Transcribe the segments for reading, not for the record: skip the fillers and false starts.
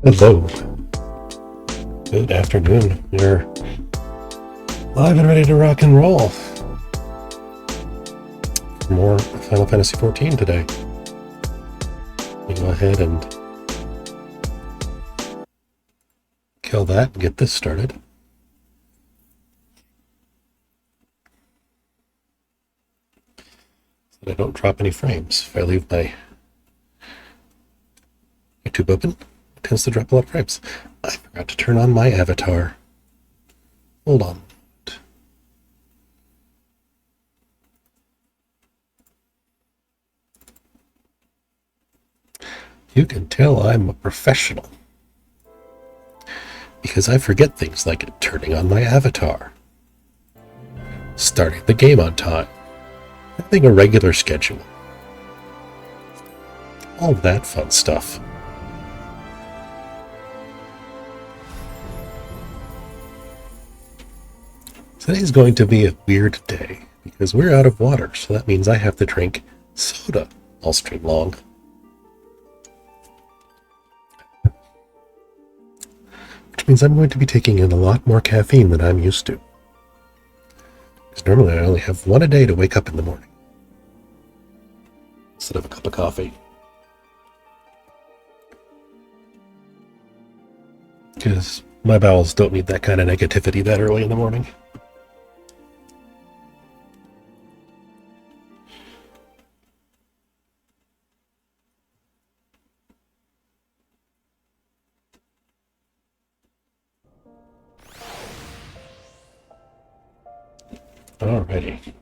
Hello. Good afternoon. We're live and ready to rock and roll. More Final Fantasy XIV today. Let me go ahead and kill that and get this started. So that I don't drop any frames. If I leave my YouTube open, it tends to drop a lot of frames. I forgot to turn on my avatar. Hold on. You can tell I'm a professional because I forget things like turning on my avatar, starting the game on time, having a regular schedule, all that fun stuff. Today's going to be a weird day because we're out of water, so that means I have to drink soda all stream long. Which means I'm going to be taking in a lot more caffeine than I'm used to. Because normally I only have one a day to wake up in the morning, instead of a cup of coffee. Because my bowels don't need that kind of negativity that early in the morning. Alrighty.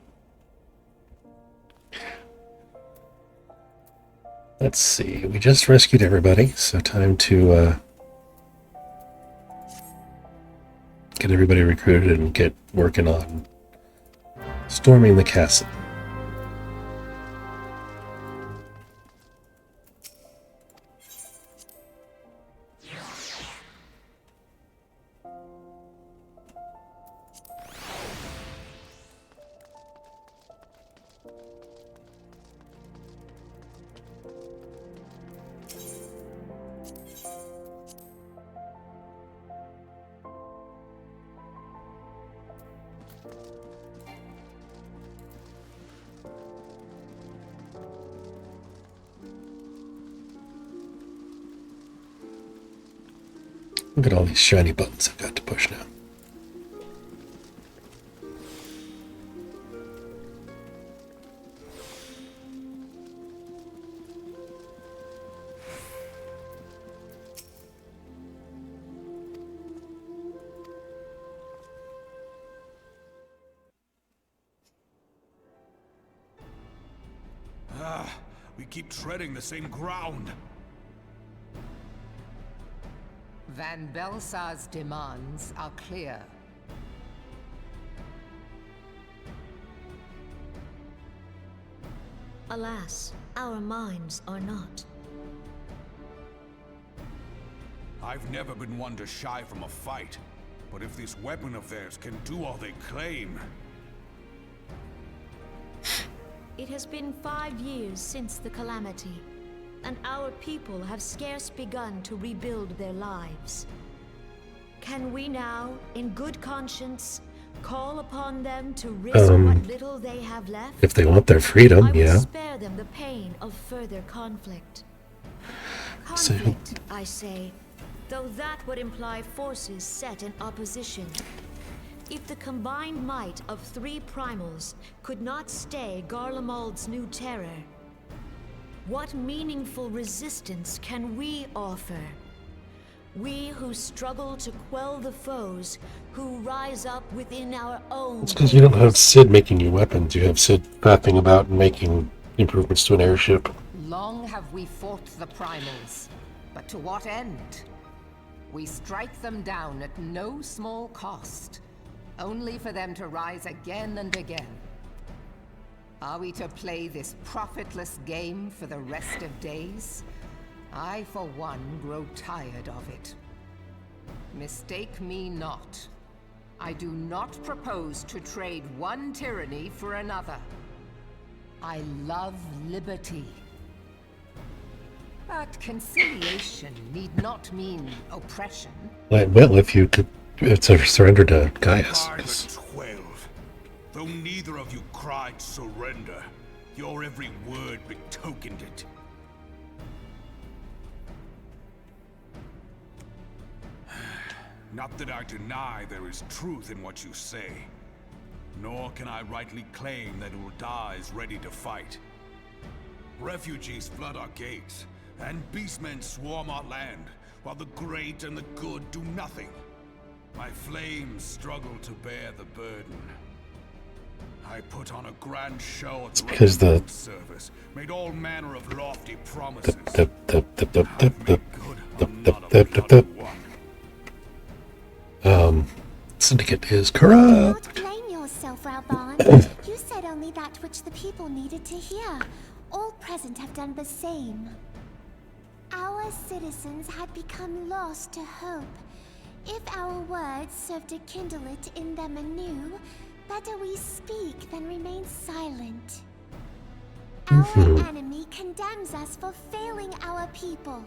Let's see. We just rescued everybody, so time to get everybody recruited and get working on storming the castle. Look at all these shiny buttons I've got to push now. We keep treading the same ground. Van Belsar's demands are clear. Alas, our minds are not. I've never been one to shy from a fight, but if this weapon of theirs can do all they claim... It has been 5 years since the calamity, and our people have scarce begun to rebuild their lives. Can we now, in good conscience, call upon them to risk what little they have left? If they want their freedom, I will yeah. spare them the pain of further conflict. Conflict, I say, though that would imply forces set in opposition. If the combined might of 3 primals could not stay Garlemald's new terror, what meaningful resistance can we offer? We who struggle to quell the foes who rise up within our own... It's because you don't have Sid making you weapons. You have Sid faffing about and making improvements to an airship. Long have we fought the primals, but to what end? We strike them down at no small cost, only for them to rise again and again. Are we to play this profitless game for the rest of days? I, for one, grow tired of it. Mistake me not. I do not propose to trade one tyranny for another. I love liberty. But conciliation need not mean oppression. Well, it will if you could surrender to Gaius. By the 12, though neither of you cried surrender, your every word betokened it. Not that I deny there is truth in what you say, nor can I rightly claim that Ul'dah is ready to fight. Refugees flood our gates, and beastmen swarm our land, while the great and the good do nothing. My flames struggle to bear the burden. I put on a grand show at the because the service, made all manner of lofty promises. Syndicate is corrupt. Do not blame yourself, Raban. You said only that which the people needed to hear. All present have done the same. Our citizens had become lost to hope. If our words serve to kindle it in them anew, better we speak than remain silent. Our enemy condemns us for failing our people.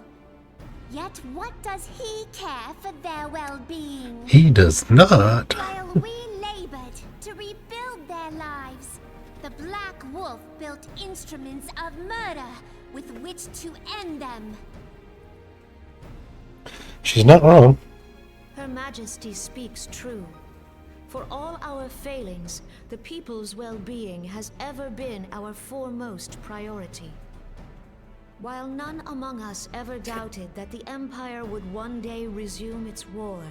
Yet what does he care for their well-being? He does not. While we labored to rebuild their lives, the Black Wolf built instruments of murder with which to end them. She's not wrong. Her Majesty speaks true. For all our failings, the people's well-being has ever been our foremost priority. While none among us ever doubted that the Empire would one day resume its war,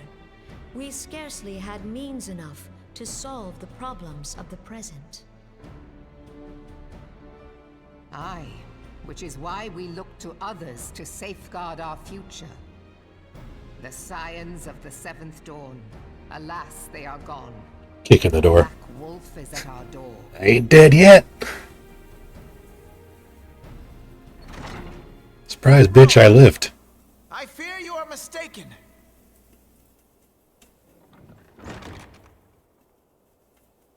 we scarcely had means enough to solve the problems of the present. Aye, which is why we look to others to safeguard our future. The scions of the Seventh Dawn. Alas, they are gone. Kick in the door. Black Wolf is at our door. I ain't dead yet. Surprise, bitch, I lived. I fear you are mistaken.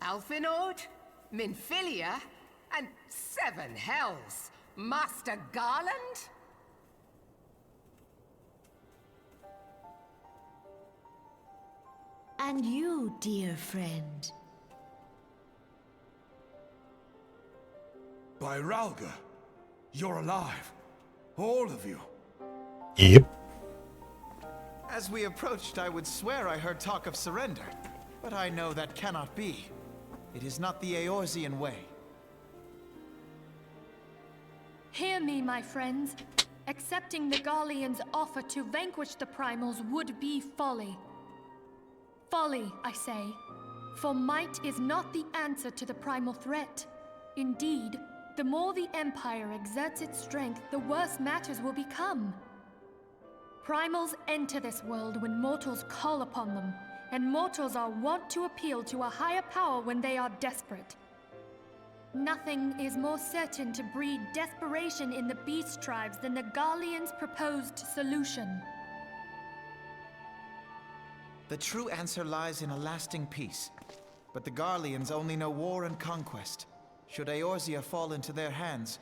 Alphinaud, Minfilia, and seven hells. Master Garland? And you, dear friend. By Ralga, you're alive. All of you. Yep. As we approached, I would swear I heard talk of surrender. But I know that cannot be. It is not the Eorzean way. Hear me, my friends. Accepting the Garlean's offer to vanquish the Primals would be folly. Folly, I say. For might is not the answer to the primal threat. Indeed, the more the Empire exerts its strength, the worse matters will become. Primals enter this world when mortals call upon them, and mortals are wont to appeal to a higher power when they are desperate. Nothing is more certain to breed desperation in the beast tribes than the Garlean's proposed solution. The true answer lies in a lasting peace. But the Garleans only know war and conquest. Should Eorzea fall into their hands,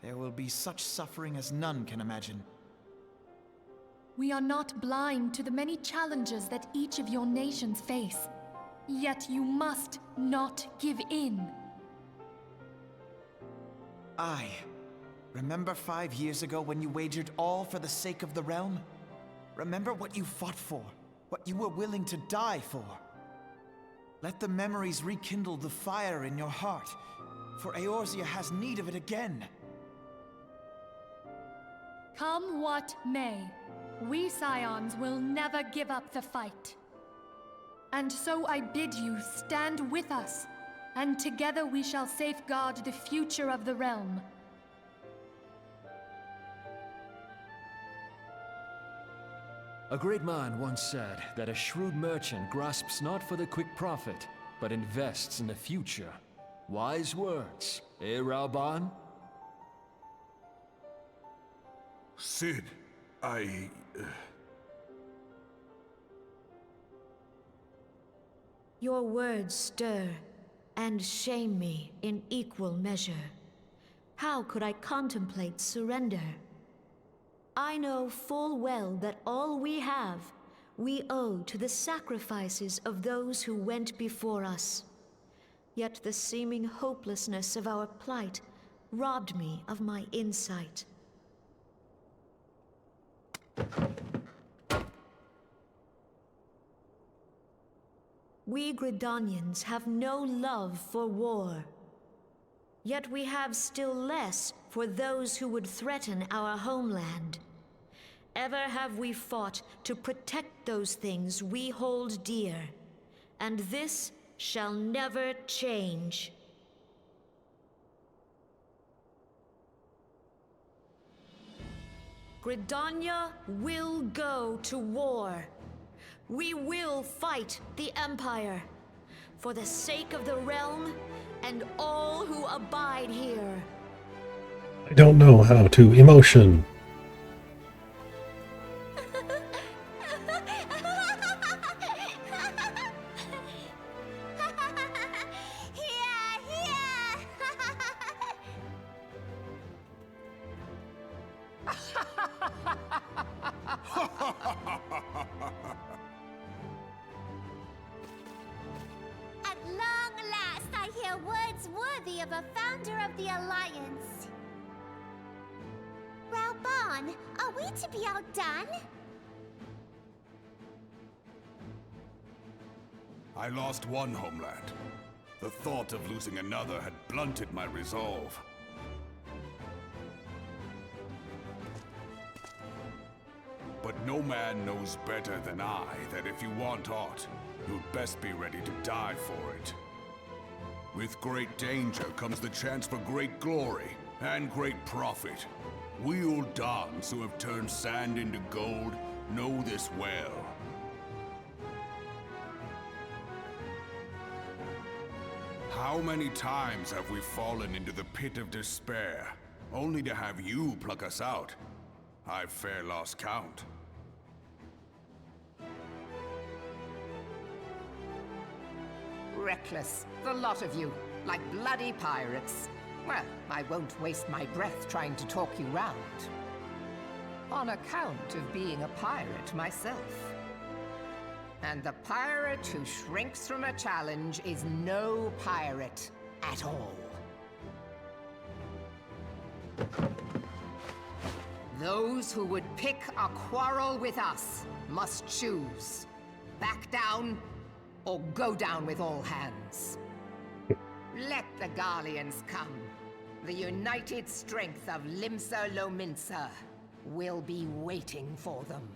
there will be such suffering as none can imagine. We are not blind to the many challenges that each of your nations face. Yet you must not give in. Aye. Remember 5 years ago when you wagered all for the sake of the realm? Remember what you fought for, what you were willing to die for. Let the memories rekindle the fire in your heart, for Eorzea has need of it again. Come what may, we Scions will never give up the fight. And so I bid you stand with us, and together we shall safeguard the future of the realm. A great man once said that a shrewd merchant grasps not for the quick profit, but invests in the future. Wise words, eh, Rauban? Sid, Your words stir and shame me in equal measure. How could I contemplate surrender? I know full well that all we have, we owe to the sacrifices of those who went before us. Yet the seeming hopelessness of our plight robbed me of my insight. We Gridanians have no love for war. Yet we have still less for those who would threaten our homeland. Ever have we fought to protect those things we hold dear, and this shall never change. Gridania will go to war. We will fight the Empire for the sake of the realm and all who abide here. I don't know how to emotion. At long last, I hear words worthy of a founder of the Alliance. Raubon, are we to be outdone? I lost one homeland. The thought of losing another had blunted my resolve. But no man knows better than I that if you want aught, you'd best be ready to die for it. With great danger comes the chance for great glory and great profit. We Uldans who have turned sand into gold know this well. How many times have we fallen into the pit of despair, only to have you pluck us out? I've fair lost count. Reckless, the lot of you, like bloody pirates. Well, I won't waste my breath trying to talk you round. On account of being a pirate myself. And the pirate who shrinks from a challenge is no pirate at all. Those who would pick a quarrel with us must choose. Back down, or go down with all hands. Let the Garleans come. The united strength of Limsa Lominsa will be waiting for them.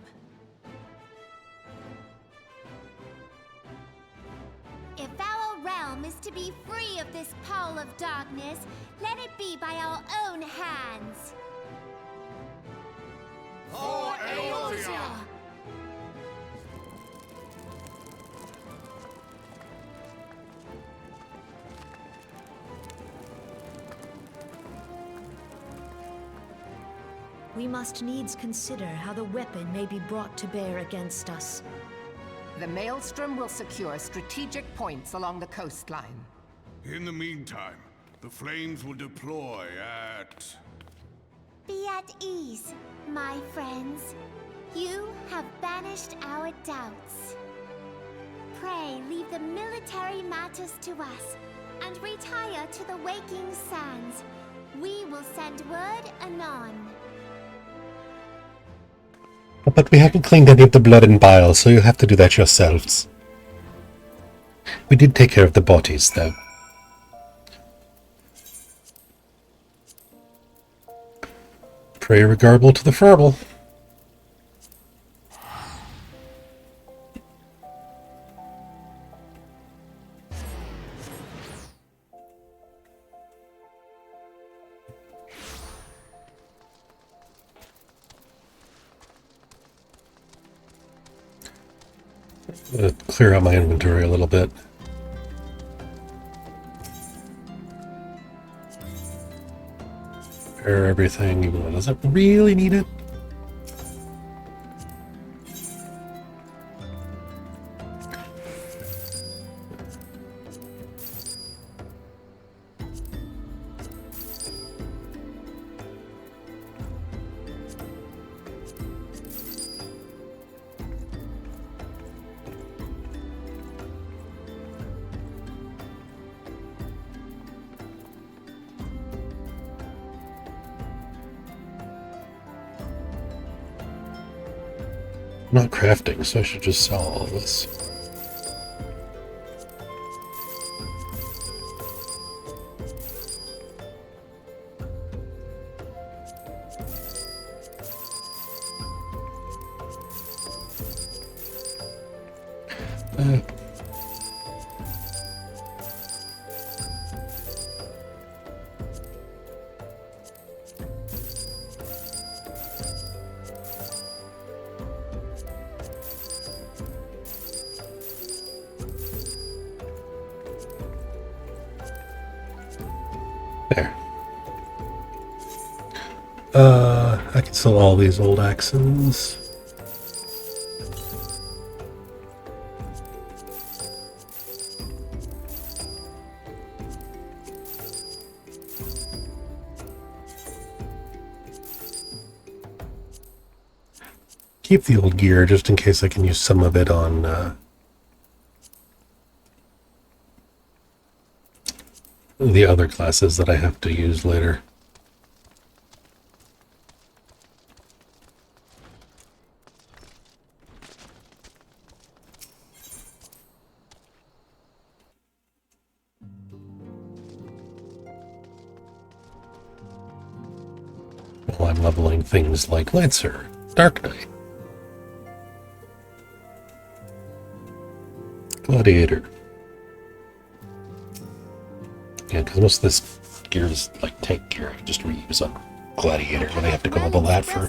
If our realm is to be free of this pall of darkness, let it be by our own hands. For Eorzea! We must needs consider how the weapon may be brought to bear against us. The Maelstrom will secure strategic points along the coastline. In the meantime, the flames will deploy at... Be at ease, my friends. You have banished our doubts. Pray leave the military matters to us, and retire to the waking sands. We will send word anon. But we haven't cleaned any of the blood and bile, so you have to do that yourselves. We did take care of the bodies, though. Pray regardable to the Furble. Clear out my inventory a little bit. Repair everything, even though it doesn't really need it. I'm not crafting, so I should just sell all of this. There. I can sell all these old axes. Keep the old gear just in case I can use some of it on the other classes that I have to use later. While I'm leveling things like Lancer, Dark Knight, Gladiator. Yeah, because most of this gear is like tank gear. I just reuse on Gladiator when I have to go level that for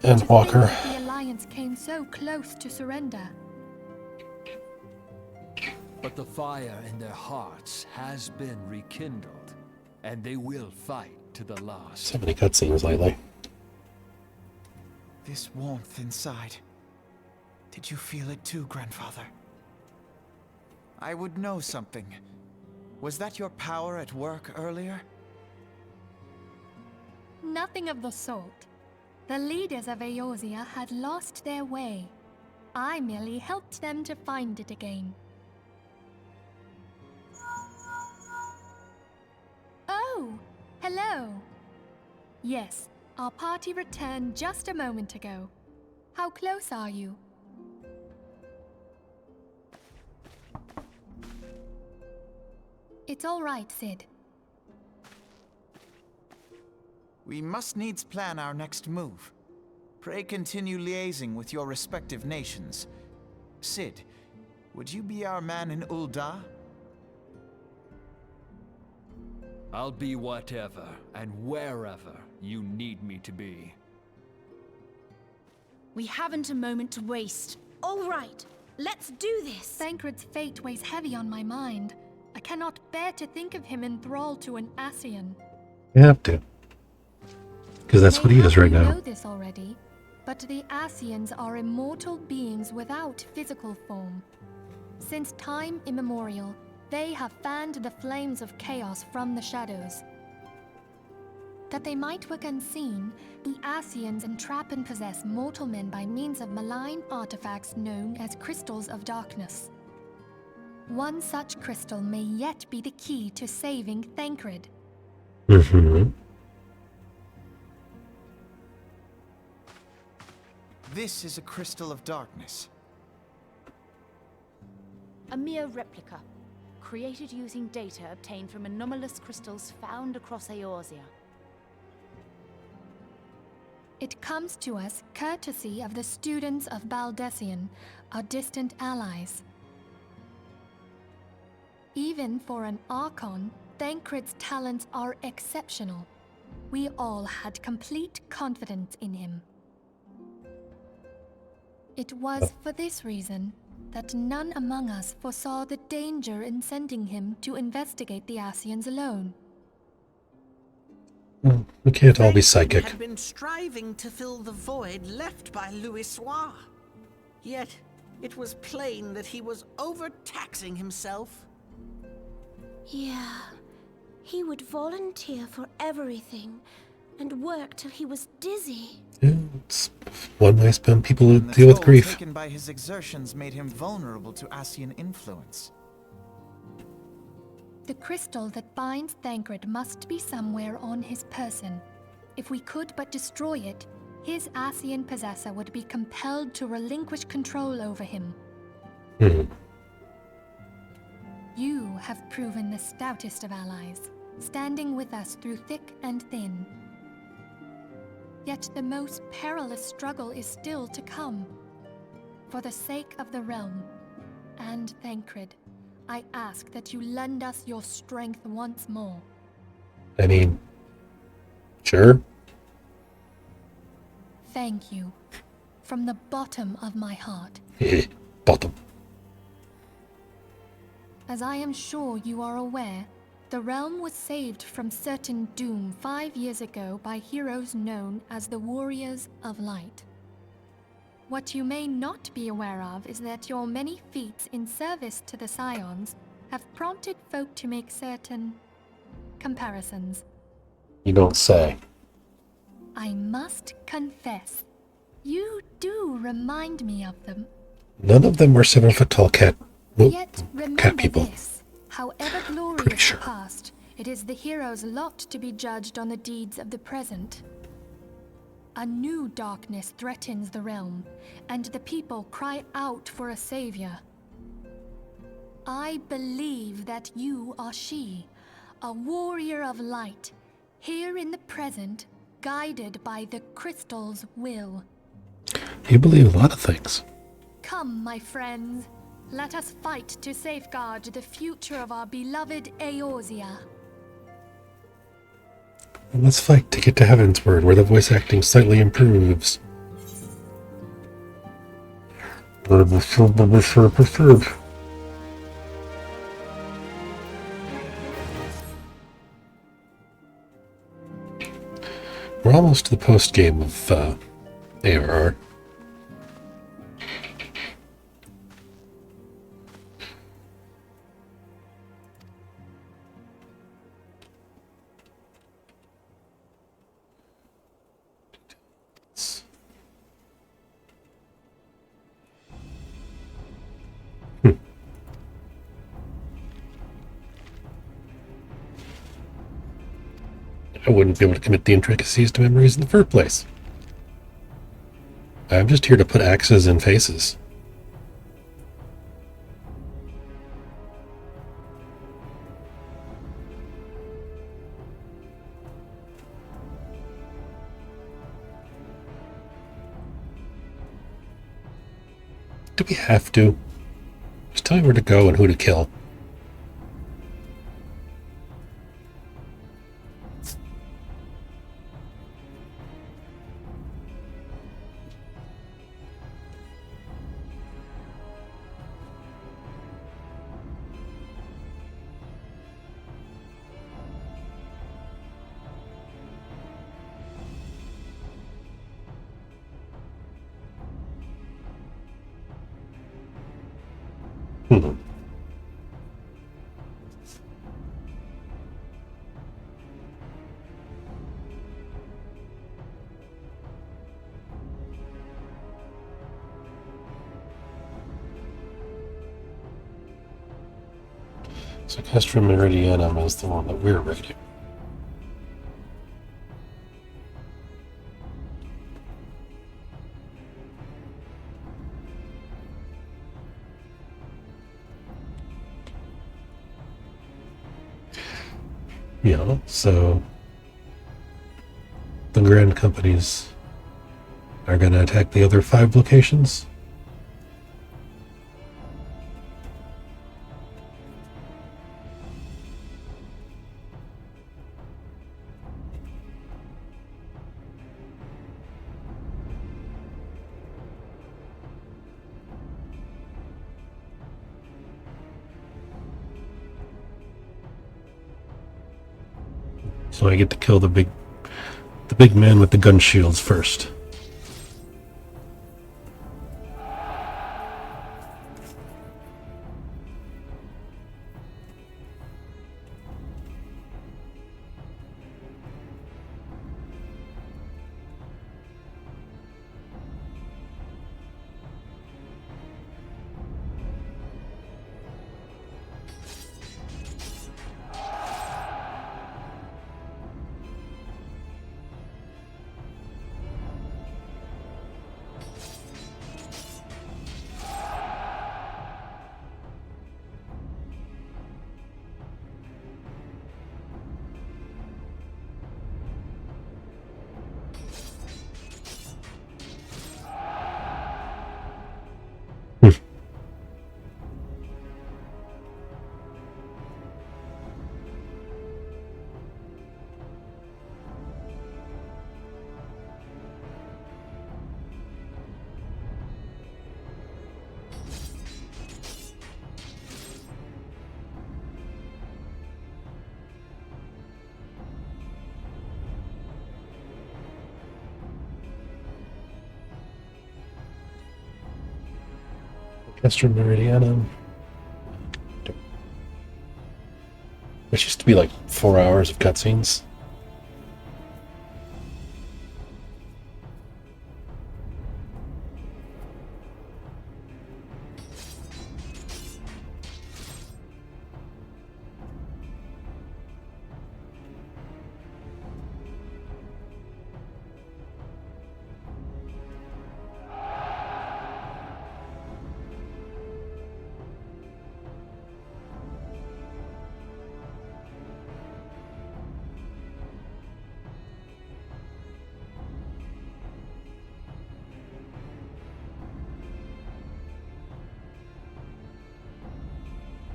Endwalker. The Alliance came so close to surrender. But the fire in their hearts has been rekindled, and they will fight to the last. So many cutscenes lately. This warmth inside. Did you feel it too, Grandfather? I would know something. Was that your power at work earlier? Nothing of the sort. The leaders of Eorzea had lost their way. I merely helped them to find it again. Oh, hello. Yes, our party returned just a moment ago. How close are you? It's all right, Sid. We must needs plan our next move. Pray continue liaising with your respective nations. Sid, would you be our man in Ul'dah? I'll be whatever and wherever you need me to be. We haven't a moment to waste. All right, let's do this. Thancred's fate weighs heavy on my mind. I cannot bear to think of him in thrall to an Ascian. You have to. Because that's what he is right You now. know this already, but the Ascians are immortal beings without physical form. Since time immemorial, they have fanned the flames of chaos from the shadows. That they might work unseen, the Ascians entrap and possess mortal men by means of malign artifacts known as crystals of darkness. One such crystal may yet be the key to saving Thancred. Mm-hmm. This is a crystal of darkness. A mere replica, created using data obtained from anomalous crystals found across Eorzea. It comes to us courtesy of the students of Baldessian, our distant allies. Even for an Archon, Thancred's talents are exceptional. We all had complete confidence in him. It was for this reason that none among us foresaw the danger in sending him to investigate the Ascians alone. We can't all be psychic. Had been striving to fill the void left by Louisoix. Yet, it was plain that he was overtaxing himself. Yeah, he would volunteer for everything and work till he was dizzy. Yeah, it's one way to spend people who And the deal with toll grief. taken by his exertions made him vulnerable to Ascian influence. The crystal that binds Thancred must be somewhere on his person. If we could but destroy it, his Ascian possessor would be compelled to relinquish control over him. You have proven the stoutest of allies, standing with us through thick and thin. Yet the most perilous struggle is still to come. For the sake of the realm and Thancred, I ask that you lend us your strength once more. I mean, sure. Thank you. From the bottom of my heart. Bottom. As I am sure you are aware, the realm was saved from certain doom 5 years ago by heroes known as the Warriors of Light. What you may not be aware of is that your many feats in service to the Scions have prompted folk to make certain comparisons. You don't say. I must confess, you do remind me of them. None of them were 7-foot tall cat Yet remember cat people. this, however glorious Pretty sure. the past, it is the hero's lot to be judged on the deeds of the present. A new darkness threatens the realm, and the people cry out for a savior. I believe that you are she, a warrior of light, here in the present, guided by the crystal's will. You believe a lot of things. Come, my friends. Let us fight to safeguard the future of our beloved Eorzea. Let's fight to get to Heavensward, where the voice acting slightly improves. We're almost to the post game of ARR. I wouldn't be able to commit the intricacies to memories in the first place. I'm just here to put axes in faces. Do we have to? Just tell me where to go and who to kill. So Castra Meridianum is the one that we're raiding. Yeah, so the grand companies are going to attack the other 5 locations. So I get to kill the big man with the gun shields first. Western Meridiana. Which used to be like 4 hours of cutscenes.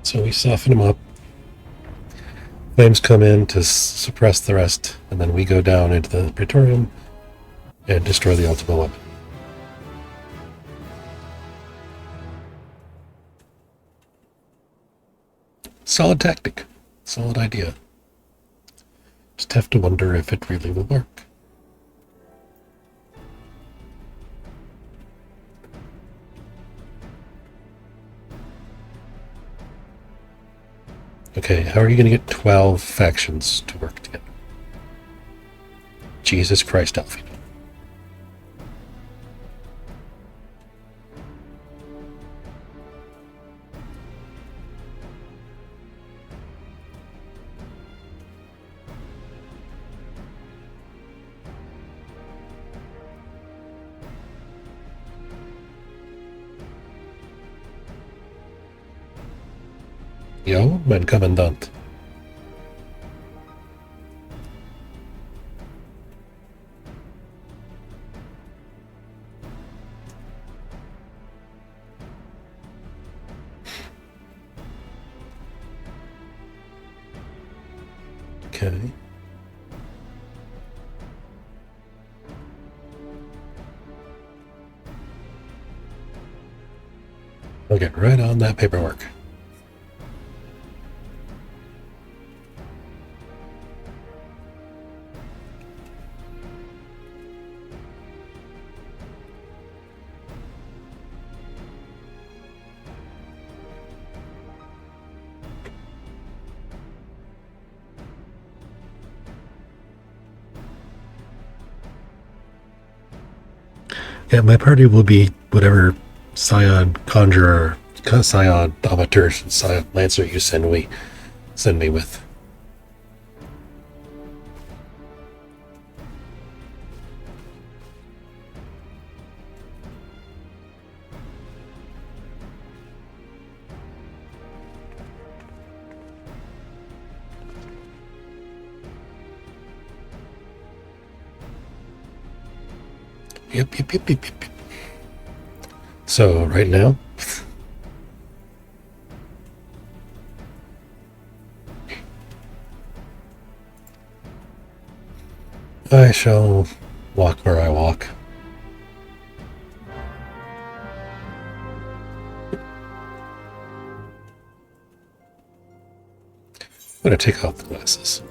So we soften them up. Flames come in to suppress the rest, and then we go down into the Praetorium and destroy the ultimate weapon. Solid tactic. Solid idea. Just have to wonder if it really will work. Okay, how are you going to get 12 factions to work together? Jesus Christ, Alfie. Jo, mein Kommandant. Okay. I'll get right on that paperwork. Yeah, my party will be whatever Scion Conjurer, Scion Thaumaturge, and Scion Lancer you send me with. Yep. So, right now, I shall walk where I walk. I'm going to take off the glasses.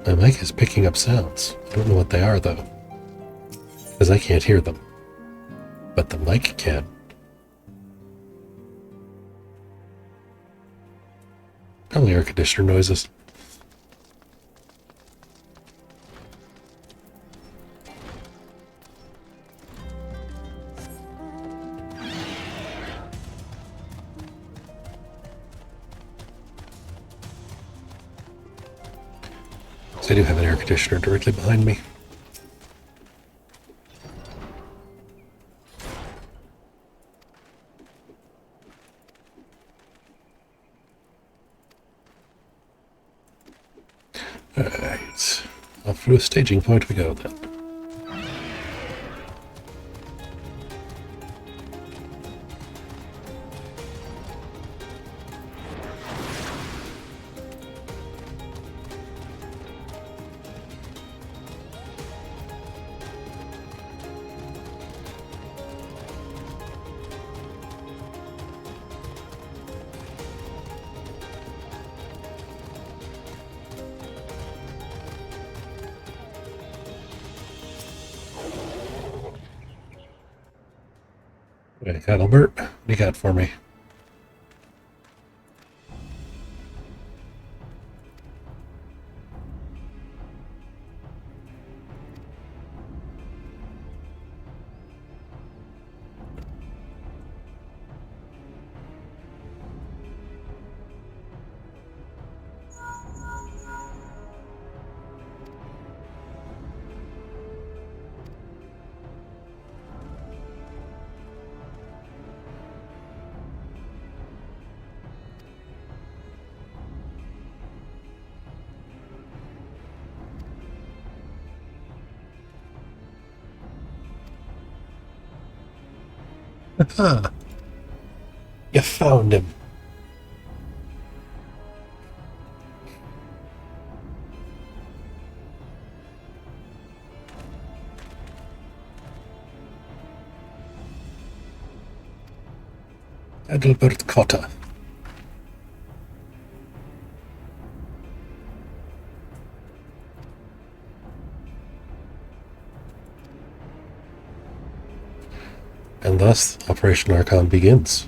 My mic is picking up sounds. I don't know what they are, though, because I can't hear them. But the mic can. Probably air conditioner noises. So I do have an air conditioner directly behind me. Alright, off to a staging point we go then. Wait, Albert, what do you got for me? Huh. You found him. Adalbert Cotta. And thus, Operation Archon begins.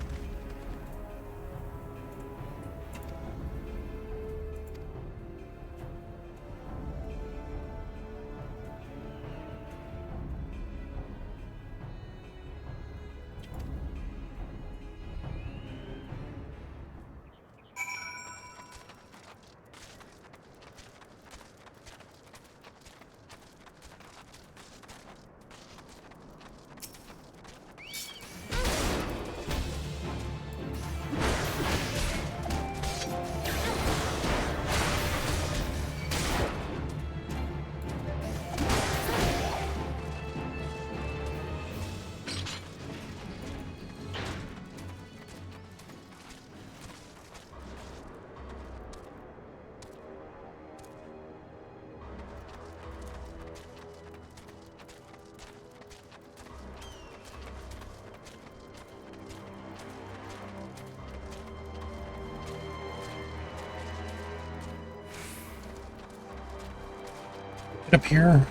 Get up here.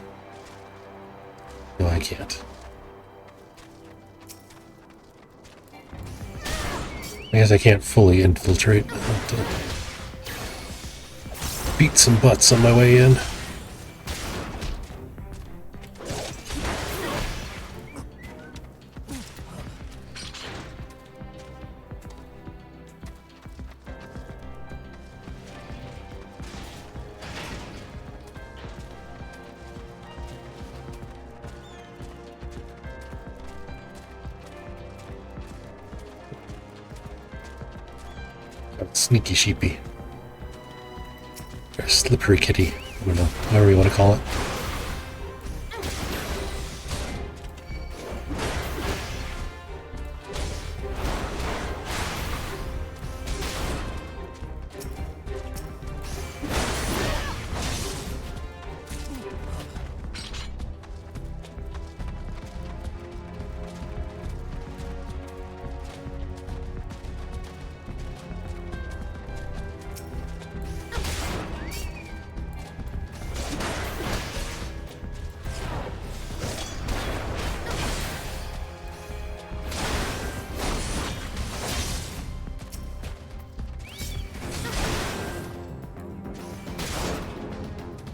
No, I can't. I guess I can't fully infiltrate. I'll have to beat some butts on my way in. Sneaky sheepy. Or slippery kitty. I don't know, however you want to call it.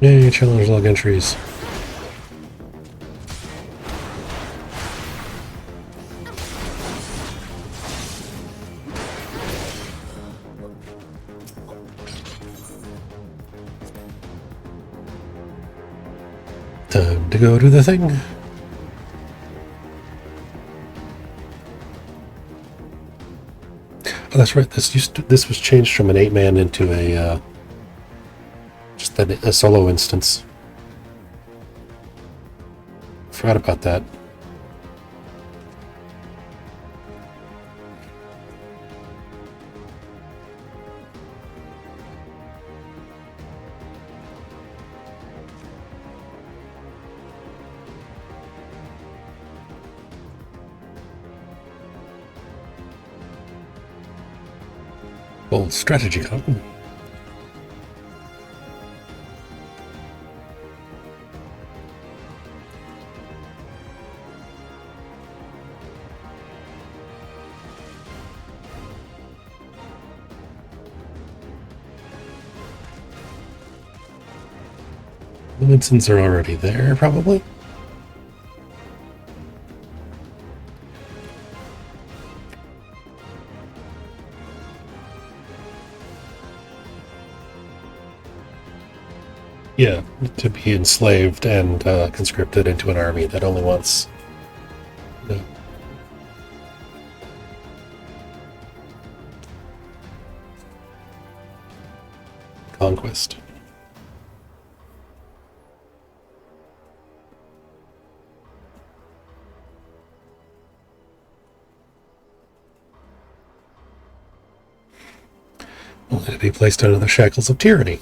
Yay, challenge log entries. Time to go to the thing. Oh, that's right. This was changed from an 8-man into a a solo instance. Forgot about that. Bold strategy, huh? The Vincents are already there, probably. Yeah, to be enslaved and conscripted into an army that only wants conquest. Only to be placed under the shackles of tyranny.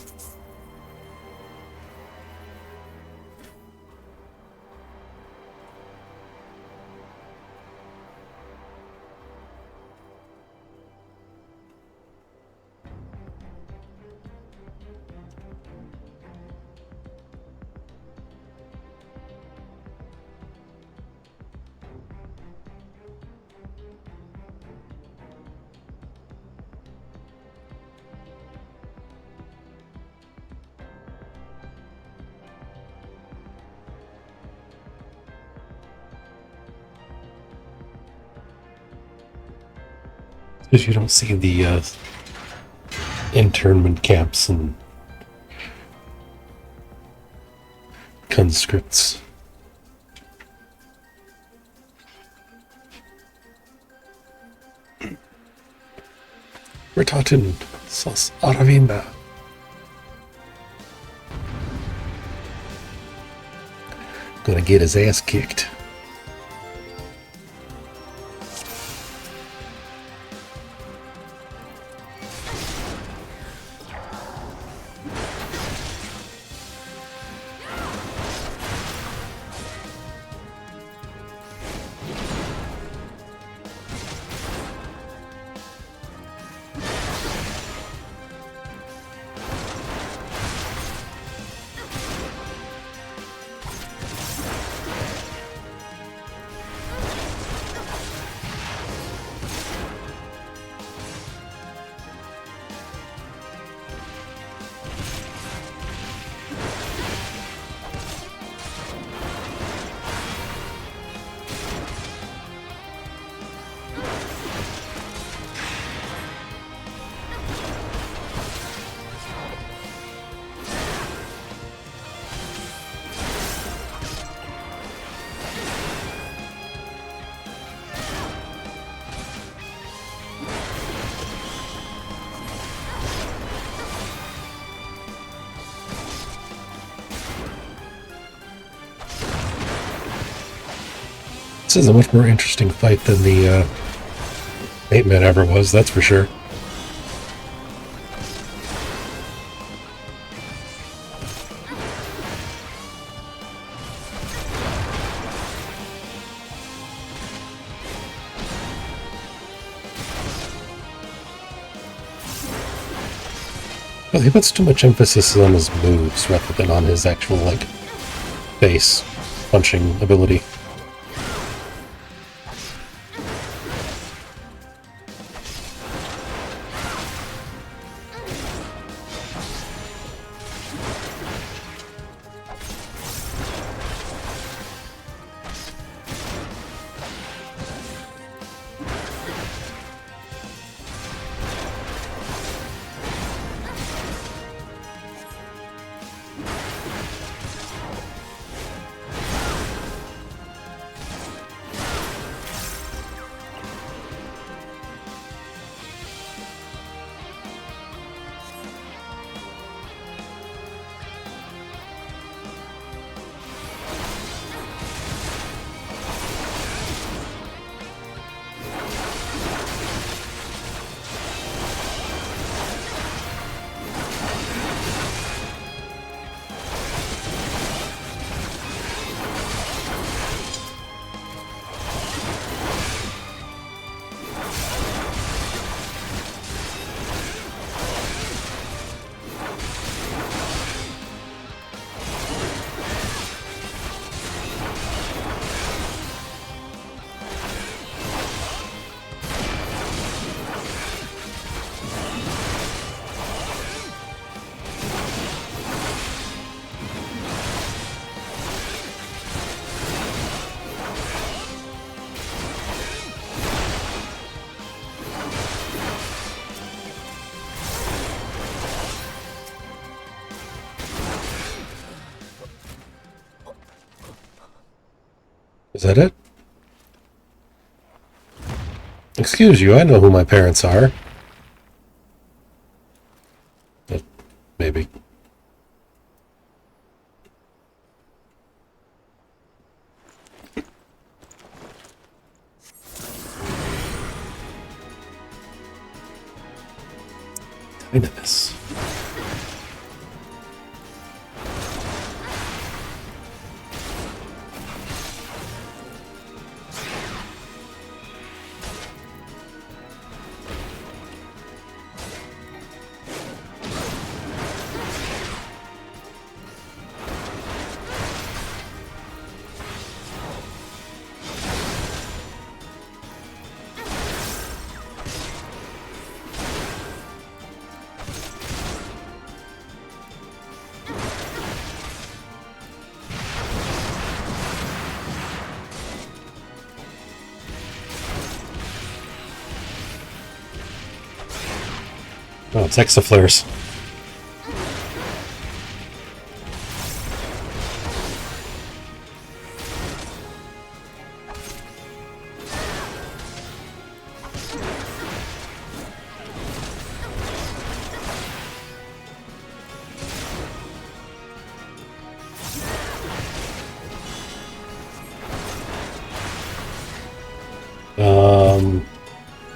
Because you don't see the internment camps and conscripts. Retaten sos Aravinda. Gonna get his ass kicked. This is a much more interesting fight than the 8-man ever was, that's for sure. Well, he puts too much emphasis on his moves rather than on his actual, like, base punching ability. Is that it? Excuse you, I know who my parents are. Maybe. Dynamous. Oh, it's Exaflares.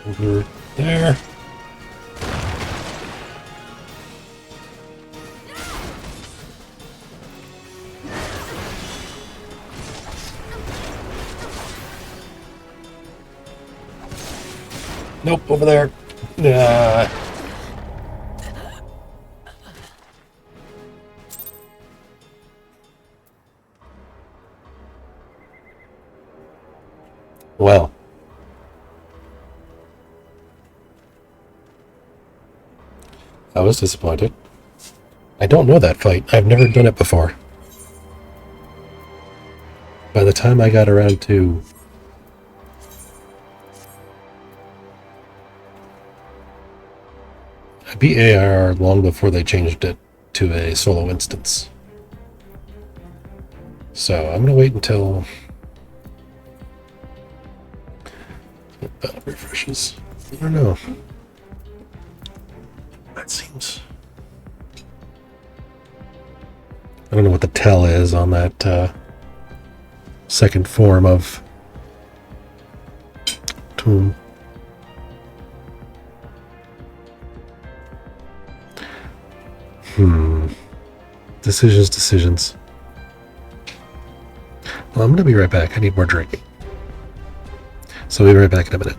Over there. Nope, over there. Well. I was disappointed. I don't know that fight. I've never done it before. By the time I got around to I beat ARR long before they changed it to a solo instance. So I'm gonna wait until battle refreshes. I don't know. That seems. I don't know what the tell is on that second form of tomb. Decisions. Well, I'm gonna be right back. I need more drink. So I'll be right back in a minute.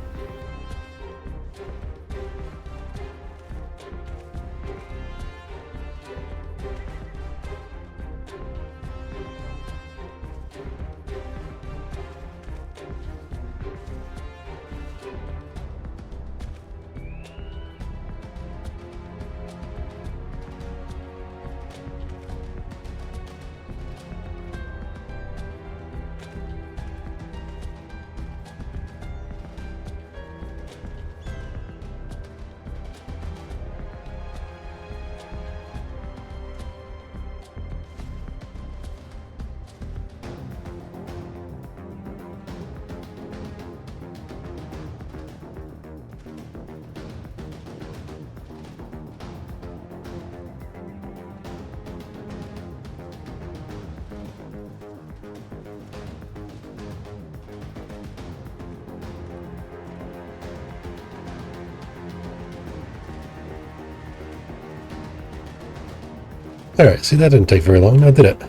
Alright, see, that didn't take very long, now did it?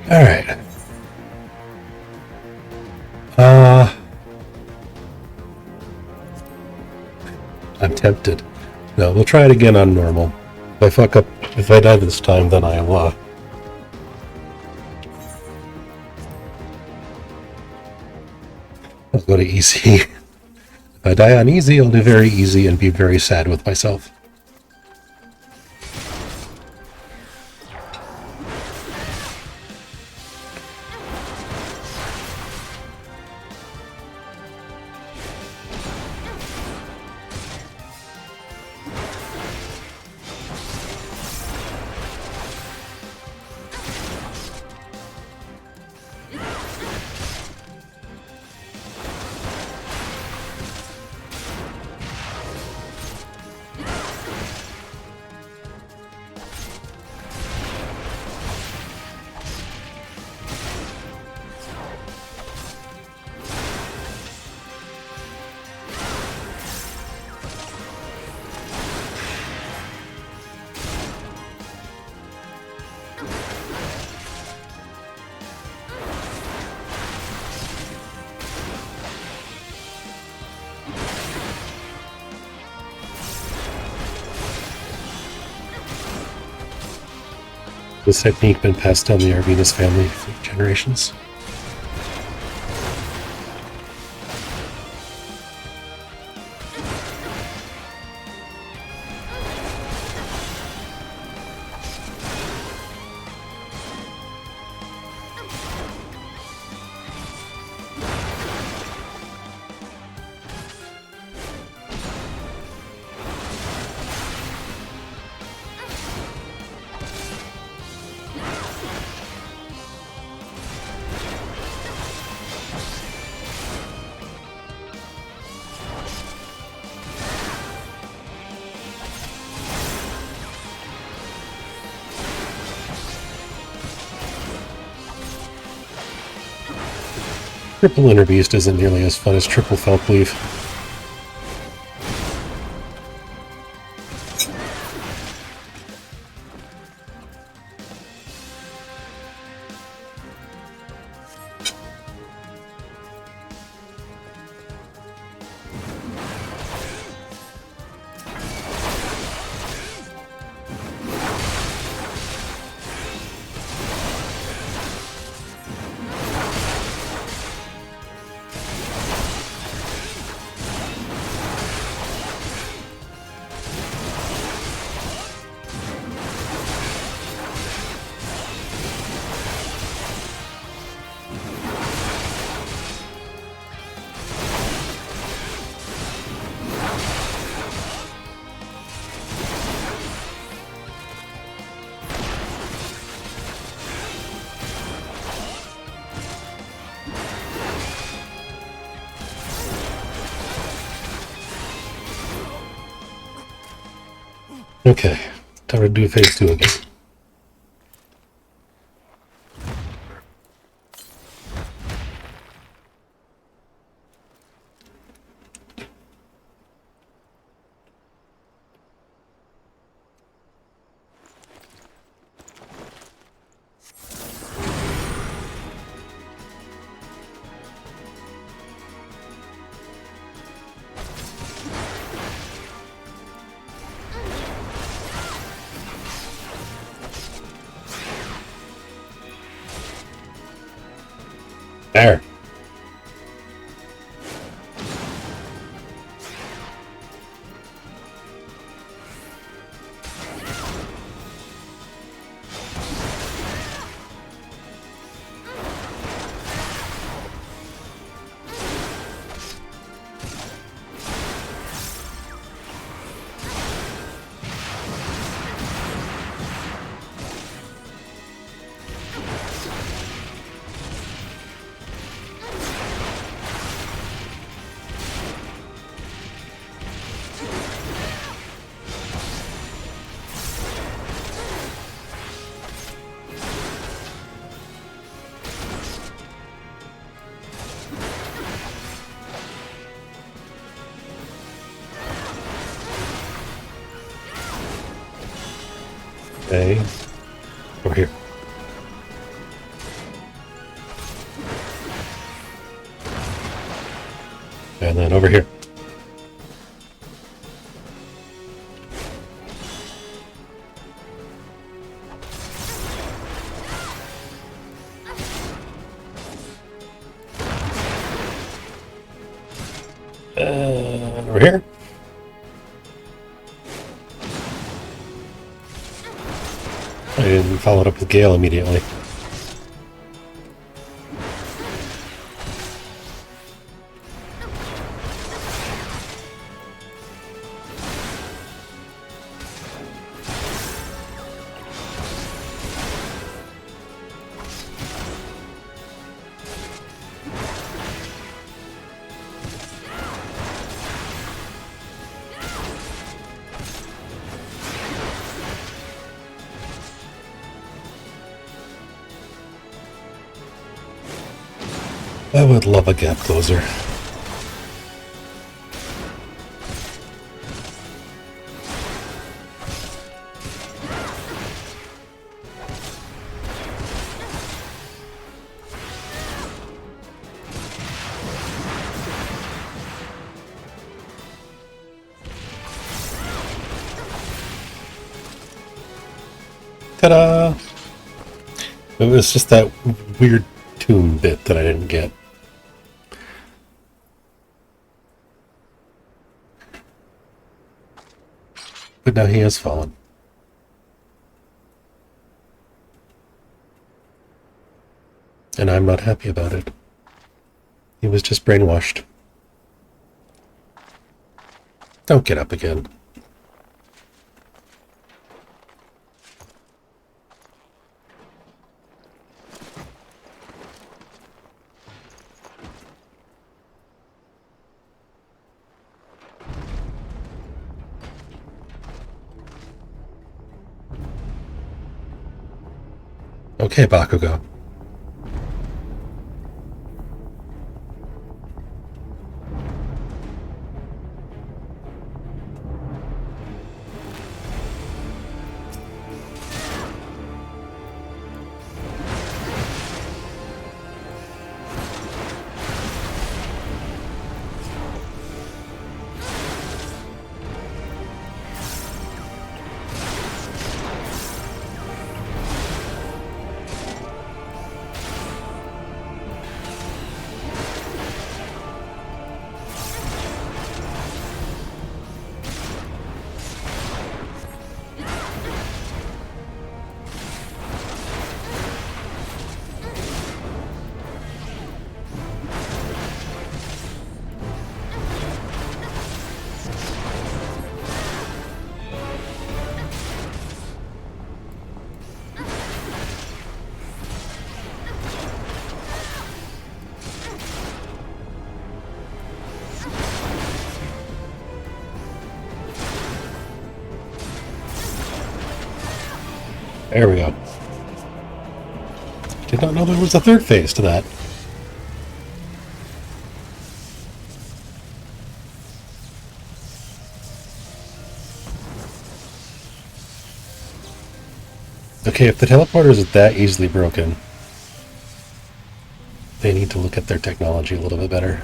Alright. I'm tempted. No, we'll try it again on normal. If I fuck up, if I die this time, then I'll go to easy. If I die on easy, I'll do very easy and be very sad with myself. This technique been passed down the Arvinus family for generations. Triple Inner Beast isn't nearly as fun as Triple Felk Leaf. Okay, time to do phase 2 again. There. Okay, over here. And then over here. And over here. I didn't follow it up with Gale immediately. I would love a gap closer. Ta-da! It was just that weird tune bit that I didn't get. But now he has fallen. And I'm not happy about it. He was just brainwashed. Don't get up again. Okay, Bakugo. There we go. Did not know there was a third phase to that. Okay, if the teleporters is that easily broken, they need to look at their technology a little bit better.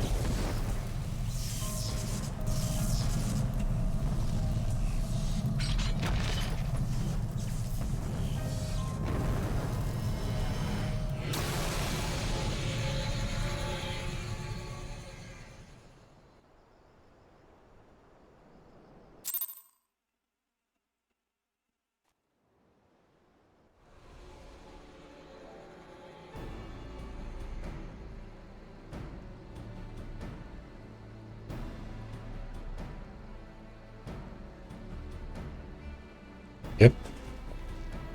Yep.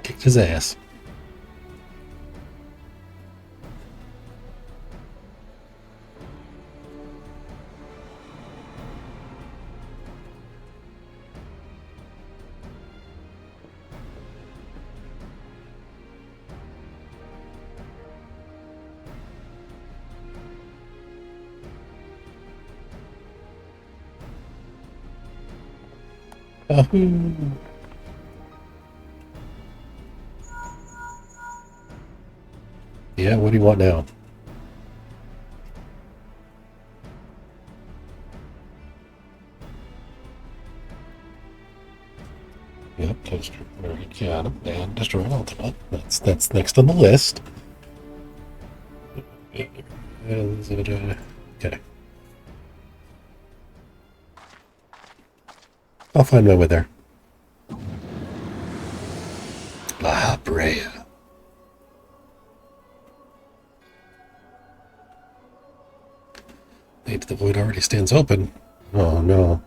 Kicked his ass. Yahoo! Yeah, what do you want now? Yep, destroy and destroy an ultimate. That's next on the list. Okay. I'll find my way there. La Brea. Gate to the void already stands open. Oh no.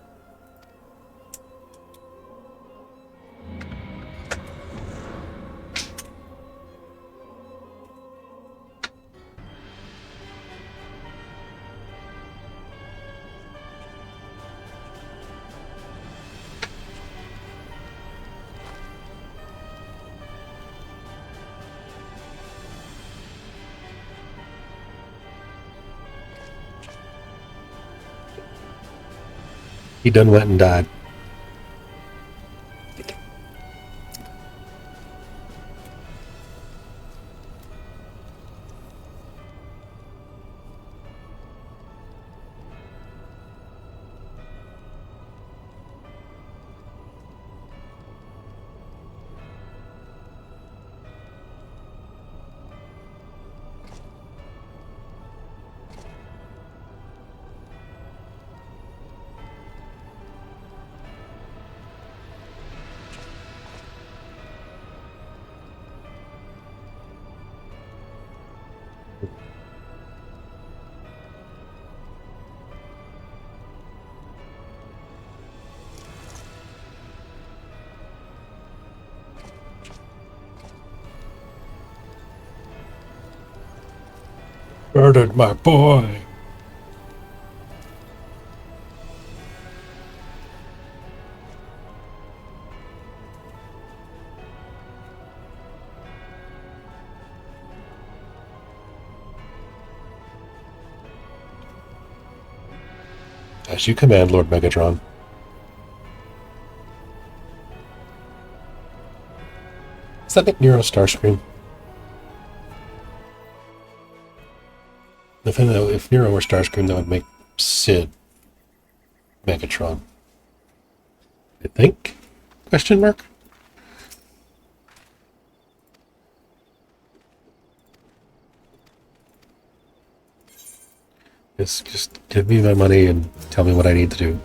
He done went and died. murdered my boy. As you command, Lord Megatron. Does that make Nero Starscream? If Nero were Starscream, that would make Sid Megatron. I think? Question mark? Just give me my money and tell me what I need to do.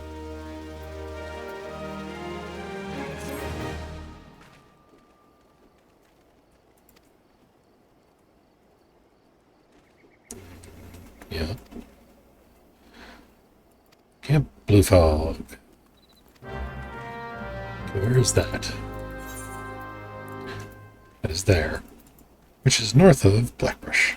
Yeah. Camp Blue Fog. Where is that? That is there, which is north of Blackbrush.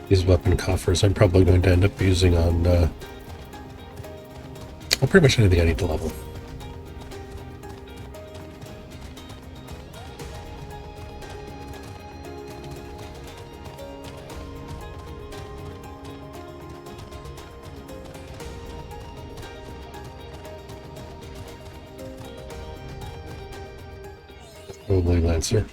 These weapon coffers I'm probably going to end up using on well, pretty much anything I need to level. Probably Lancer.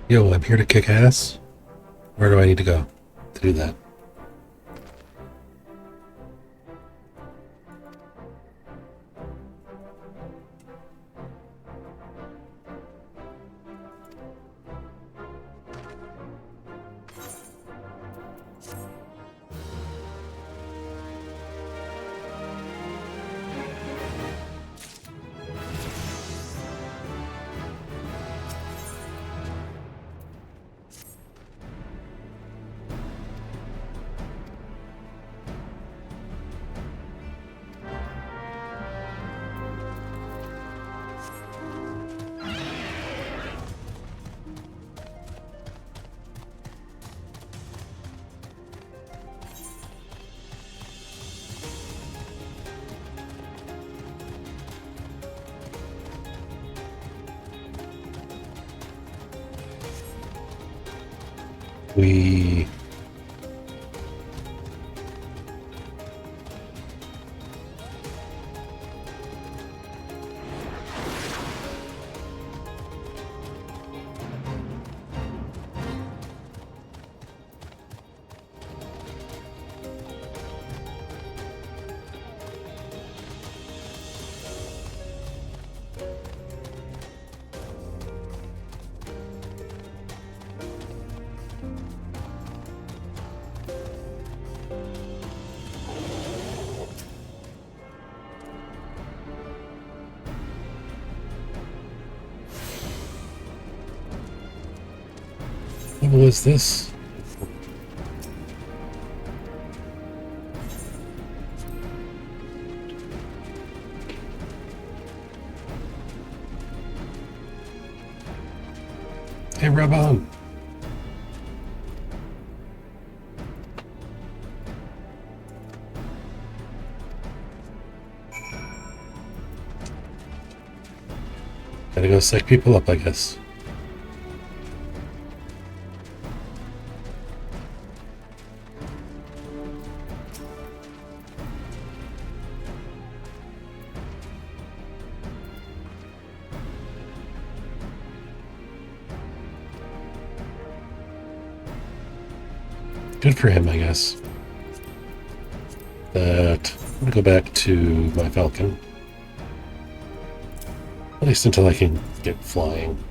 Yo, I'm here to kick ass. Where do I need to go to do that? We What level is this? Hey, rub on. Gotta go psych people up, I guess. Good for him, I guess. That I'm gonna go back to my Falcon. At least until I can get flying.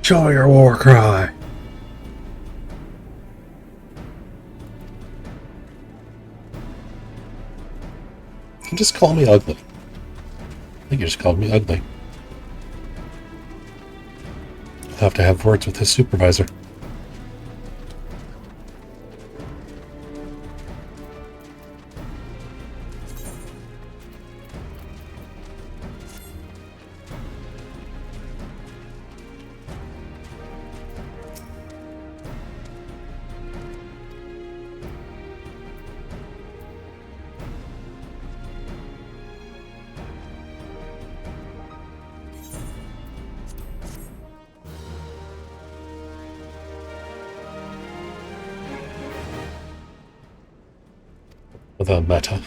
Show your war cry! You just call me ugly. I think you just called me ugly. I'll have to have words with his supervisor. The meta.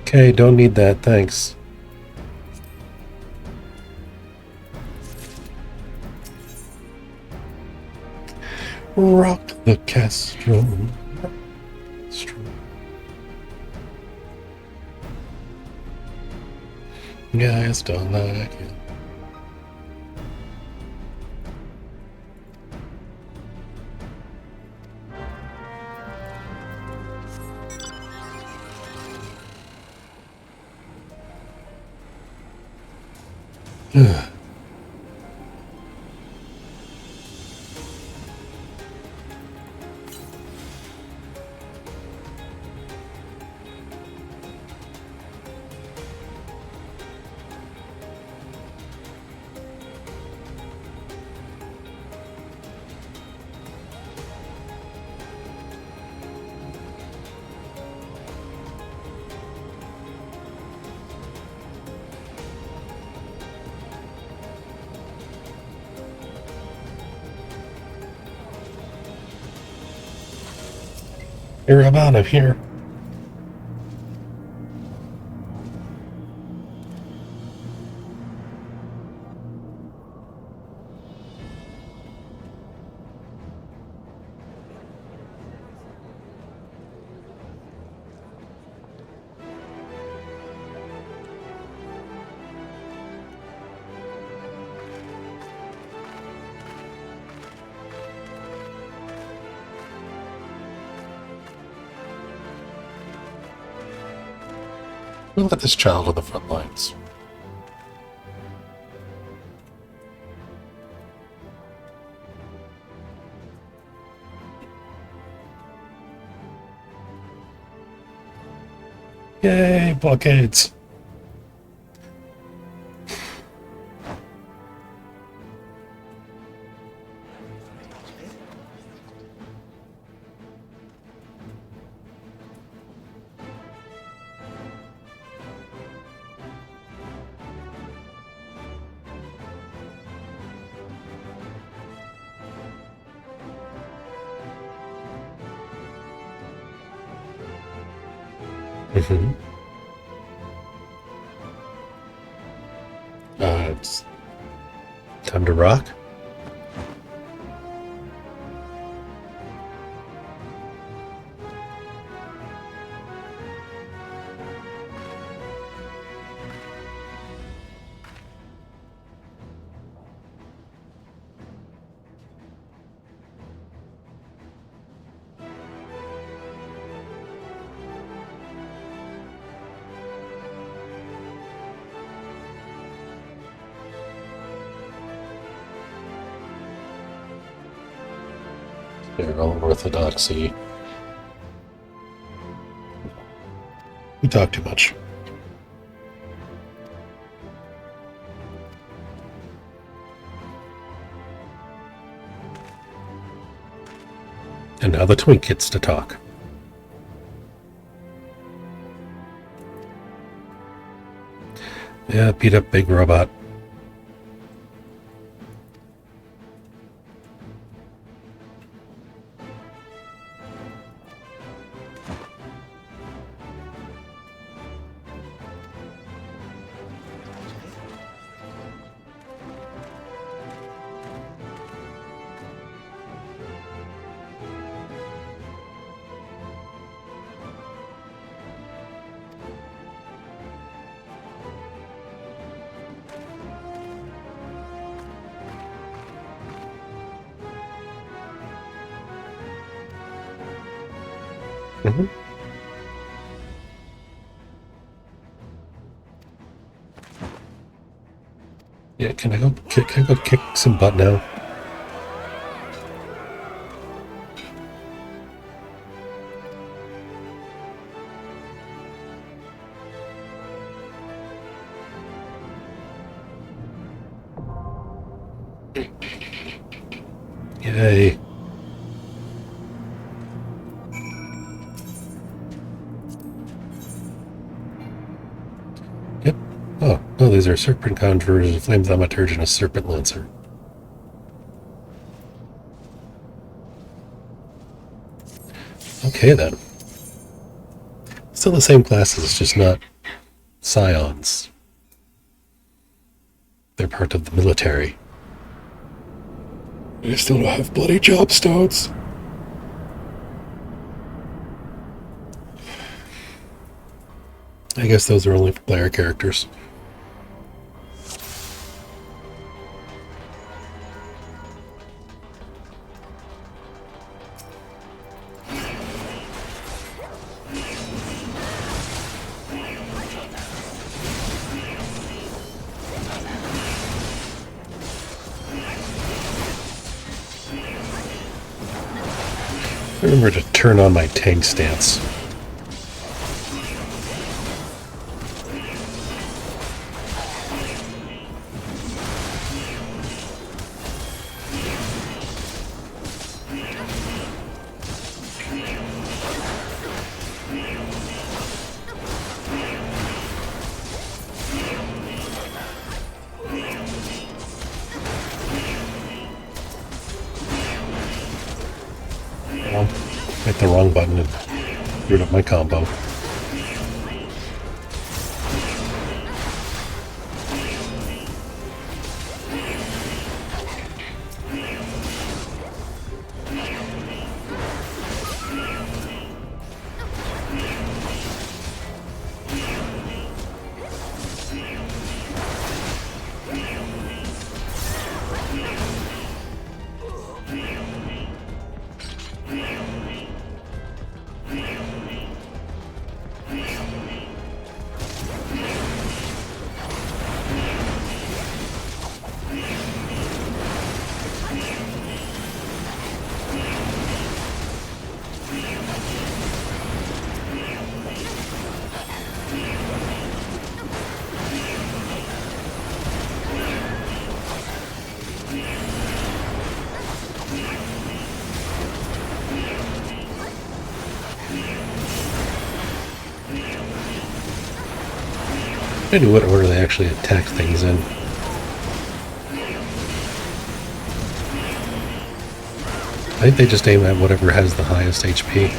Okay, don't need that, thanks. Rock the Castro. Yeah, I still like it. Ugh. You're out of here. We'll let this child on the front lines. Yay, blockades. It's time to rock. Feral orthodoxy. We talk too much. And now the twink gets to talk. Yeah, beat up big robot. Mm-hmm. Yeah, can I go kick some butt now? Yay. Yep. Oh, no, these are serpent conjurers, a flame thaumaturge, and a serpent lancer. Okay, then. Still the same classes, just not scions. They're part of the military. They still don't have bloody chopstones. I guess those are only for player characters. Remember to turn on my tank stance. Hit the wrong button and screwed up my combo. I knew what order they actually attack things in. I think they just aim at whatever has the highest HP.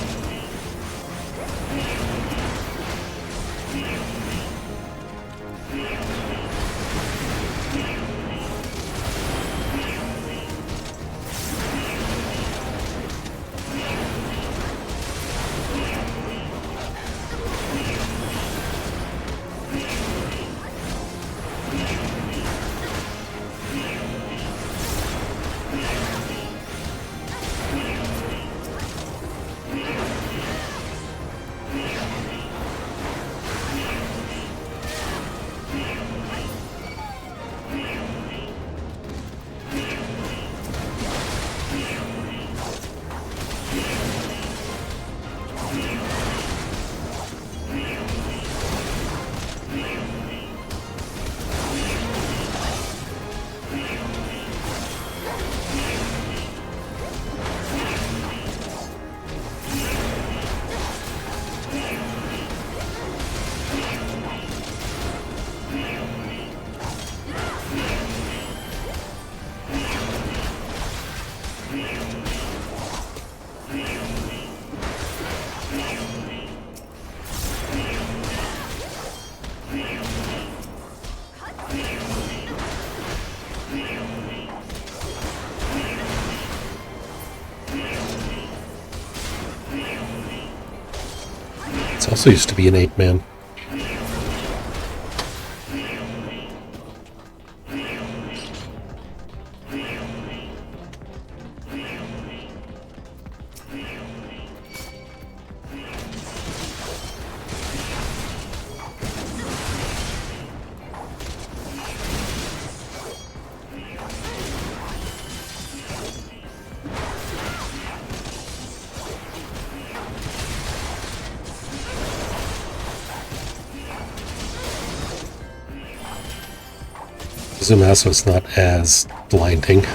It's also used to be an 8-man. Zumaso is not as blinding.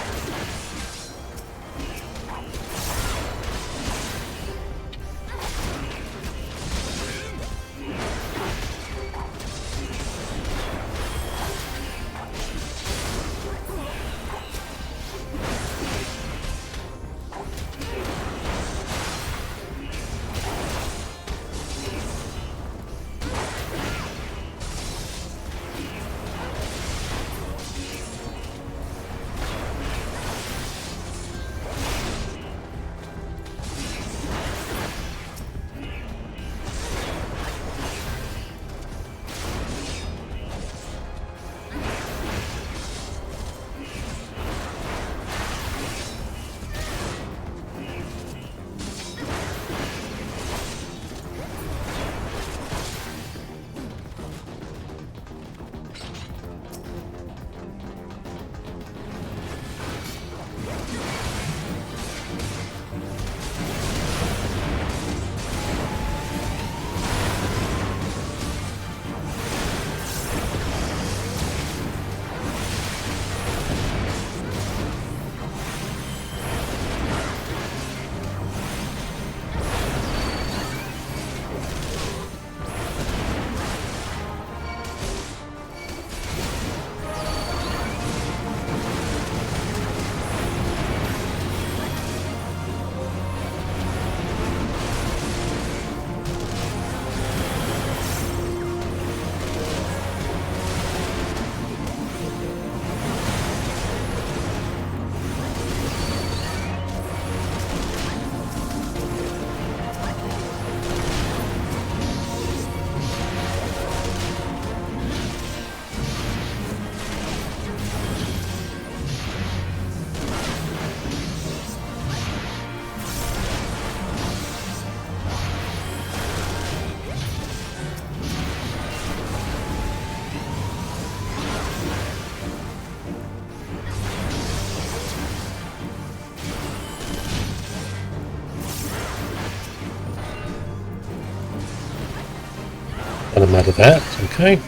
And I'm out of that, okay.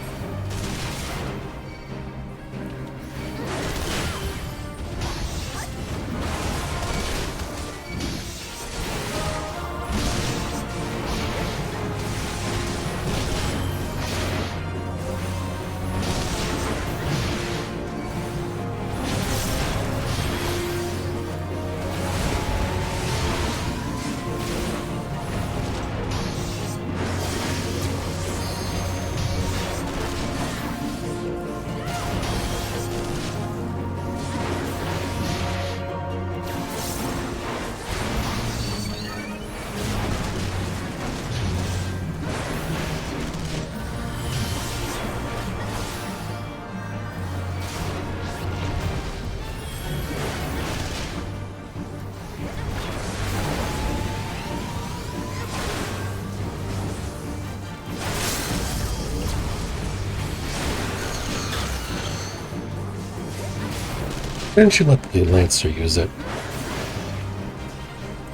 Why didn't you let the Lancer use it?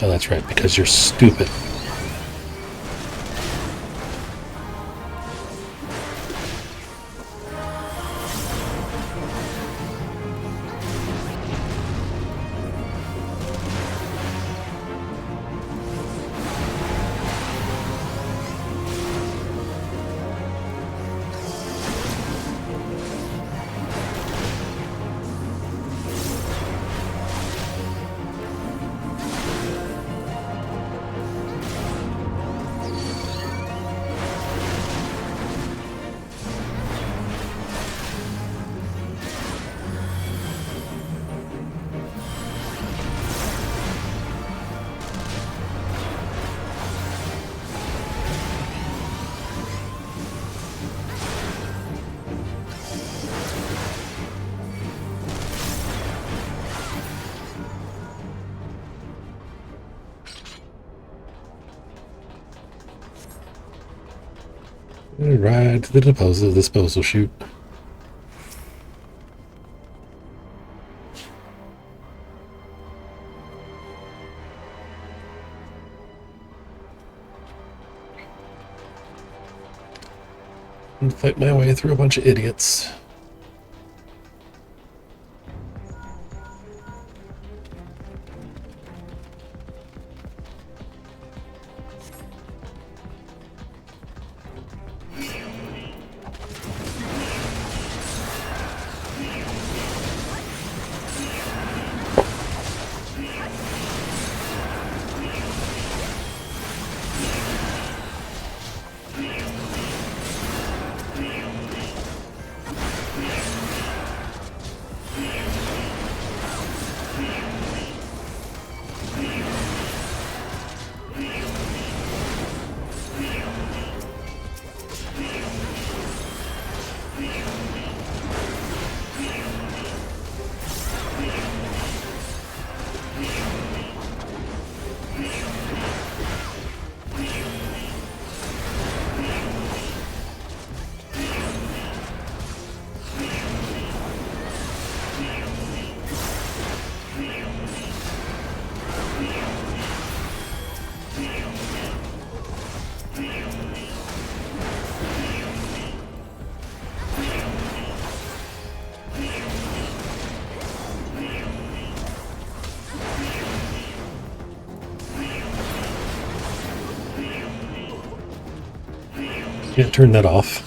Oh, that's right, because you're stupid. Right to the disposal chute. And fight my way through a bunch of idiots. Can't turn that off.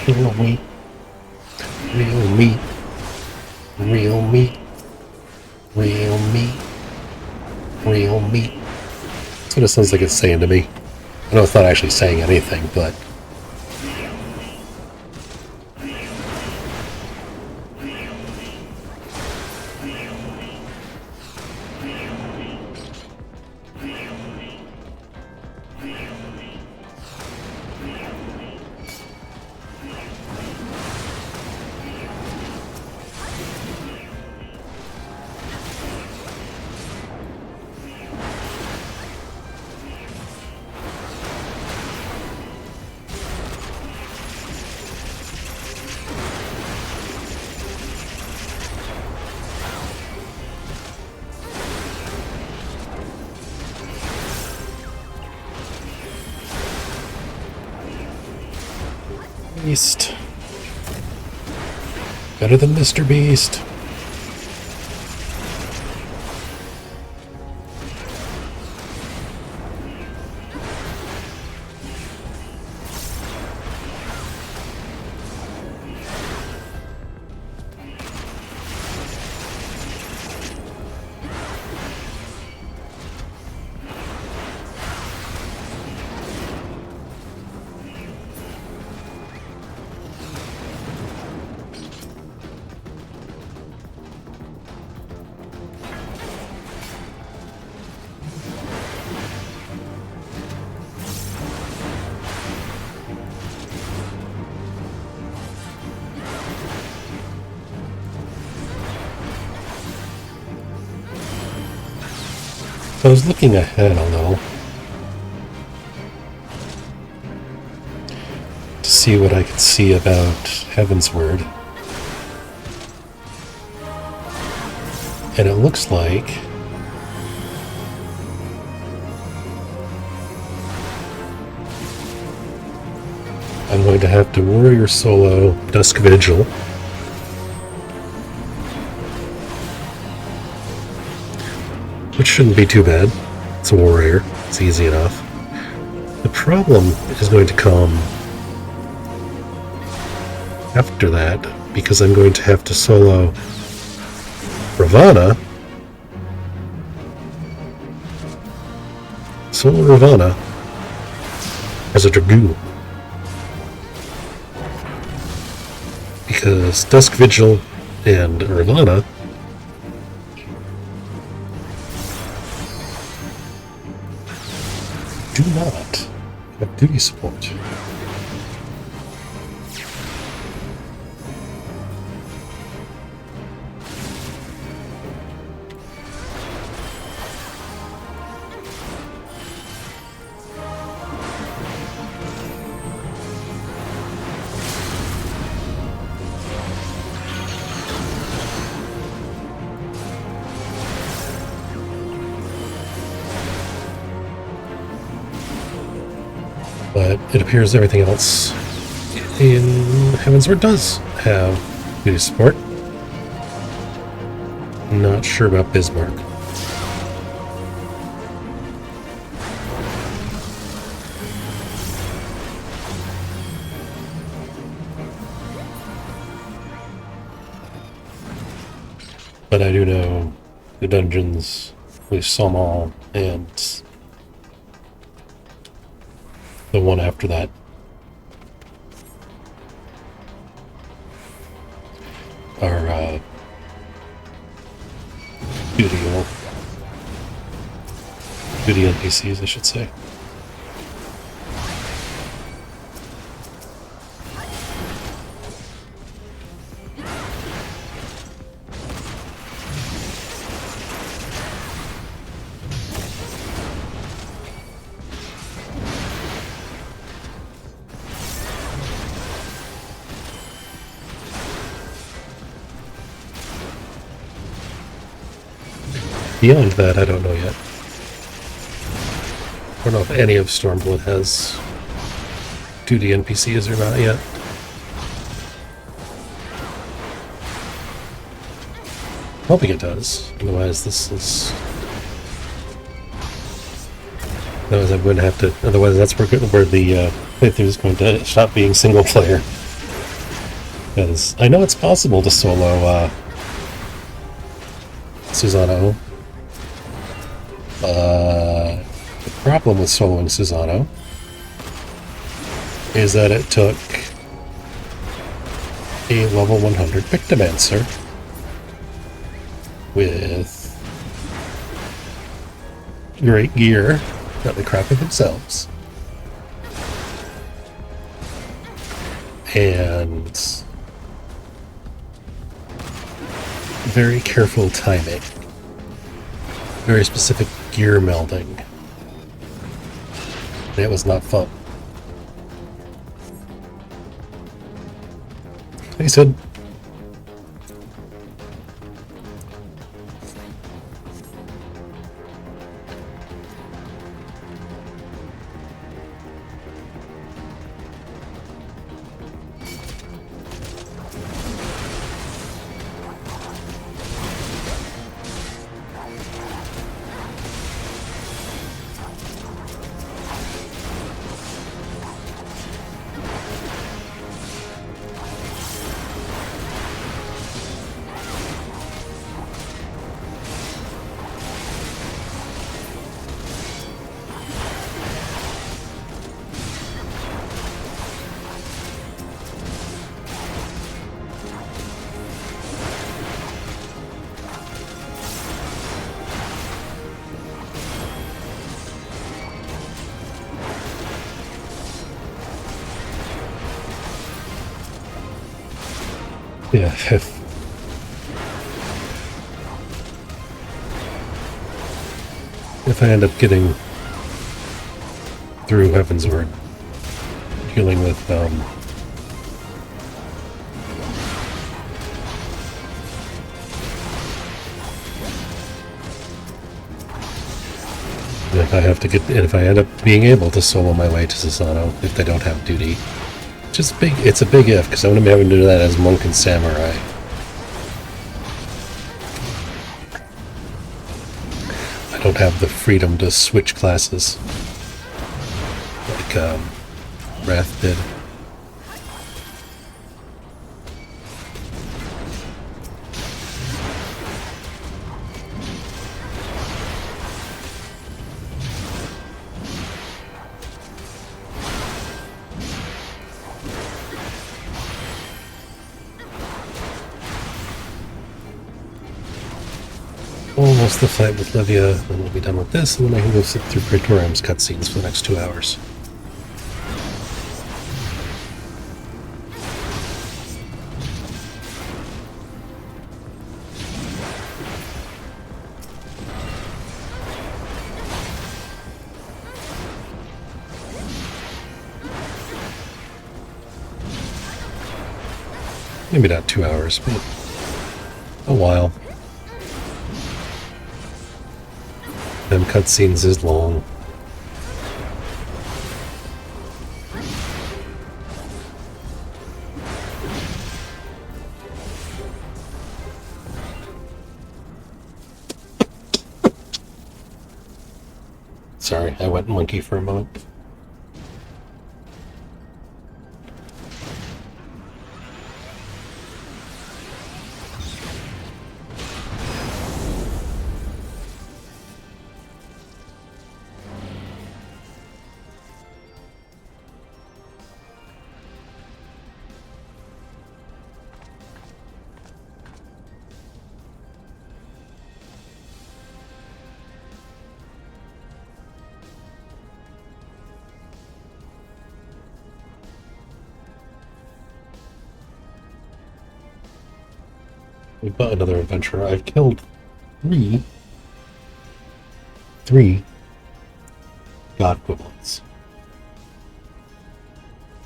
Real meat. Real meat. Real meat. Real meat. Real meat. That's what it sounds like it's saying to me. I know it's not actually saying anything, but... Beast. Better than Mr. Beast. So I was looking ahead a little to see what I could see about Heavensward. And it looks like I'm going to have to warrior solo Dusk Vigil. Which shouldn't be too bad. It's a warrior. It's easy enough. The problem is going to come after that, because I'm going to have to solo Ravana. Solo Ravana as a Dragoon. Because Dusk Vigil and Ravana do not have duty support. But it appears everything else in Heavensward does have duty support. Not sure about Bismarck. But I do know the dungeons, at least some all, and the one after that are duty NPCs, I should say. Beyond that, I don't know yet. I don't know if any of Stormblood has duty NPCs or not yet. Hoping it does. Otherwise, this is. Otherwise, I'm going to have to. Otherwise, that's where the playthrough is going to stop being single player. Because I know it's possible to solo Susano. The problem with soloing Susano is that it took a level 100 Pictomancer with great gear that they craft themselves and very careful timing. Very specific gear melding. It was not fun. He said, yeah, if I end up getting through Heavensward, dealing with if I end up being able to solo my way to Susano if they don't have duty, just big. It's a big if because I'm going to be having to do that as monk and samurai. I don't have the freedom to switch classes like Wrath did. Almost the fight with Livia, then we'll be done with this, and then I can go sit through Praetorium's cutscenes for the next 2 hours. Maybe not 2 hours, but a while. Them cutscenes is long. Sorry, I went monkey for a moment. We've got another adventurer. I've killed three god equivalents.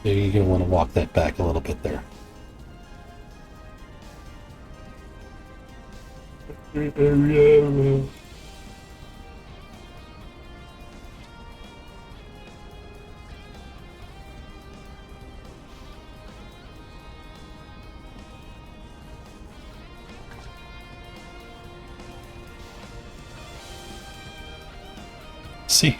So you're going to want to walk that back a little bit there. See.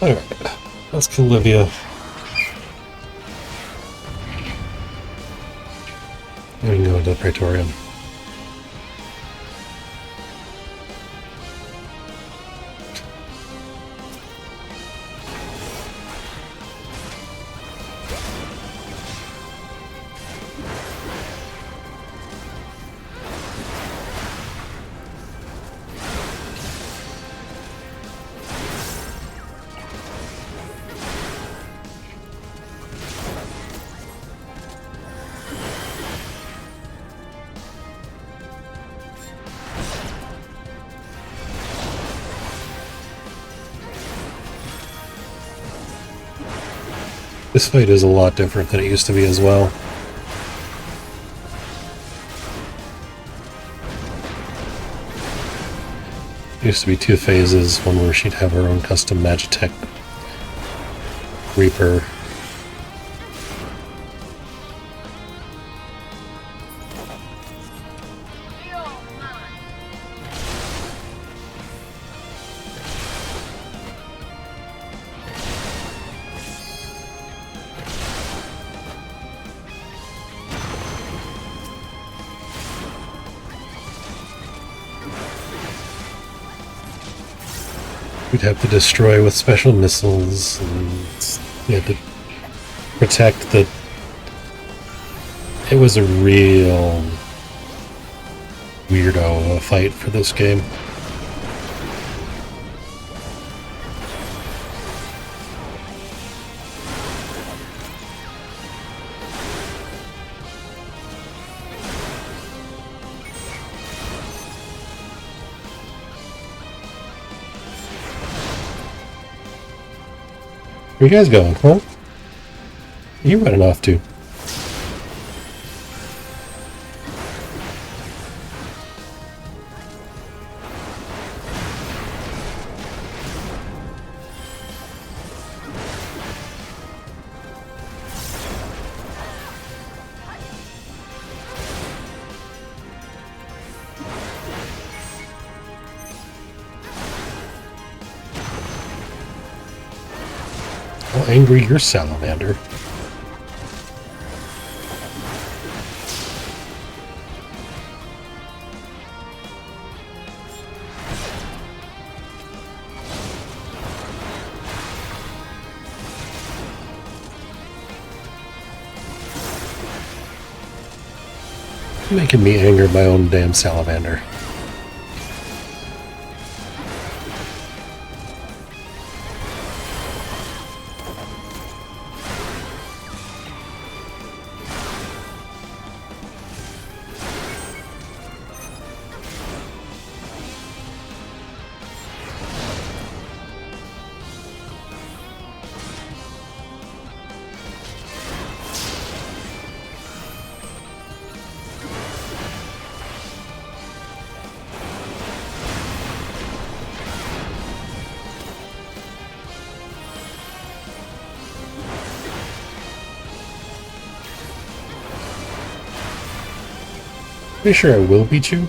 Alright, let's kill Livia. We can go into the Praetorium. This fight is a lot different than it used to be as well. It used to be 2 phases, one where she'd have her own custom Magitech Reaper. We'd have to destroy with special missiles, and we had to protect the It was a real weirdo of a fight for this game. Where you guys going, huh? Where you running off to? How angry your salamander. Making me anger my own damn salamander. Pretty sure I will beat you.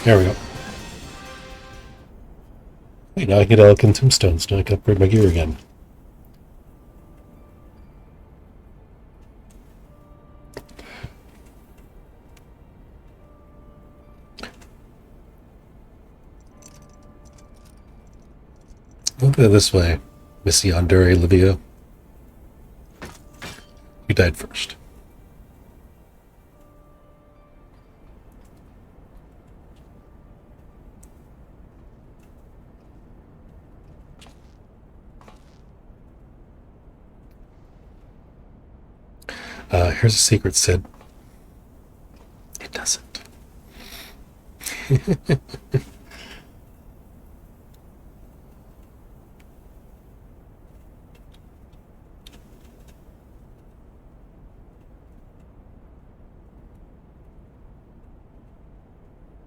There we go. Wait, now I get Elegant Tombstones. Now I can upgrade my gear again. We'll go this way, Missy Andere Livia. You died first. Here's a secret, Sid. It doesn't.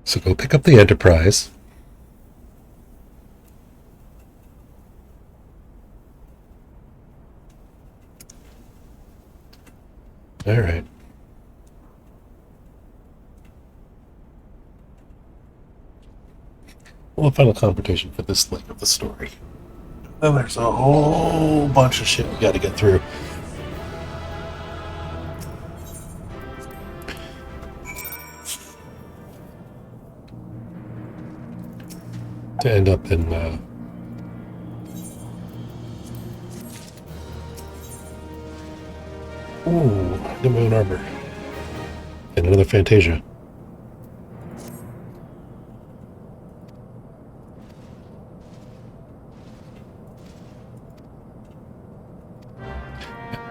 So go pick up the Enterprise. All right. Well, final confrontation for this leg of the story. Then there's a whole bunch of shit we got to get through. To end up in ooh, get my own armor. And another Fantasia.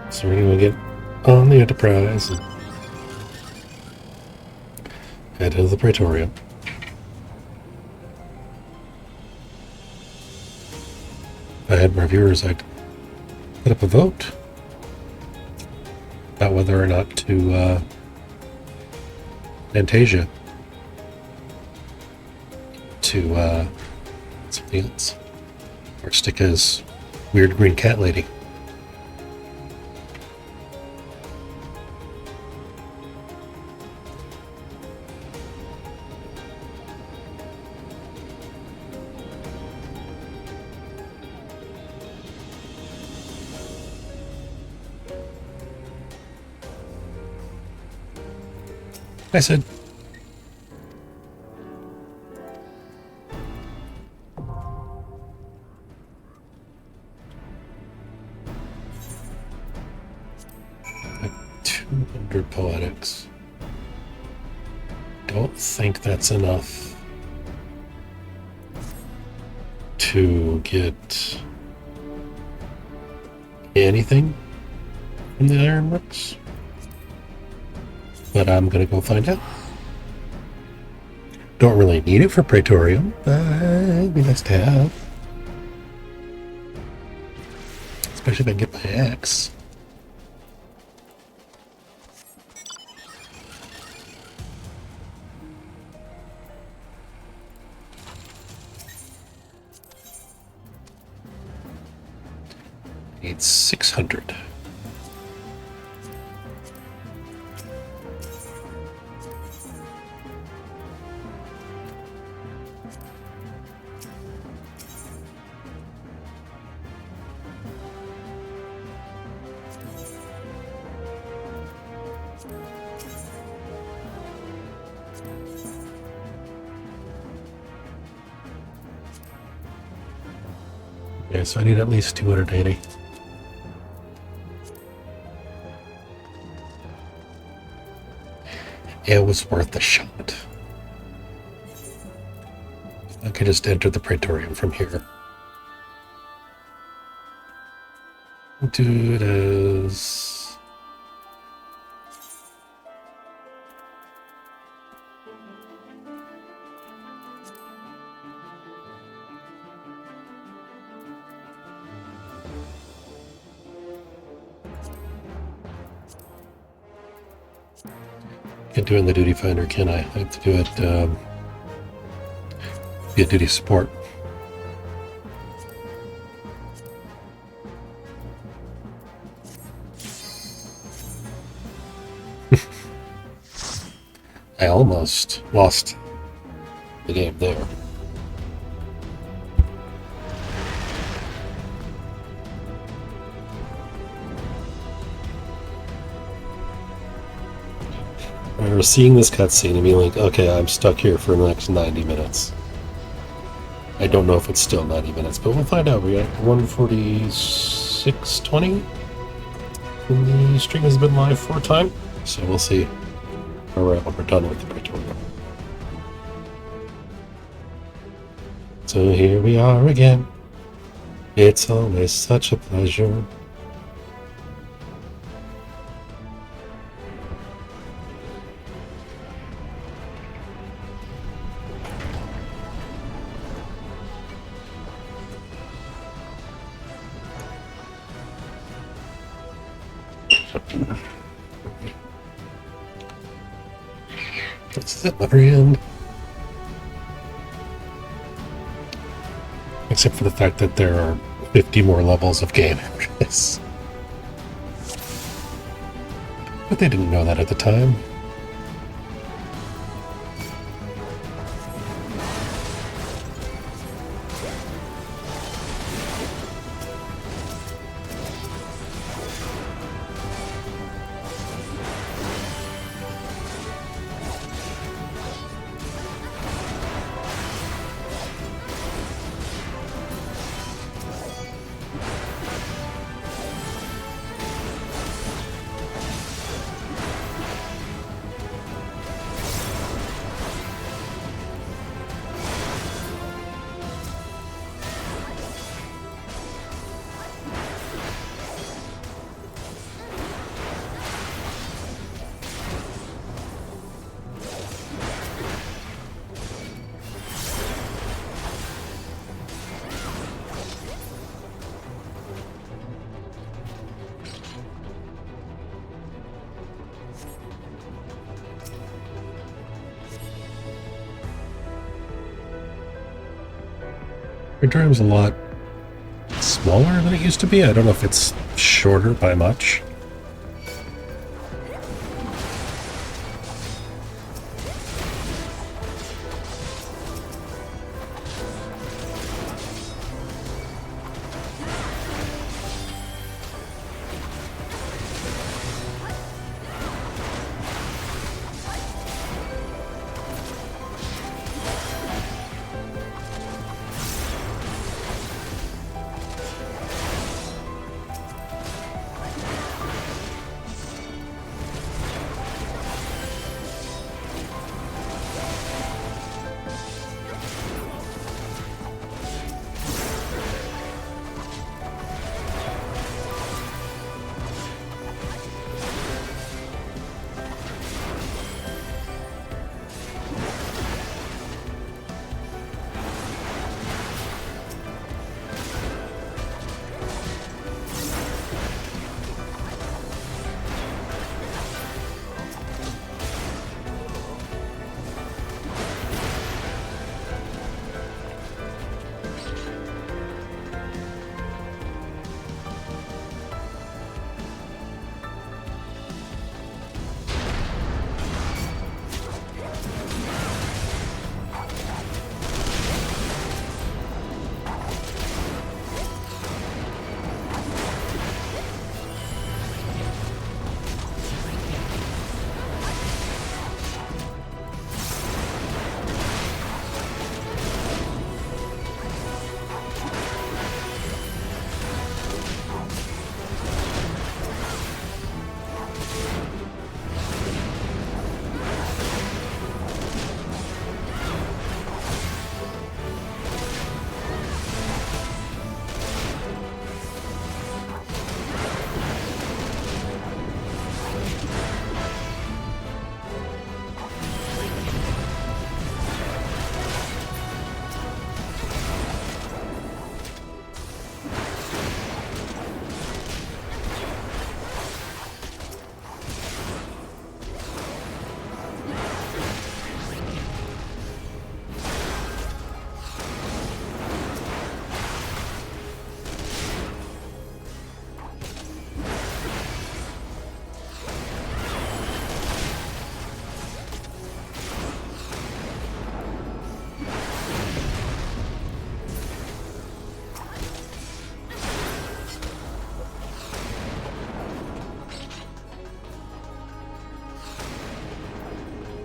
So we're gonna get on the Enterprise and head into the Praetorium. If I had more viewers, I'd put up a vote about whether or not to Fantasia to something else, or stick as weird green cat lady. I said. Like 200 poetics. Don't think that's enough to get anything from the Ironworks, but I'm gonna go find out. Don't really need it for Praetorium, but it'd be nice to have, especially if I can get my axe. Need 600. Yeah, so I need at least 280. It was worth a shot. I could just enter the Praetorium from here. Do it as... Can't do it in the duty finder, can I? I have to do it via duty support. I almost lost the game there. I remember seeing this cutscene and being like, okay, I'm stuck here for the next 90 minutes. I don't know if it's still 90 minutes, but we'll find out. We got 146.20. And the stream has been live 4 times, so we'll see where we're at when we're done with the Praetorium. So here we are again. It's always such a pleasure. That's the very end. Except for the fact that there are 50 more levels of game after this. But they didn't know that at the time. Praetorium's a lot smaller than it used to be. I don't know if it's shorter by much.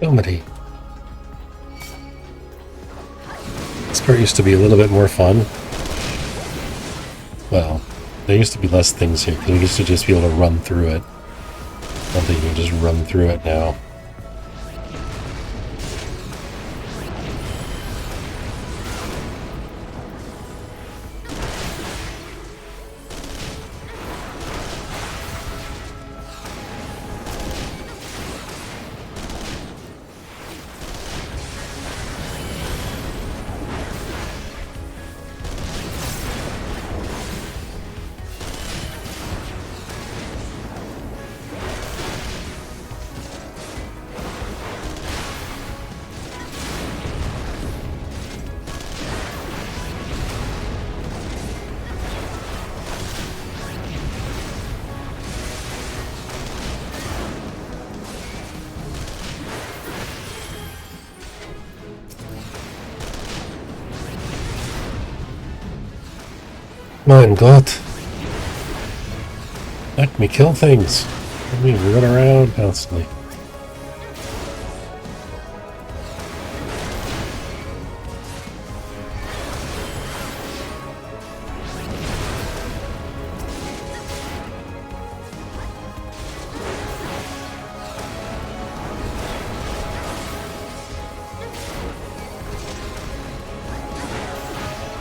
Comedy. This part used to be a little bit more fun. Well, there used to be less things here. You used to just be able to run through it. I don't think you can just run through it now. Mein Gott. Let me kill things. Let me run around constantly.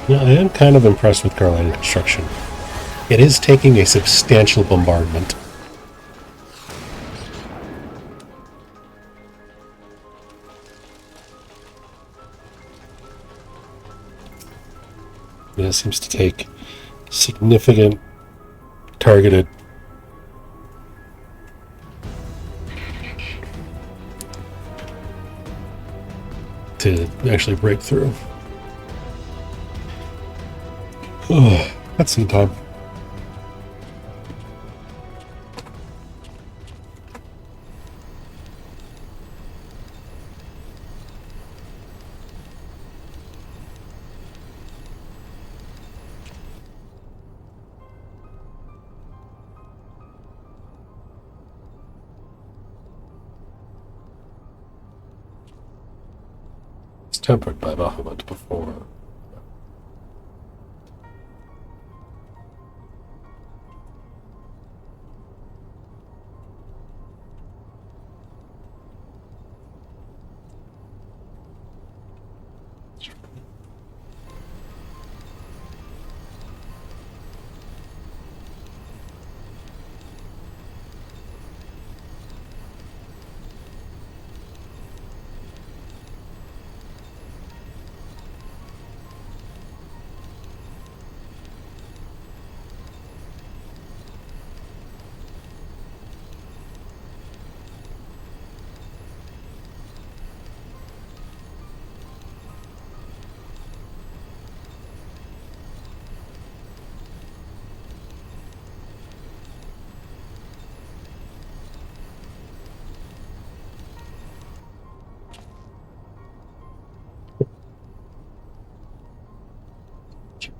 Yeah, I am kind of impressed with Garland construction. It is taking a substantial bombardment. It seems to take significant targeted to actually break through. Oh, cutscene time. It's tempered by Bahamut before.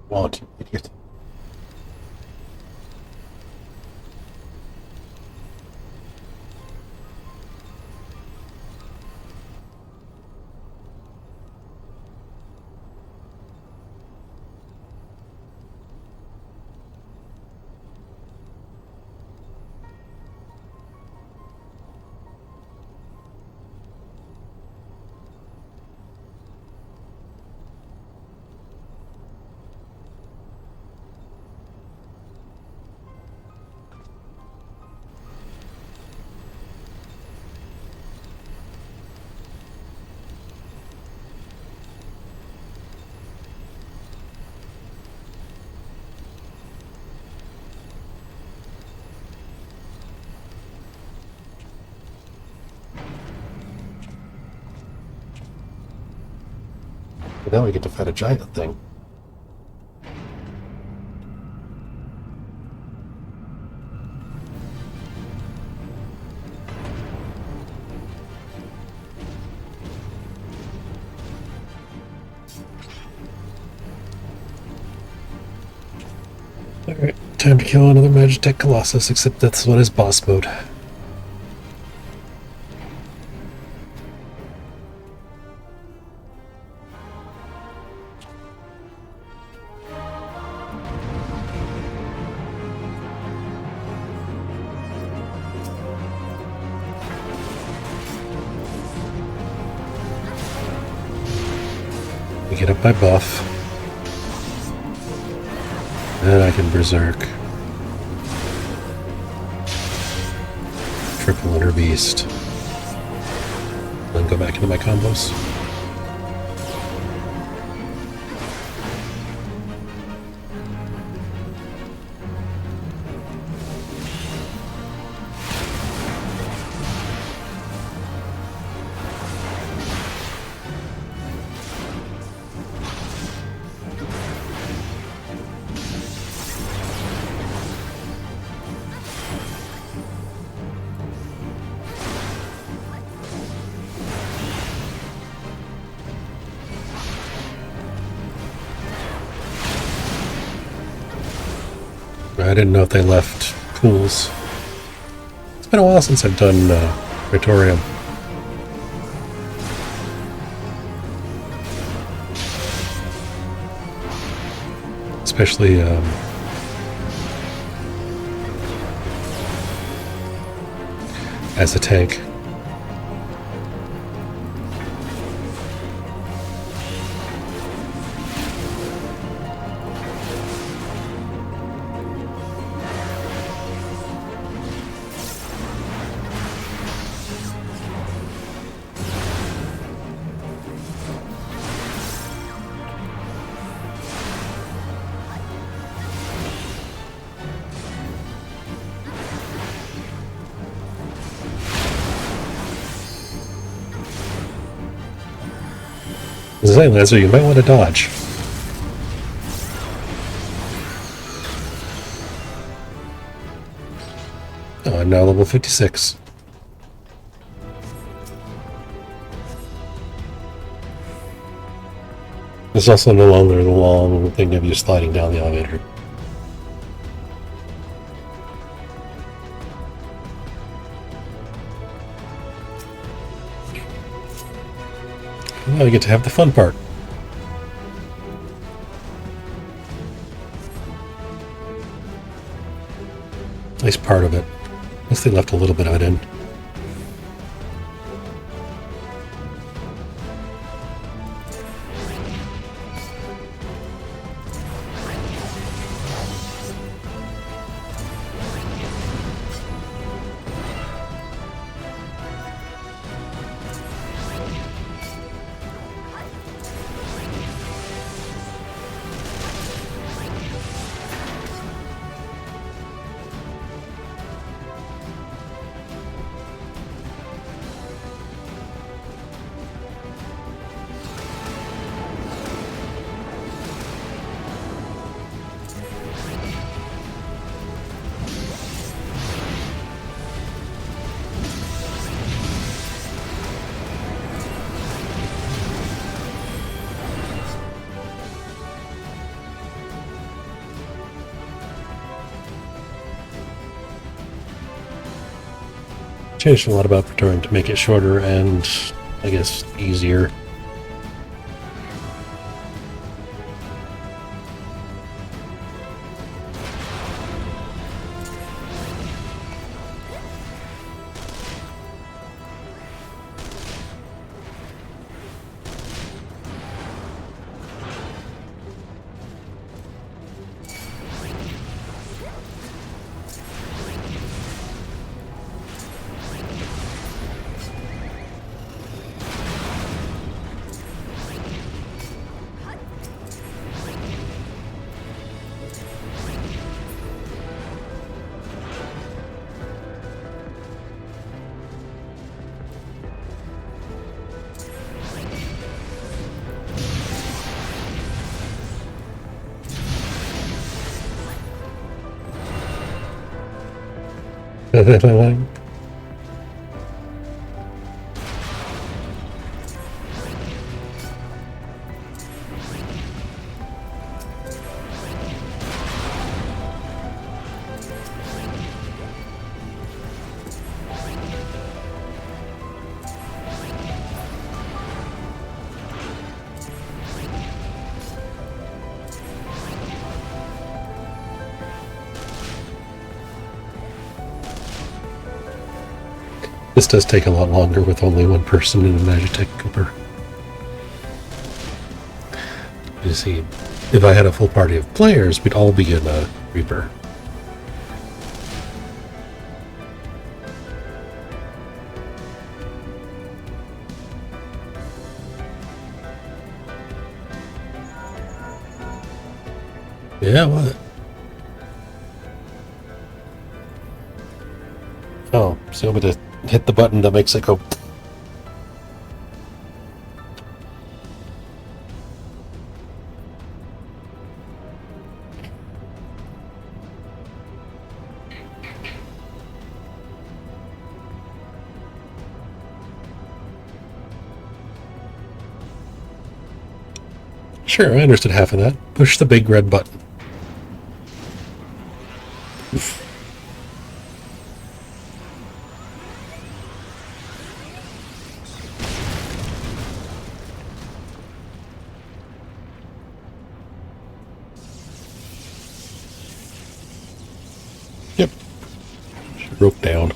Want, idiot. But now we get to fight a giant thing. Alright, time to kill another Magitech Colossus, except that's what is boss mode. I get up my buff. Then I can berserk. Triple Inner Beast. Then go back into my combos. I didn't know if they left pools. It's been a while since I've done Praetorium. Especially as a tank. Say, Lazar, you might want to dodge. Oh, I'm now level 56. There's also no longer the long thing of you sliding down the elevator. Now we get to have the fun part. Nice part of it. At least they left a little bit of it in. Changed a lot about Praetorium to make it shorter and, I guess, easier. This does take a lot longer with only one person in a Magitech Cooper. You see, if I had a full party of players, we'd all be in a Reaper. Yeah, what? Oh, so I'm gonna hit the button that makes it go. Sure, I understood half of that. Push the big red button. Yep. Rope down.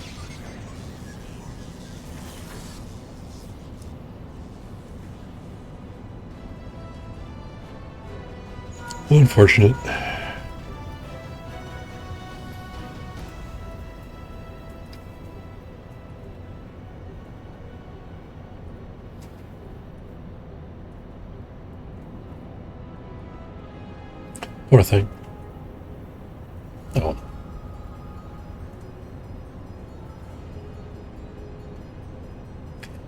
Unfortunate. Poor thing. Oh.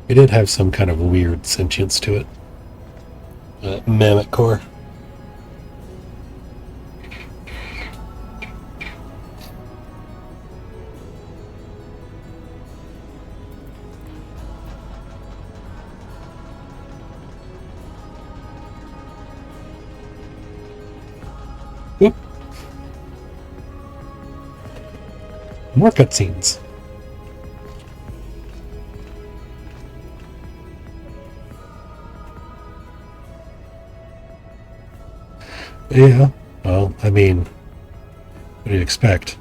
It did have some kind of weird sentience to it. Mammoth core. Whoop. More cutscenes. Yeah, well, I mean, what do you expect?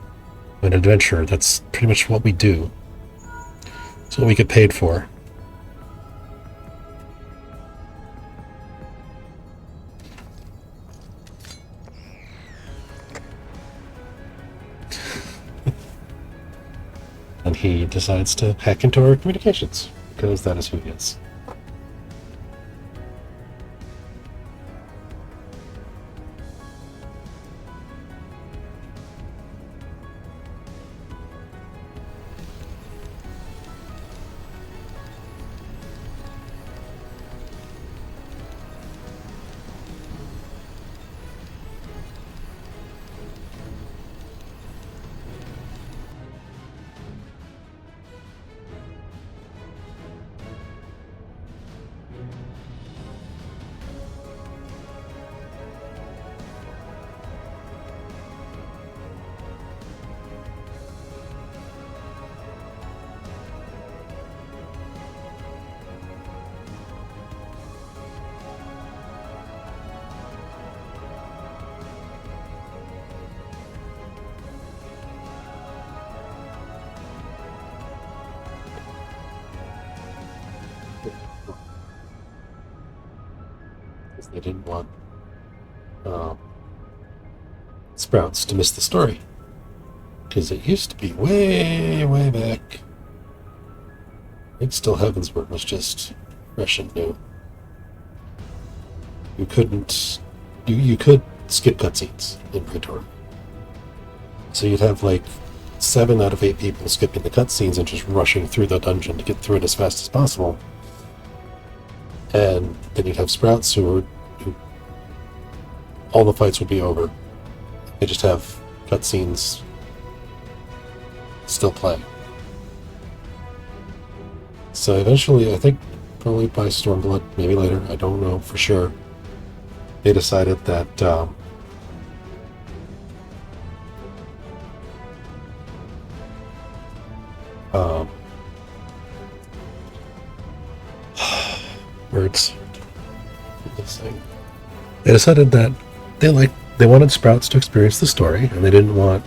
An adventure, that's pretty much what we do. It's what we get paid for. And he decides to hack into our communications, because that is who he is. They didn't want Sprouts to miss the story, because it used to be way back. I think still Heavensward was just fresh and new. You couldn't, you could skip cutscenes in Praetor. So you'd have like 7 out of 8 people skipping the cutscenes and just rushing through the dungeon to get through it as fast as possible. And then you'd have Sprouts who all the fights would be over. They just have cutscenes still playing. So eventually, I think probably by Stormblood, maybe later, I don't know for sure, they decided that words. They decided that they wanted Sprouts to experience the story, and they didn't want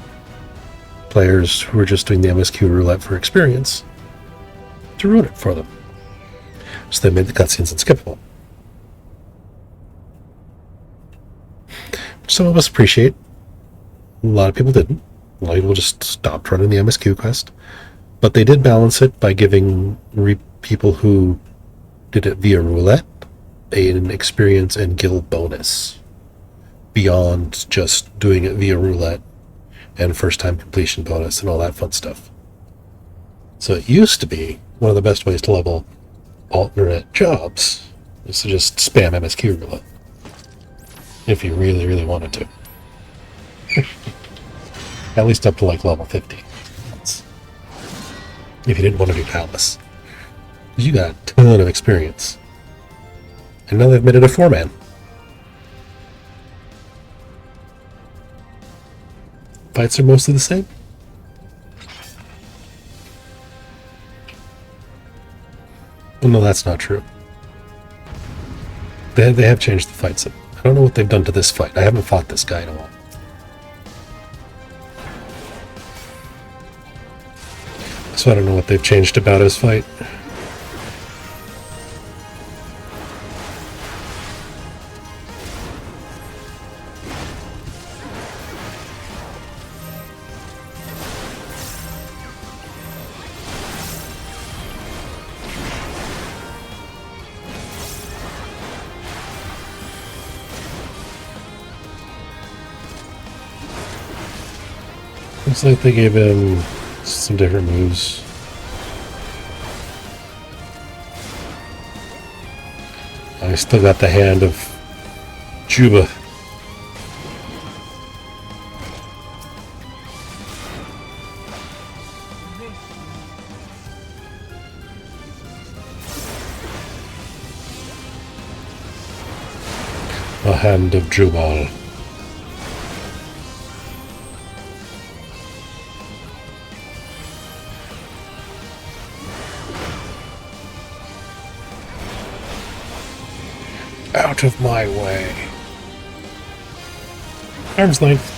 players who were just doing the MSQ roulette for experience to ruin it for them. So they made the cutscenes unskippable. some of us appreciate. A lot of people didn't. A lot of people just stopped running the MSQ quest. But they did balance it by giving people who did it via roulette an experience and guild bonus beyond just doing it via roulette and first time completion bonus and all that fun stuff. So it used to be one of the best ways to level alternate jobs is to just spam MSQ roulette if you really, really wanted to. At least up to like level 50. If you didn't want to do Palace. You got a ton of experience. And now they've made it a 4-man. Fights are mostly the same. Well, no, that's not true. They have changed the fights. I don't know what they've done to this fight. I haven't fought this guy in a while. So I don't know what they've changed about his fight. Looks like they gave him some different moves. I still got the hand of Juba. A hand of Jubal. Out of my way. Arm's length.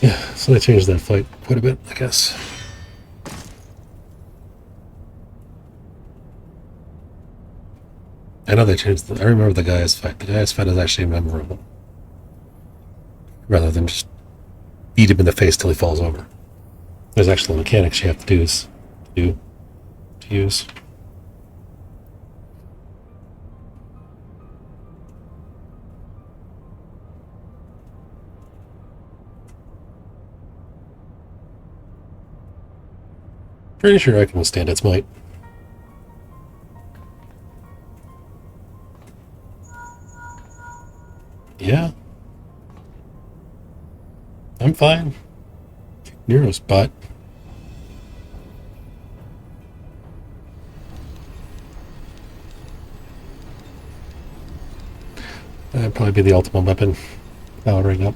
Yeah, so they changed that fight quite a bit, I guess. I know they changed I remember the guy's fight. The guy's fight is actually memorable. Rather than just beat him in the face till he falls over. There's actual mechanics you have to use. Pretty sure I can withstand its might. Yeah. I'm fine. Nero's butt. That'd probably be the ultimate weapon. Powering up.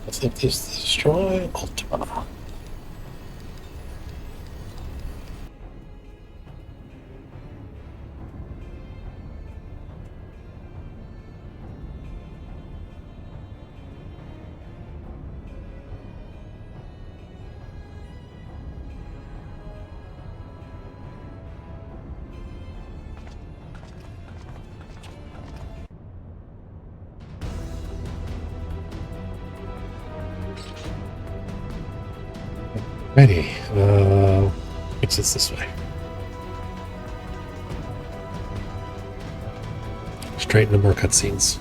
Let's hit this destroy Ultima. Righty. It's this way. Straight into more cutscenes.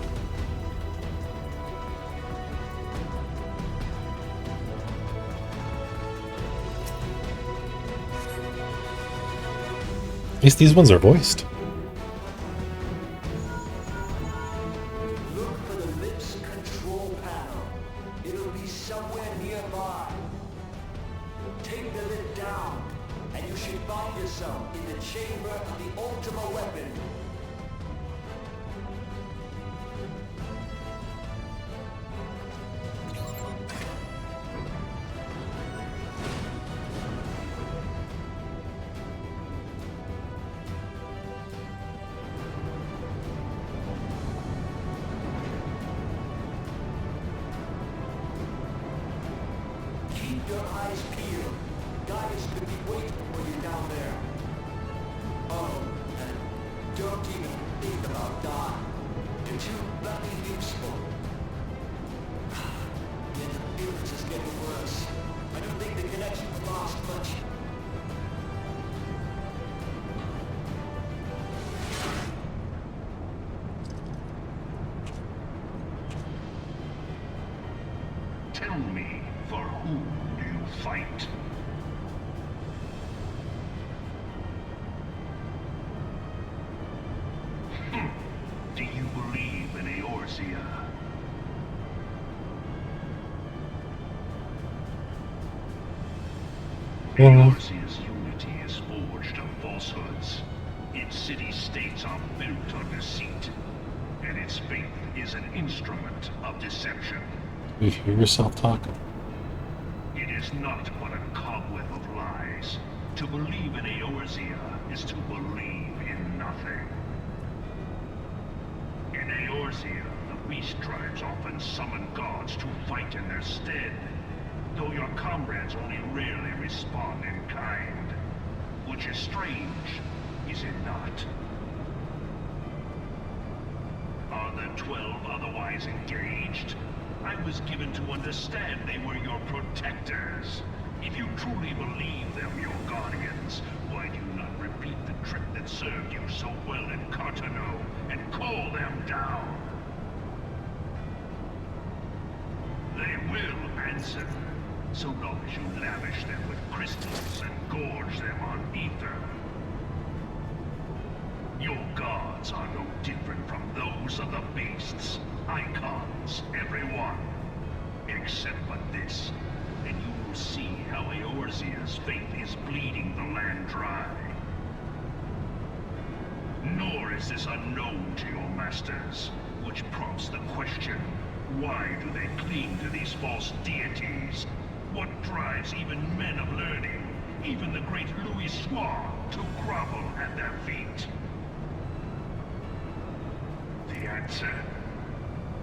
At least these ones are voiced. Look for the lips control panel. It'll be somewhere nearby. Take the lid down, and you should find yourself in the chamber of the Ultima weapon. Keep your eyes peeled. Guys could be waiting for you down there. Oh, and don't even think about dying. You're too bloody useful. The interference is getting worse. I don't think the connection will last much. Tell me, for whom do you fight? Do you believe in Eorzea? Eorzea's unity is forged of falsehoods. Its city-states are built on deceit, and its faith is an instrument of deception. You hear yourself talk? It is not but a cobweb of lies. To believe in Eorzea is to believe in nothing. In Eorzea, the beast tribes often summon gods to fight in their stead, though your comrades only rarely respond in kind. Which is strange, is it not? Are the 12 otherwise engaged? I was given to understand they were your protectors. If you truly believe them your guardians, why do you not repeat the trick that served you so well in Cartano and call them down? They will answer, so long as you lavish them with crystals and gorge them on ether. Your gods are no different from those of the beasts. Icons, everyone. Except for this, and you will see how Eorzea's faith is bleeding the land dry. Nor is this unknown to your masters, which prompts the question, why do they cling to these false deities? What drives even men of learning, even the great Louis Soir, to grovel at their feet? The answer?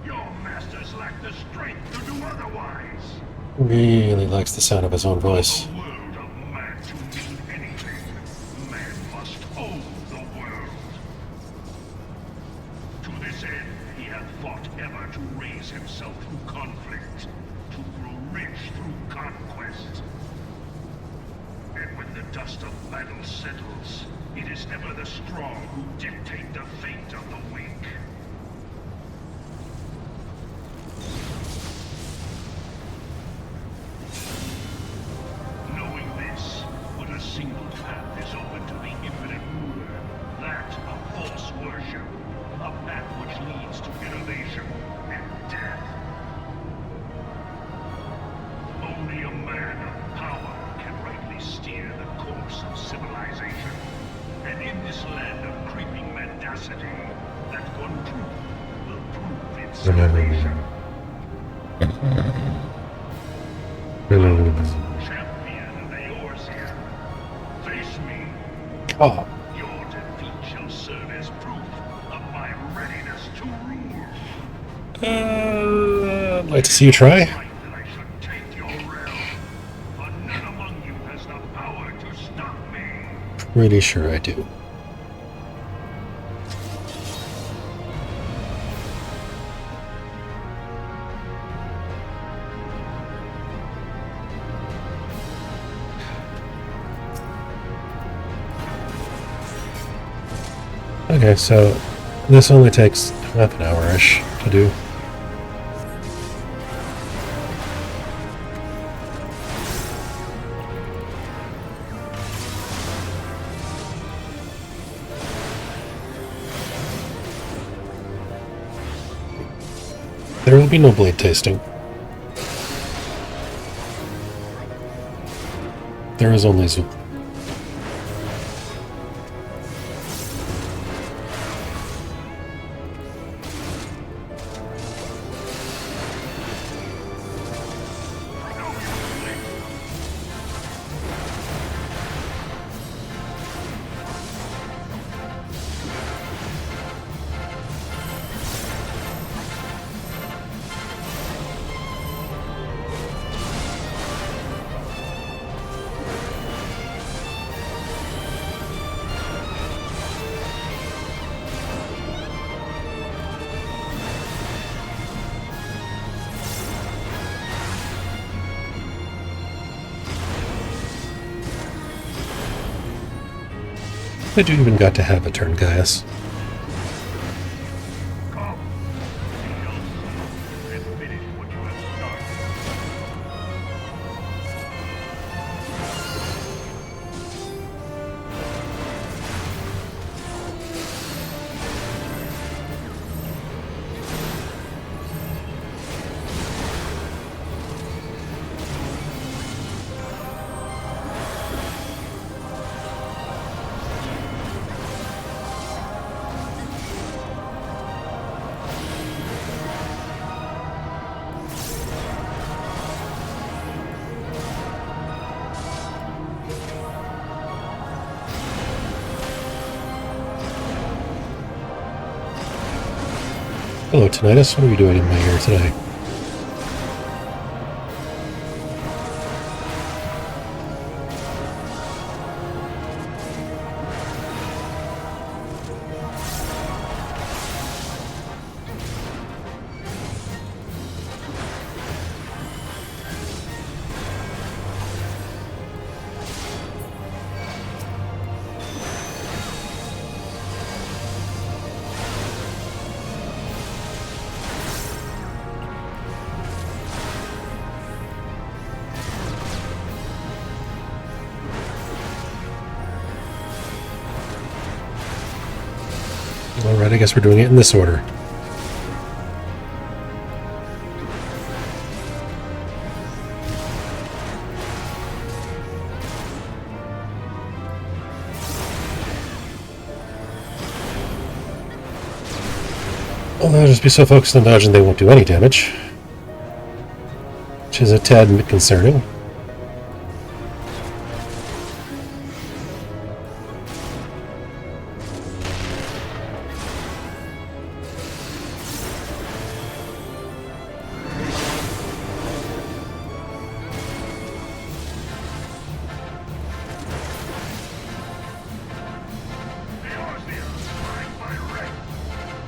Your masters lack the strength to do otherwise. Really likes the sound of his own voice. For the world of man to mean anything, man must own the world. To this end, he hath fought ever to raise himself through conflict, to grow rich through conquest. And when the dust of battle settles, it is ever the strong who dictate the fate of the weak. Knowing this, but a single path is open to the infinite ruler, that of false worship, a path which leads to innovation and death. Only a man of power can rightly steer the course of civilization. And in this land of creeping mendacity, that one truth will prove its salvation. Champion of Eorzea, face me. Oh, Your defeat shall serve as proof of my readiness to rule. I'd like to see you try. Right that I should take your realm, but none among you has the power to stop me. Pretty sure I do. Okay, so this only takes half an hour-ish to do. There will be no blade tasting. There is only Zoop. But you even got to have a turn, Gaius. Hello, Tinnitus. What are you doing in my ear today? Alright, I guess we're doing it in this order. Well, they'll just be so focused on dodging they won't do any damage. Which is a tad concerning.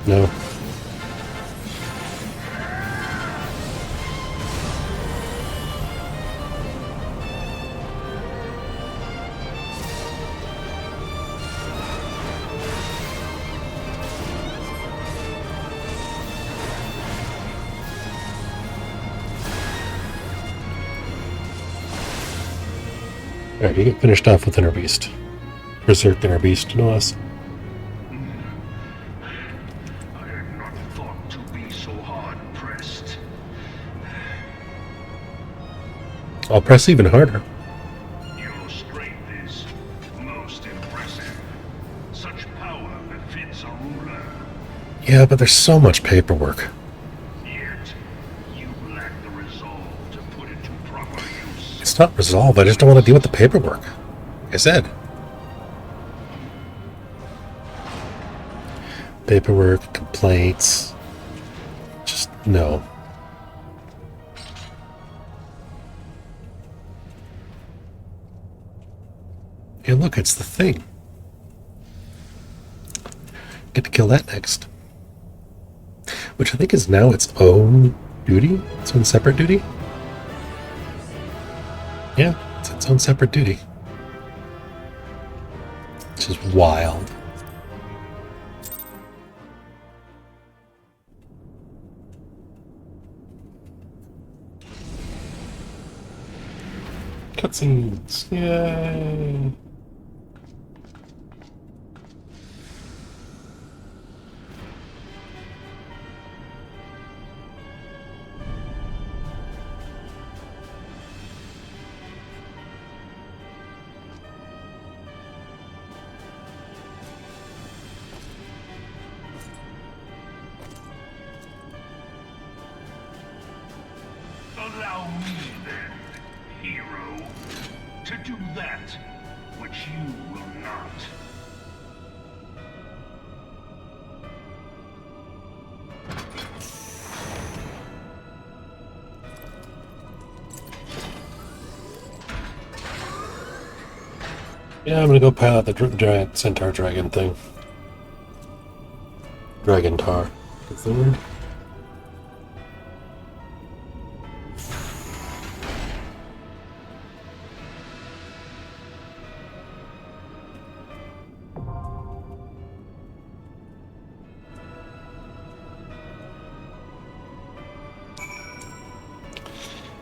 No. Alright, you get finished off with Inner Beast. Berserk Inner Beast, no less. I'll press even harder. Your strength is most impressive. Such power befits a ruler. Yeah, but there's so much paperwork. Yet, you lack the resolve to put it to proper use. It's not resolve, I just don't want to deal with the paperwork. Like I said. Paperwork, complaints. Just no. Hey, look, it's the thing. Get to kill that next. Which I think is now its own duty? Its own separate duty? Yeah, it's its own separate duty. Which is wild. Cutscenes. Yay. Allow me then, hero, to do that which you will not. Yeah, I'm gonna go pilot the giant centaur dragon thing. Dragon tar. That's the word.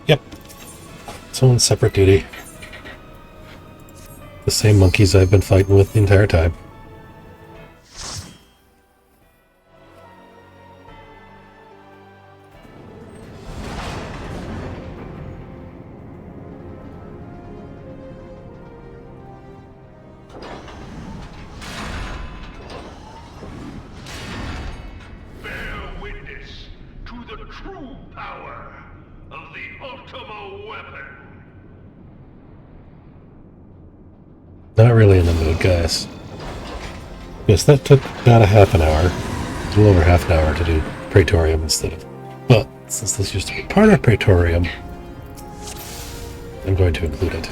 Yep. Its own separate duty. The same monkeys I've been fighting with the entire time. Bear witness to the true power of the Ultimo weapon. Not really in the mood, guys. Yes, that took about a half an hour. A little over half an hour to do Praetorium instead of... But, since this used to be part of Praetorium, I'm going to include it.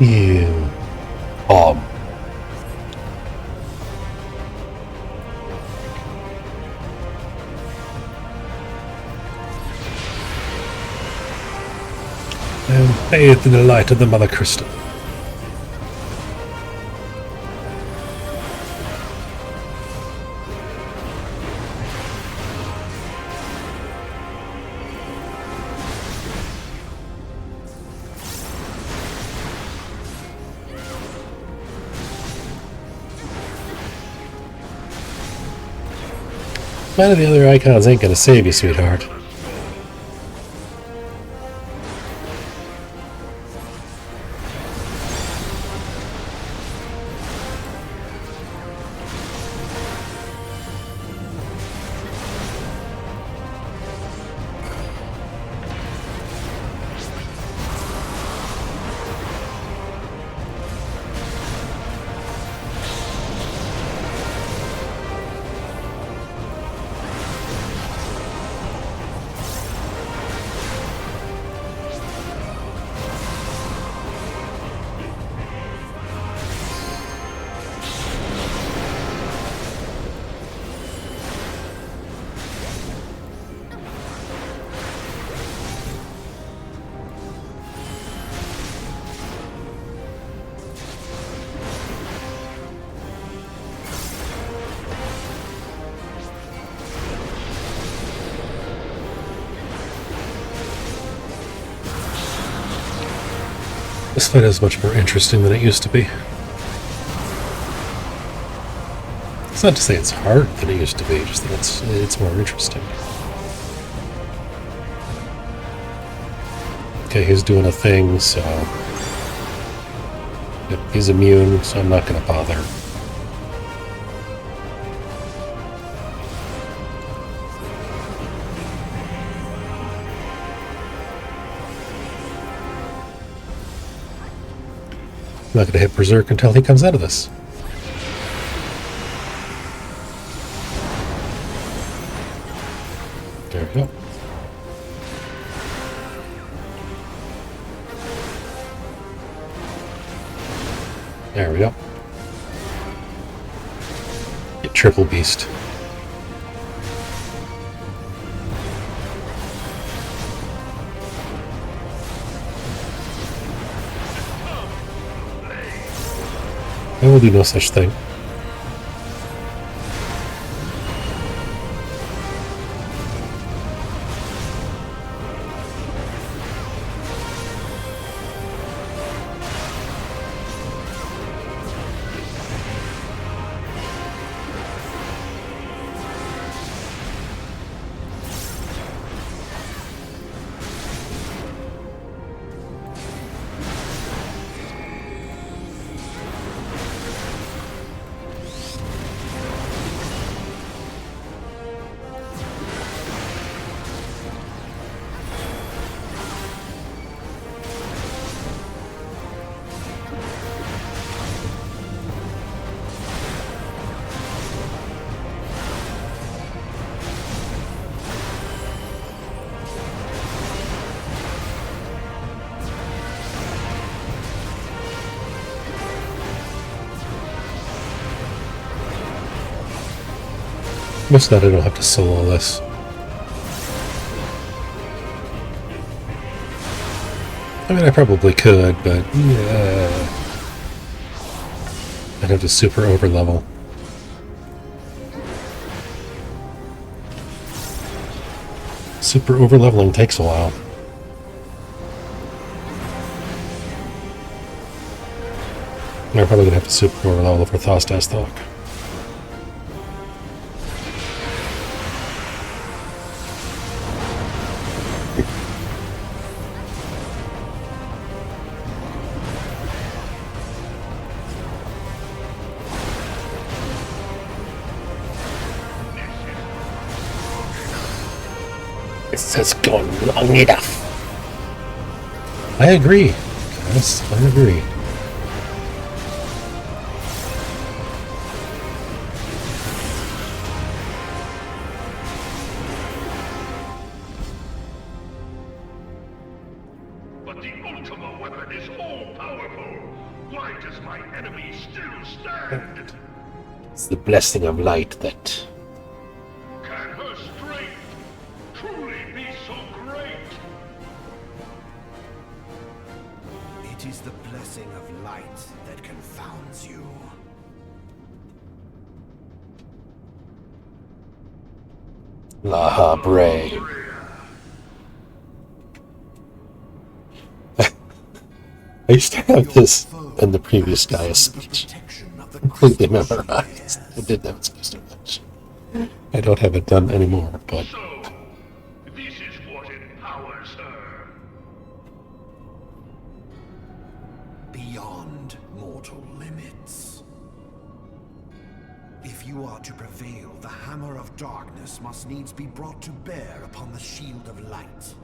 You. And bathed in the light of the Mother Crystal. None of the other icons ain't gonna save you, sweetheart. This fight is much more interesting than it used to be. It's not to say it's harder than it used to be, just that it's more interesting. Okay, he's doing a thing, so... Yep, he's immune, so I'm not going to bother. I'm not going to hit Berserk until he comes out of this. There we go. There we go. Get triple beast. I will do no such thing. Most of that I don't have to solo this. I mean, I probably could, but yeah, I'd have to super overlevel. Super overleveling takes a while. I'm probably gonna have to super overlevel for Thostas Thok. This has gone long enough. I agree. Yes, I agree. But the Ultima weapon is all-powerful. Why does my enemy still stand? It's the blessing of light that... Can her strength truly be so great? It is the blessing of light that confounds you. La Bray. I used to have this in the previous Gaia speech. Completely memorized. I didn't have it supposed to much. I don't have it done anymore, but... So, this is what empowers her. Beyond mortal limits. If you are to prevail, the Hammer of Darkness must needs be brought to bear upon the Shield of Light.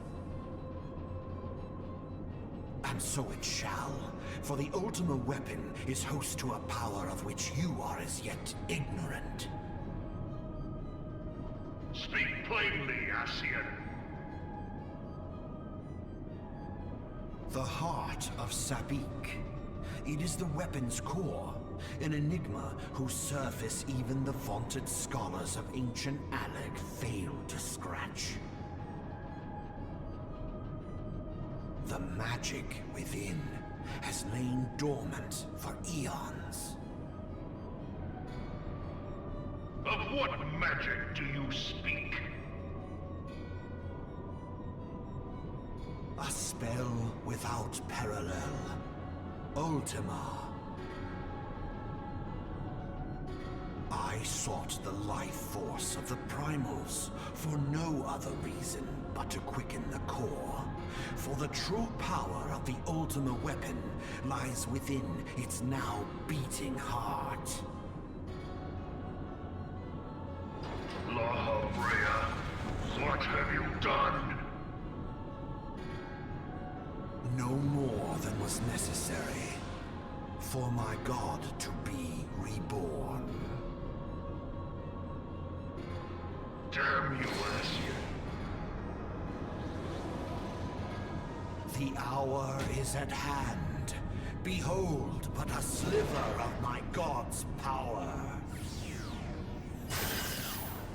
And so it shall, for the Ultima weapon is host to a power of which you are as yet ignorant. Speak plainly, Ascian. The heart of Sabik. It is the weapon's core, an enigma whose surface even the vaunted scholars of ancient Alec failed to scratch. The magic within has lain dormant for eons. Of what magic do you speak? A spell without parallel. Ultima. I sought the life force of the primals for no other reason but to quicken the core. For the true power of the Ultima weapon lies within its now beating heart. La Brea, what have you done? No more than was necessary for my god to be reborn. Damn you, Ascian. The hour is at hand. Behold but a sliver of my god's power.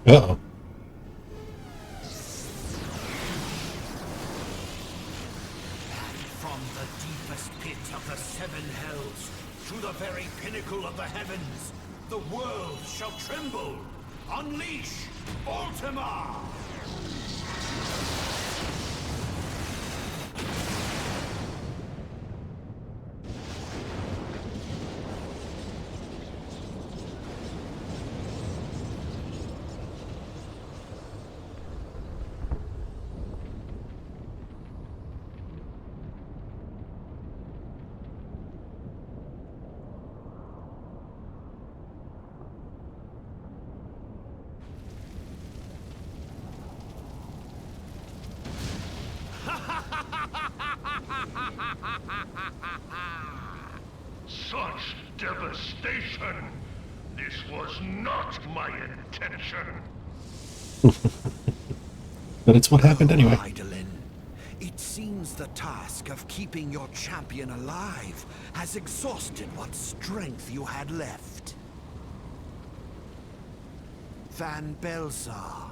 Uh-oh. From the deepest pit of the seven hells to the very pinnacle of the heavens, the world shall tremble. Unleash Ultima! Such devastation! This was not my intention! But it's what happened anyway. Idolin, it seems the task of keeping your champion alive has exhausted what strength you had left. Van Belsar,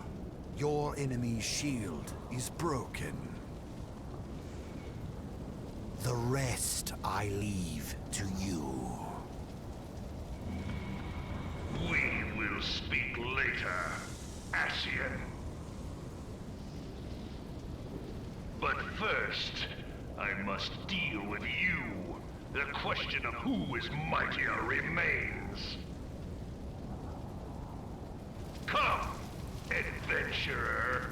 your enemy's shield is broken. The rest I leave to you. We will speak later, Ascian. But first, I must deal with you. The question of who is mightier remains. Come, adventurer.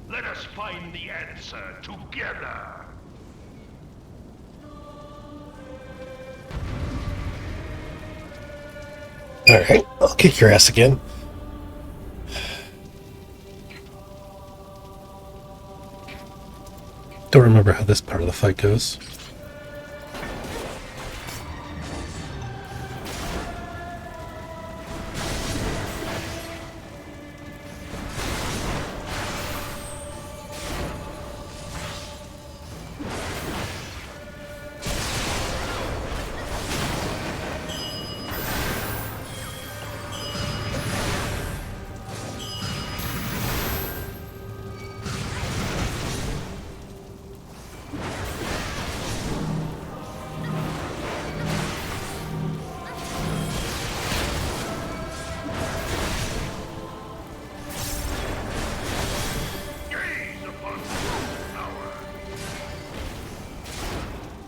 Let us find the answer together. Alright, I'll kick your ass again. Don't remember how this part of the fight goes.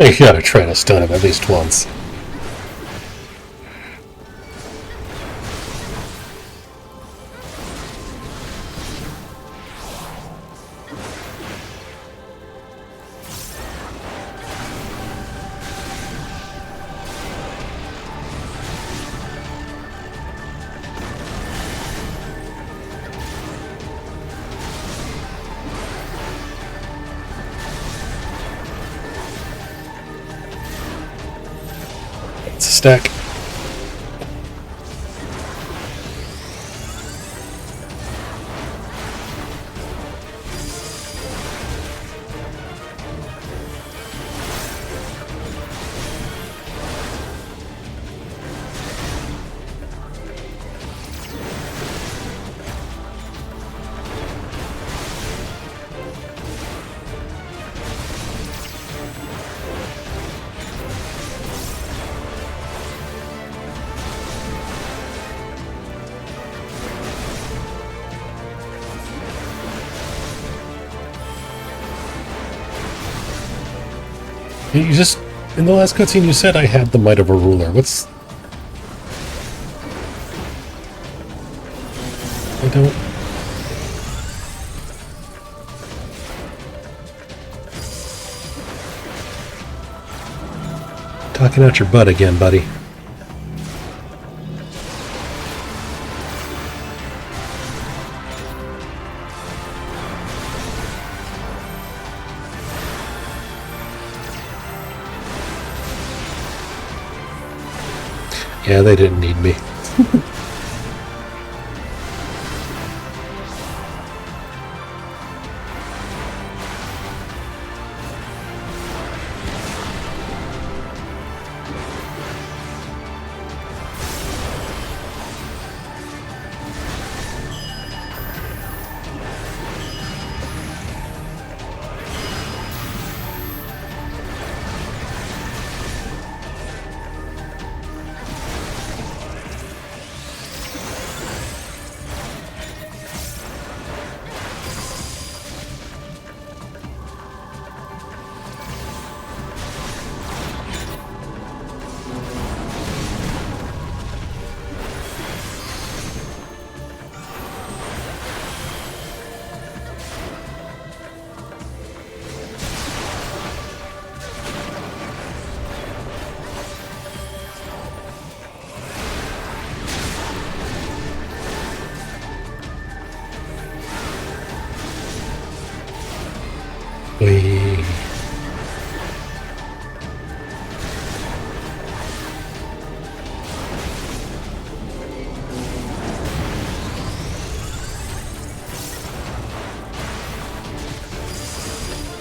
You gotta try to stun him at least once. Stack. You just In the last cutscene you said I had the might of a ruler. What's... I don't... Talking out your butt again, buddy. Yeah, they didn't need me. Whee.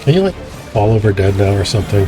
Can you, like, fall over dead now or something?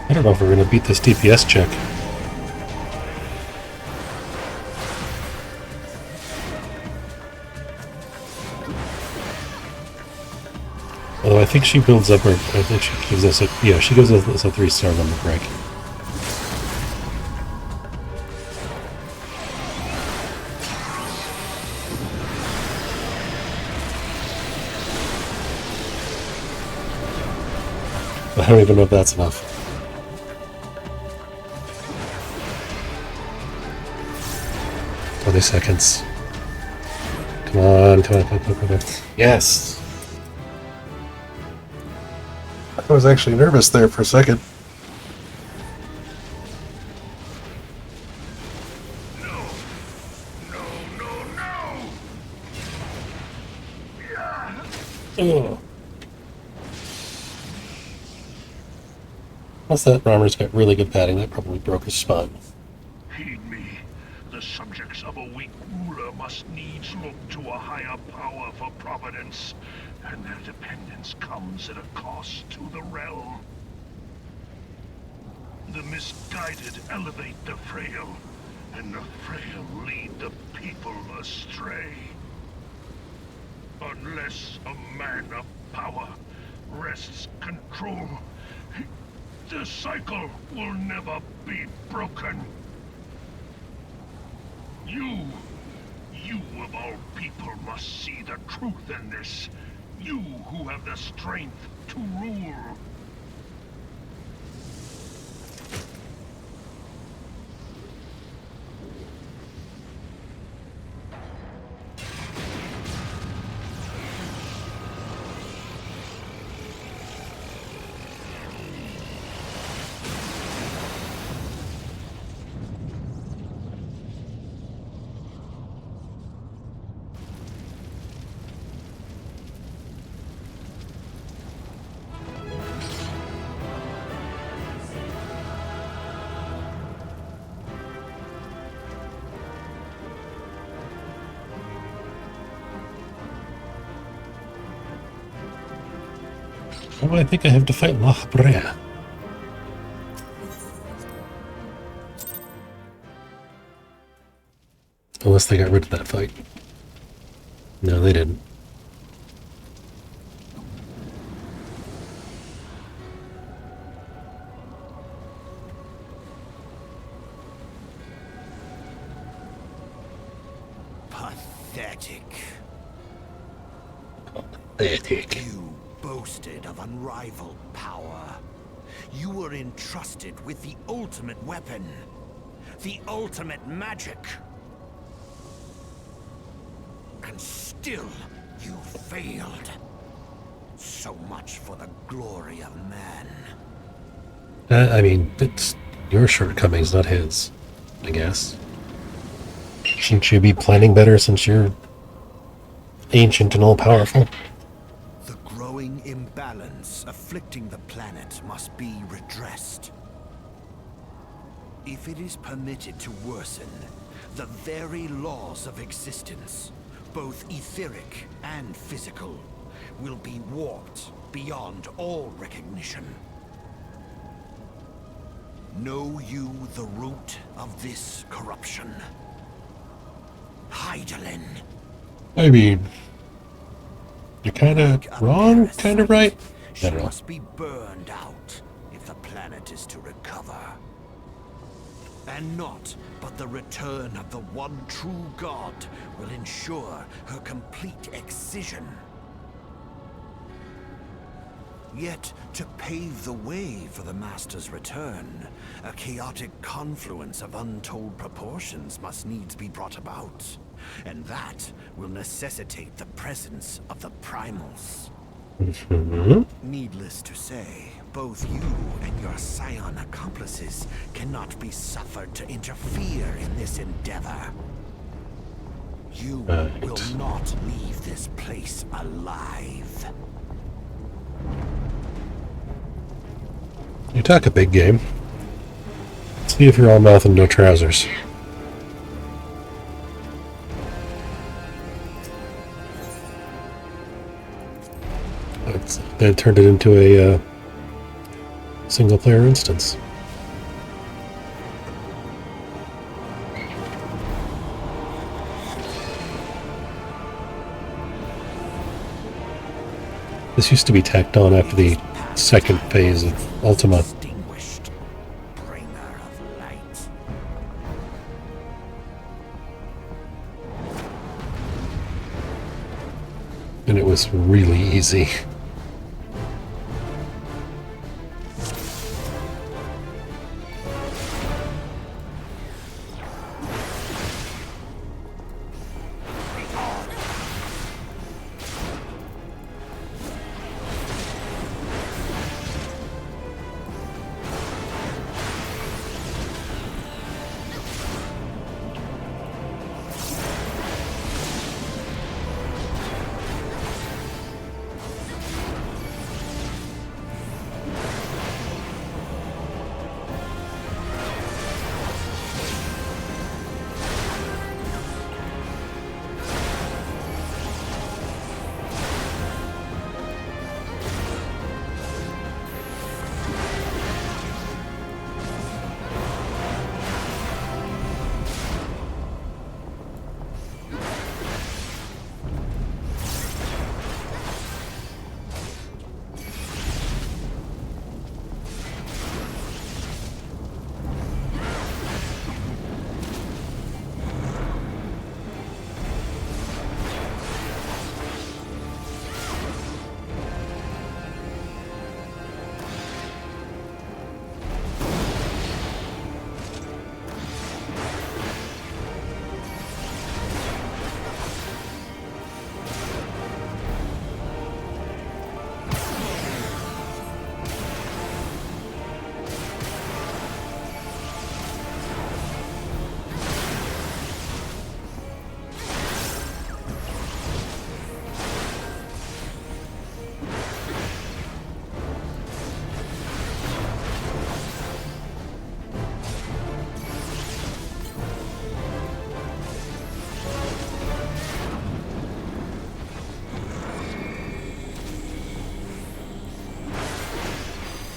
I don't know if we're going to beat this DPS check. Although I think she builds up her... I think she gives us a... Yeah, she gives us a 3-star on the break. I don't even know if that's enough. 20 seconds. Come on, come on, come on, come on, come on. Yes! I was actually nervous there for a second. Ugh. Plus that armor's got really good padding, that probably broke his spine. Heed me. The subjects of a weak ruler must needs look to a higher power for providence, and their dependence comes at a cost to the realm. The misguided elevate the frail, and the frail lead the people astray. Unless a man of power wrests control. The cycle will never be broken. You of all people must see the truth in this. You who have the strength to rule. Oh, I think I have to fight Loch Brea. Unless they got rid of that fight. No, they didn't. Pathetic. Pathetic. You boasted of unrivaled power. You were entrusted with the ultimate weapon. The ultimate magic. And still, you failed. So much for the glory of man. I mean, it's your shortcomings, not his, I guess. Shouldn't you be planning better since you're ancient and all-powerful? The growing imbalance afflicting the planet must be redressed. If it is permitted to worsen, the very laws of existence, both etheric and physical, will be warped beyond all recognition. Know you the root of this corruption? Hydaelyn. I mean, you're kind of wrong, kind of right. I She don't know. must be burned out if the planet is to recover. And not but the return of the one true god will ensure her complete excision. Yet, to pave the way for the Master's return, a chaotic confluence of untold proportions must needs be brought about. And that will necessitate the presence of the primals. Needless to say, both you and your scion accomplices cannot be suffered to interfere in this endeavor. You will not leave this place alive. You talk a big game. See if you're all mouth and no trousers. They turned it into a single-player instance. This used to be tacked on after the second phase of Ultima. Distinguished bringer of light. And it was really easy.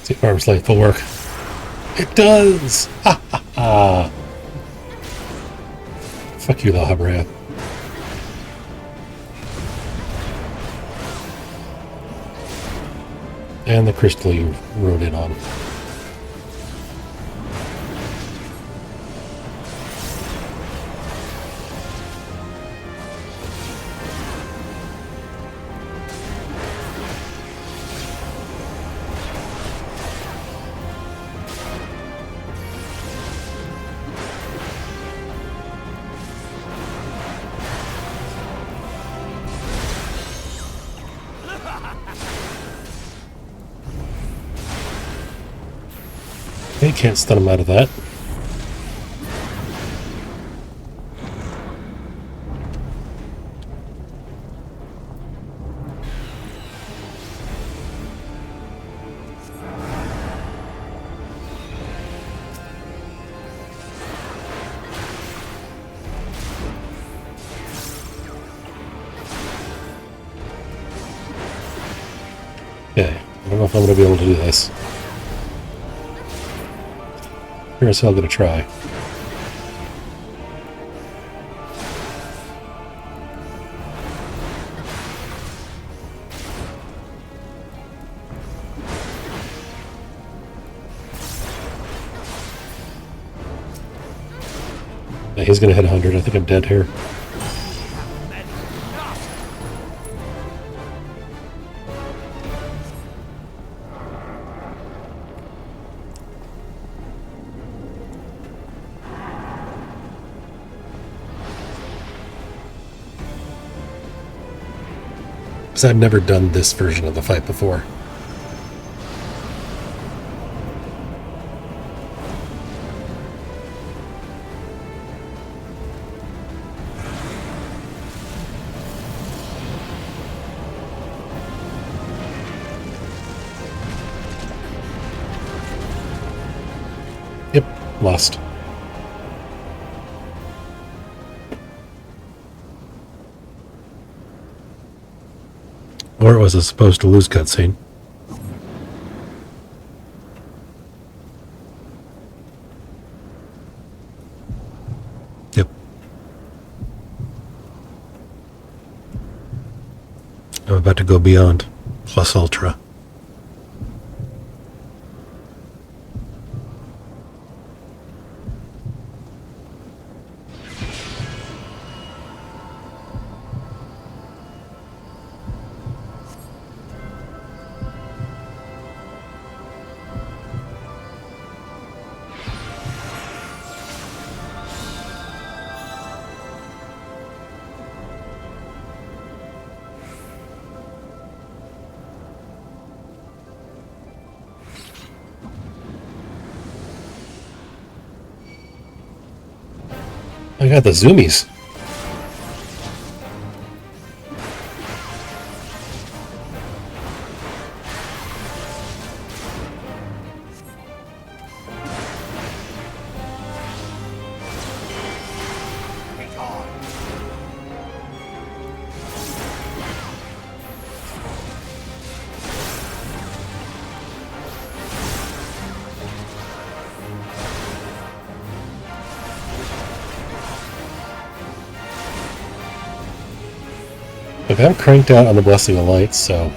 See if arm's length will work. It does! Ha ha ha! Fuck you, Lahabran. And the crystal you rode in on. Okay, can't stun him out of that. Okay, I don't know if I'm going to be able to do this. Sure as hell gonna try. Yeah, he's gonna hit 100. I think I'm dead here. Because I've never done this version of the fight before. Yep, lost. Or was it supposed to lose cutscene? Yep. I'm about to go beyond. Plus Ultra. I got the zoomies. Okay, I'm cranked out on the Blessing of Light, so...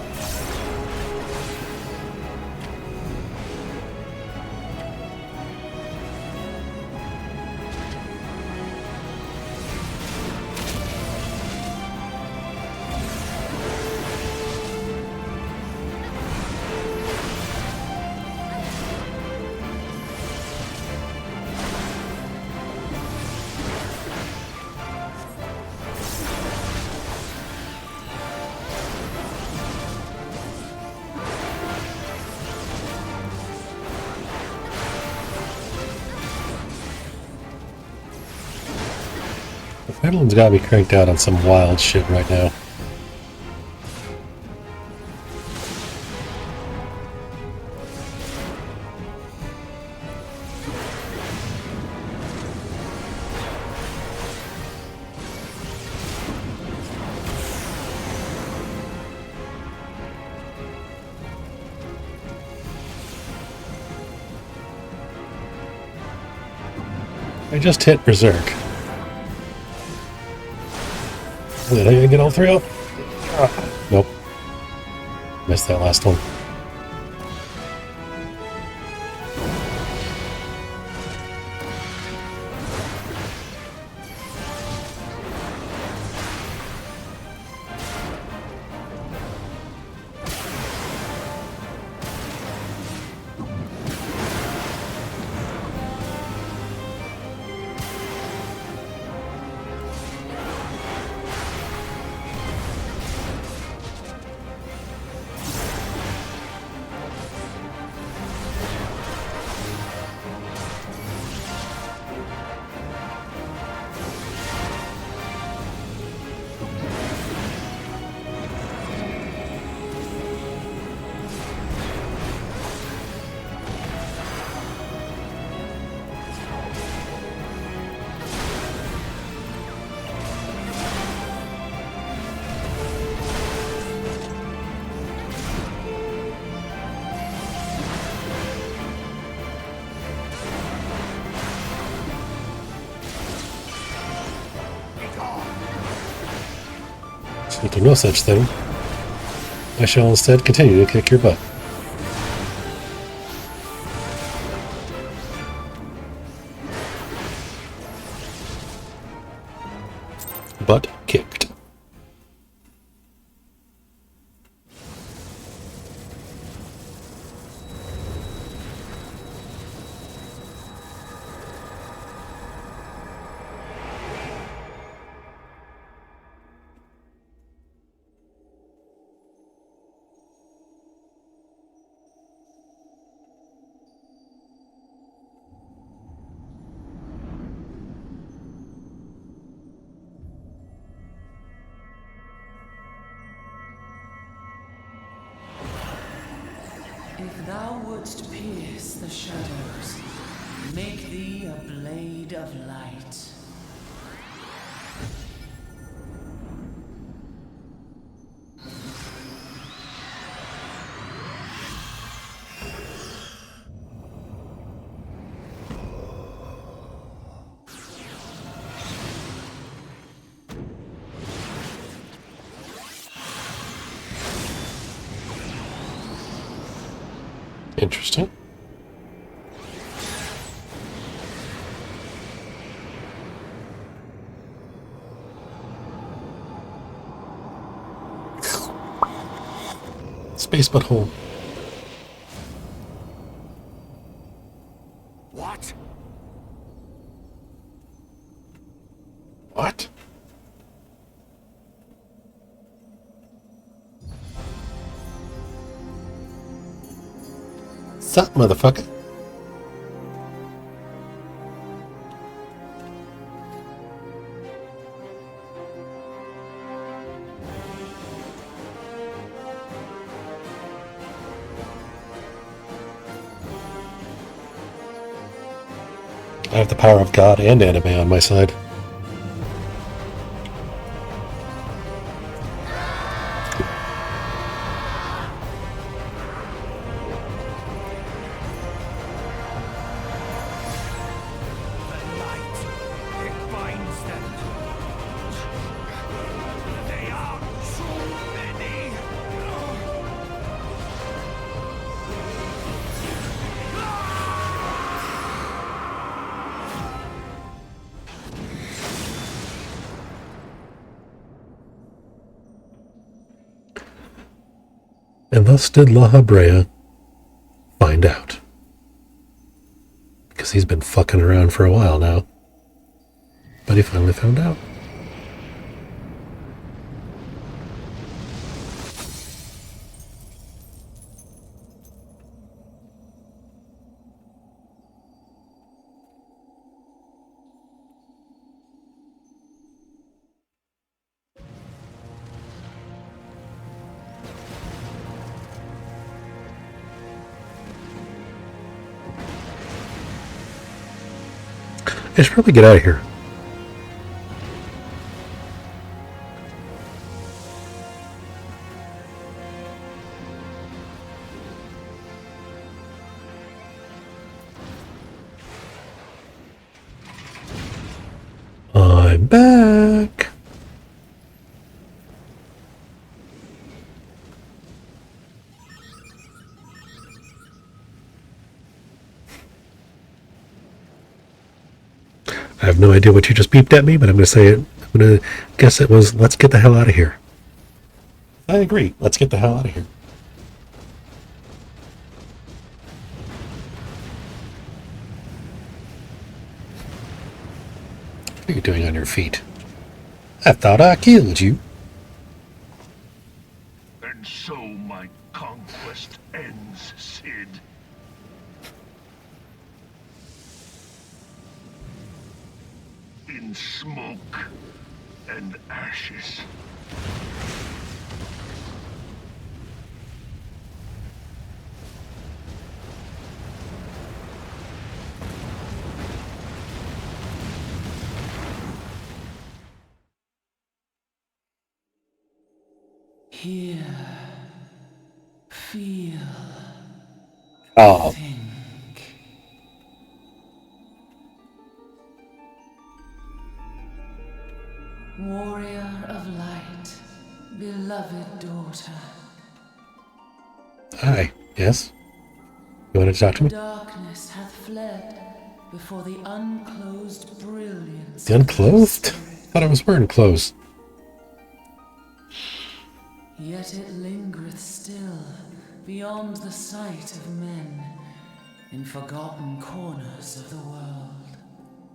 Madeline's got me cranked out on some wild shit right now. I just hit Berserk. Did I get all three up? Nope. Missed that last one. If there's no such thing, I shall instead continue to kick your butt. Butt kicked. If thou wouldst pierce the shadows, make thee a blade of light. Interesting. Space butthole. What? What? Sup, motherfucker? I have the power of God and anime on my side. And thus did La Habrea find out. Because he's been fucking around for a while now. But he finally found out. I should probably get out of here. I'm back. I have no idea what you just beeped at me, but I'm going to say it. I'm going to guess it was, let's get the hell out of here. I agree. Let's get the hell out of here. What are you doing on your feet? I thought I killed you. And so my conquest ends, Cid. In smoke and ashes. Hear, feel, Oh. think. Warrior of light, beloved daughter. Hi. Yes? You want to talk to me? Darkness hath fled before the unclosed brilliance. The unclothed? Thought I was wearing clothes. Yet it lingereth still beyond the sight of men, in forgotten corners of the world.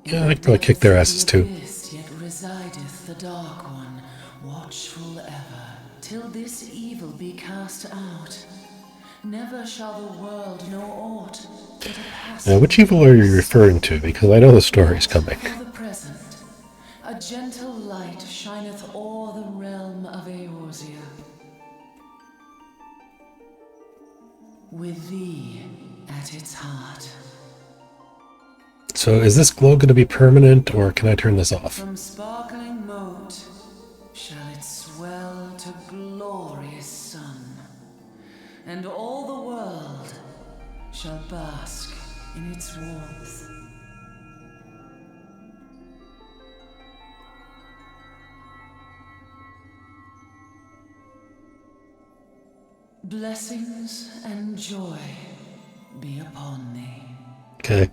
Yeah, I could probably kick their asses too. Yet resideth the Dark One, watchful ever, till this evil be cast out. Never shall the world know aught but a passing. Now, which evil are you referring to? Because I know the story's coming. For the present, a gentle light shineth o'er the realm of Eorzea. With thee at its heart. So is this glow going to be permanent, or can I turn this off? From sparkling moat shall it swell to glorious sun, and all the world shall bask in its warmth. Blessings and joy be upon thee. Okay.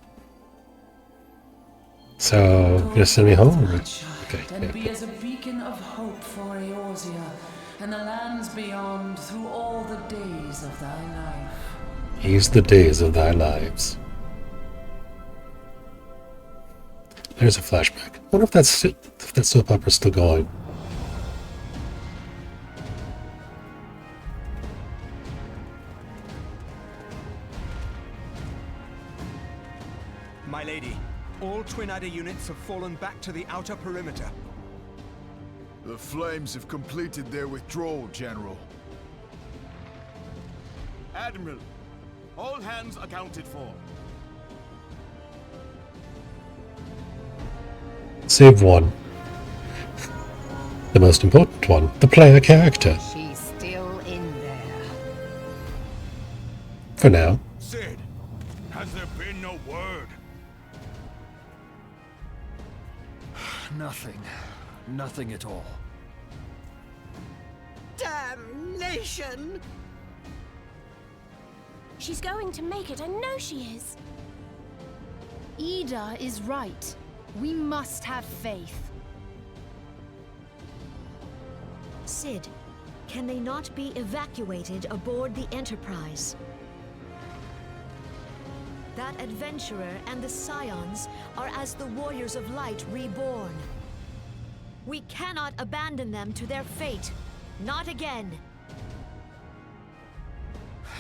So, you gonna send me home? Or? Okay. And Yeah. be as a beacon of hope for Eorzea and the lands beyond through all the days of thy life. Ease the days of thy lives. There's a flashback. I wonder if that soap opera's still going. My lady, all Twin Adder units have fallen back to the outer perimeter. The Flames have completed their withdrawal, General. Admiral, all hands accounted for. Save one. The most important one, the player character. She's still in there. For now. Cid, has there been no word? Nothing. Nothing at all. Damnation! She's going to make it, I know she is. Ida is right. We must have faith. Cid, can they not be evacuated aboard the Enterprise? That adventurer and the Scions are as the Warriors of Light reborn. We cannot abandon them to their fate. Not again.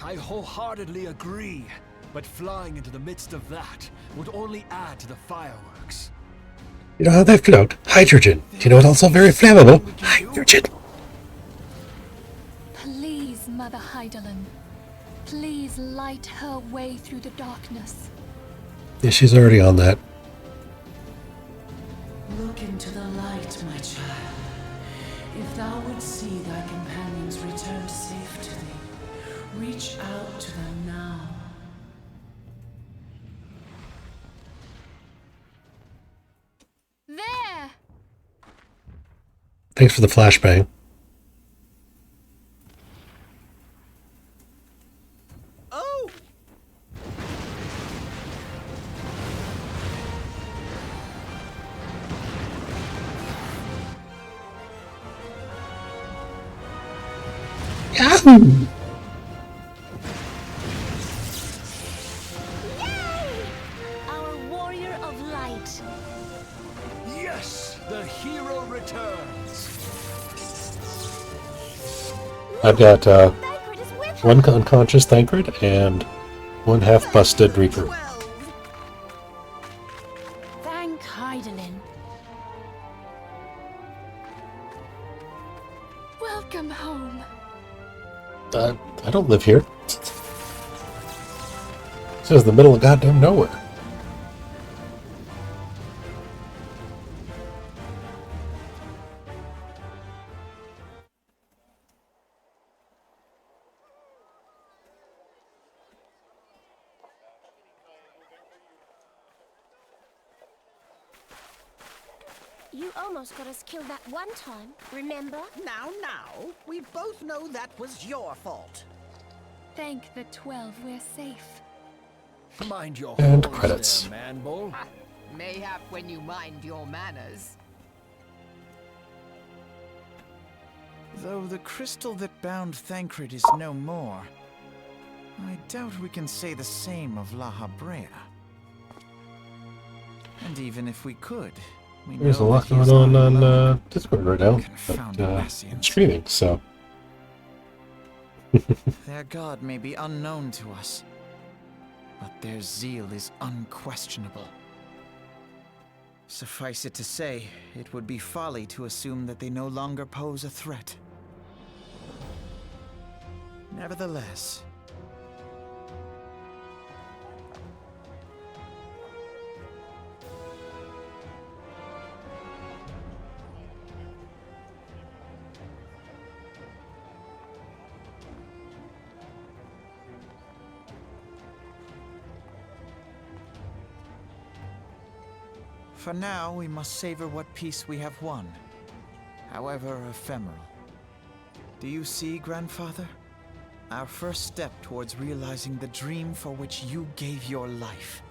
I wholeheartedly agree, but flying into the midst of that would only add to the fireworks. You know how they float? Hydrogen. Do you know what's also very flammable? Hydrogen. Please, Mother Hydaelyn. Please light her way through the darkness. Yeah, she's already on that. Look into the light, my child. If thou would see thy companions returned safe to thee, reach out to them now. There! Thanks for the flashbang. Oh! Yahoo! Our warrior of light. Yes, the hero returns. I've got one unconscious Thancred and one half-busted Reaper. Thank Heidelin. Welcome home. I don't live here. This is the middle of goddamn nowhere. You almost got us killed that one time, remember? Now, we both know that was your fault. Thank the 12 we're safe. Mind your And horns credits. there, man-bull. Mayhap when you mind your manners. Though the crystal that bound Thancred is no more, I doubt we can say the same of La Habrea. And even if we could, we There's a know lot that he's going not on alone. Discord right now. Confounded But, Messians. I'm streaming, so. Their god may be unknown to us, but their zeal is unquestionable. Suffice it to say, it would be folly to assume that they no longer pose a threat. Nevertheless, for now, we must savor what peace we have won, however ephemeral. Do you see, Grandfather? Our first step towards realizing the dream for which you gave your life.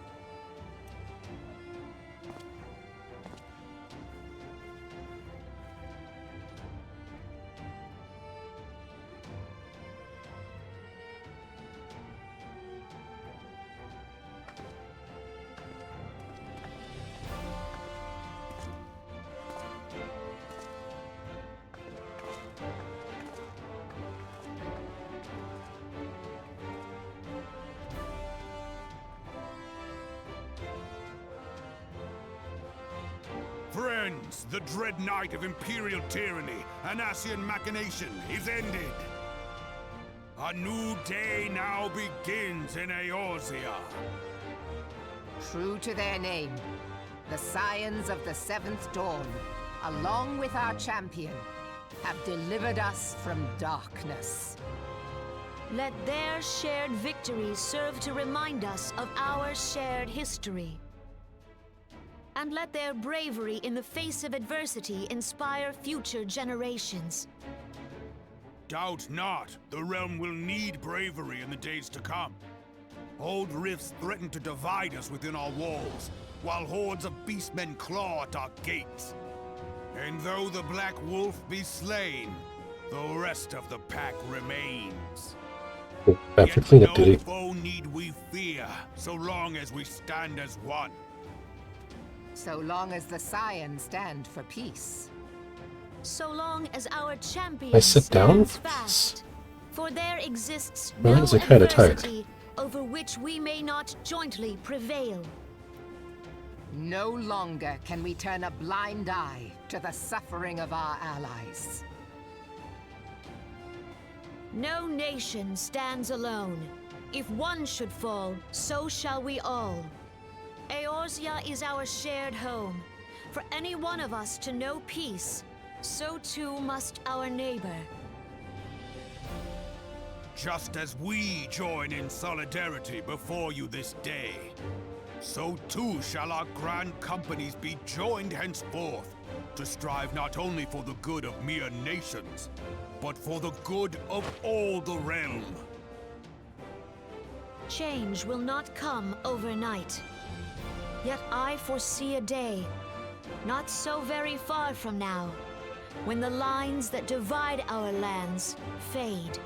Friends, the dread night of Imperial tyranny and Ascian machination is ended. A new day now begins in Eorzea. True to their name, the Scions of the Seventh Dawn, along with our champion, have delivered us from darkness. Let their shared victory serve to remind us of our shared history. And let their bravery in the face of adversity inspire future generations. Doubt not, the realm will need bravery in the days to come. Old rifts threaten to divide us within our walls, while hordes of beastmen claw at our gates. And though the Black Wolf be slain, the rest of the pack remains. Back for cleanup, No Diddy. foe need we fear, so long as we stand as one. So long as the Scions stand for peace. So long as our champion I sit down stands for peace. fast. For there exists My no legs are kinda tired. adversity over which we may not jointly prevail. No longer can we turn a blind eye to the suffering of our allies. No nation stands alone. If one should fall, so shall we all. Eorzea is our shared home. For any one of us to know peace, so too must our neighbor. Just as we join in solidarity before you this day, so too shall our grand companies be joined henceforth To strive not only for the good of mere nations, but for the good of all the realm. Change will not come overnight. Yet I foresee a day, not so very far from now, when the lines that divide our lands fade,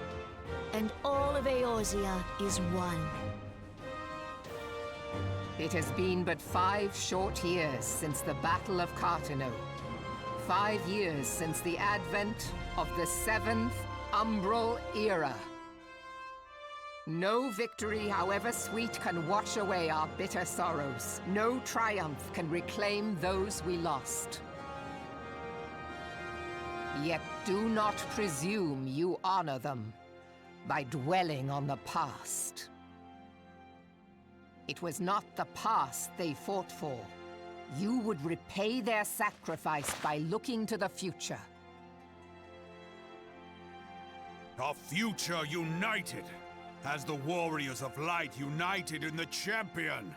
and all of Eorzea is one. It has been but 5 short years since the Battle of Cartano. 5 years since the advent of the 7th Umbral Era. No victory, however sweet, can wash away our bitter sorrows. No triumph can reclaim those we lost. Yet do not presume you honor them by dwelling on the past. It was not the past they fought for. You would repay their sacrifice by looking to the future. A future united, as the warriors of light united in the champion.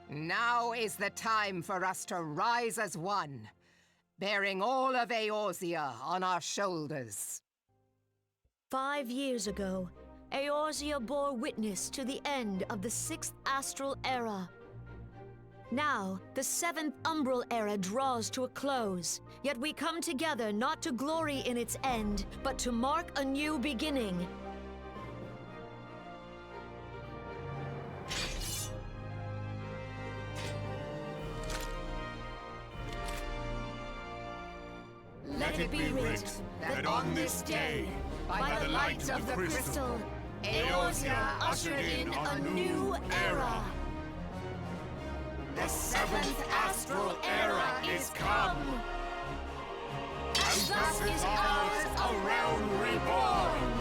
Now is the time for us to rise as one, bearing all of Eorzea on our shoulders. 5 years ago, Eorzea bore witness to the end of the 6th Astral Era. Now, the 7th Umbral Era draws to a close, yet we come together not to glory in its end, but to mark a new beginning. Let it be writ that on this day, by the light of the crystal, Eorzea ushered in a new era. The 7th Astral Era is come. And thus is ours a realm reborn.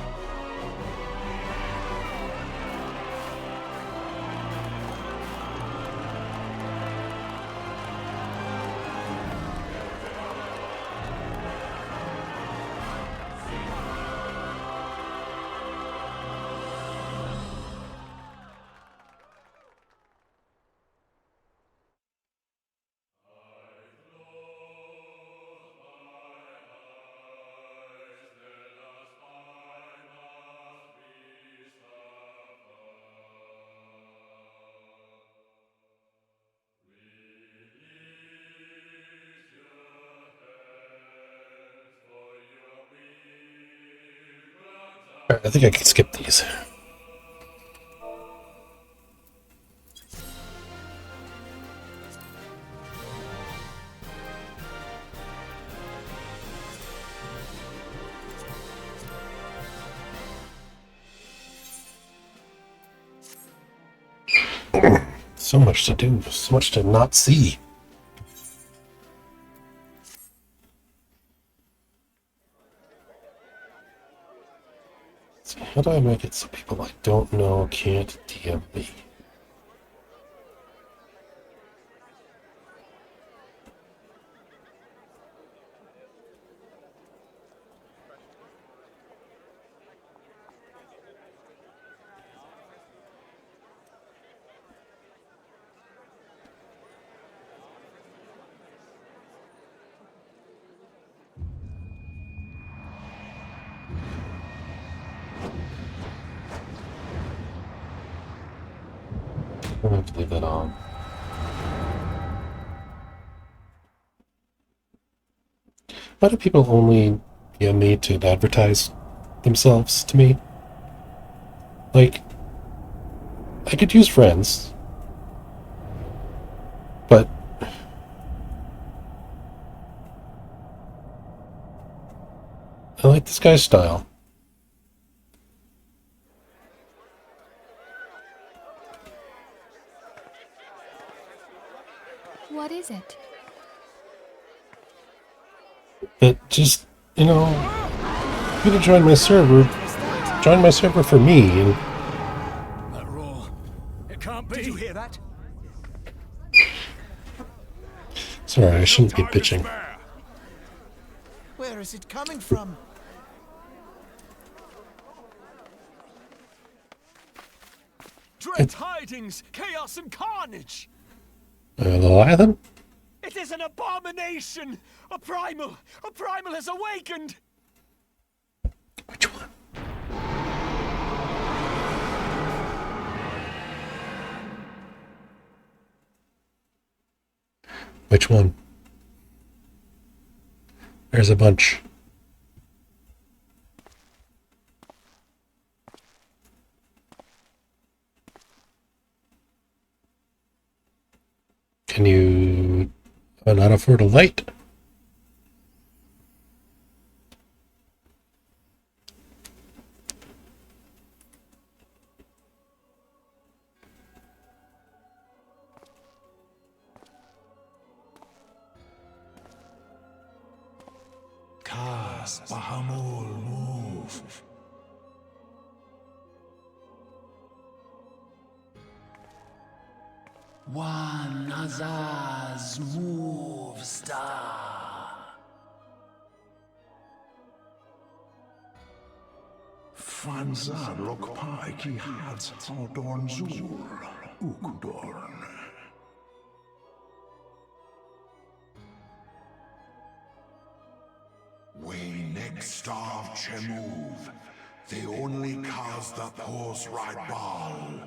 I think I can skip these. So much to do, so much to not see. So how do I make it so people I don't know can't DM me? I'm gonna have to leave that on. Why do people only DM me to advertise themselves to me? Like, I could use friends, but I like this guy's style. What is it? But just, you know, you could join my server for me. And That roar. It can't be. Did you hear that? sorry, I shouldn't be bitching. Where is it coming from? Dread tidings, chaos and carnage! Leviathan? It is an abomination! A primal has awakened! Which one? Which one? There's a bunch. Can you not afford a light? Cast Bahamul move. One Azaz move star. Fanzar Lokpai ki Hats Aldorn Zur Ukudorn. We next starve Chemuv. They only cause the horse ride ball.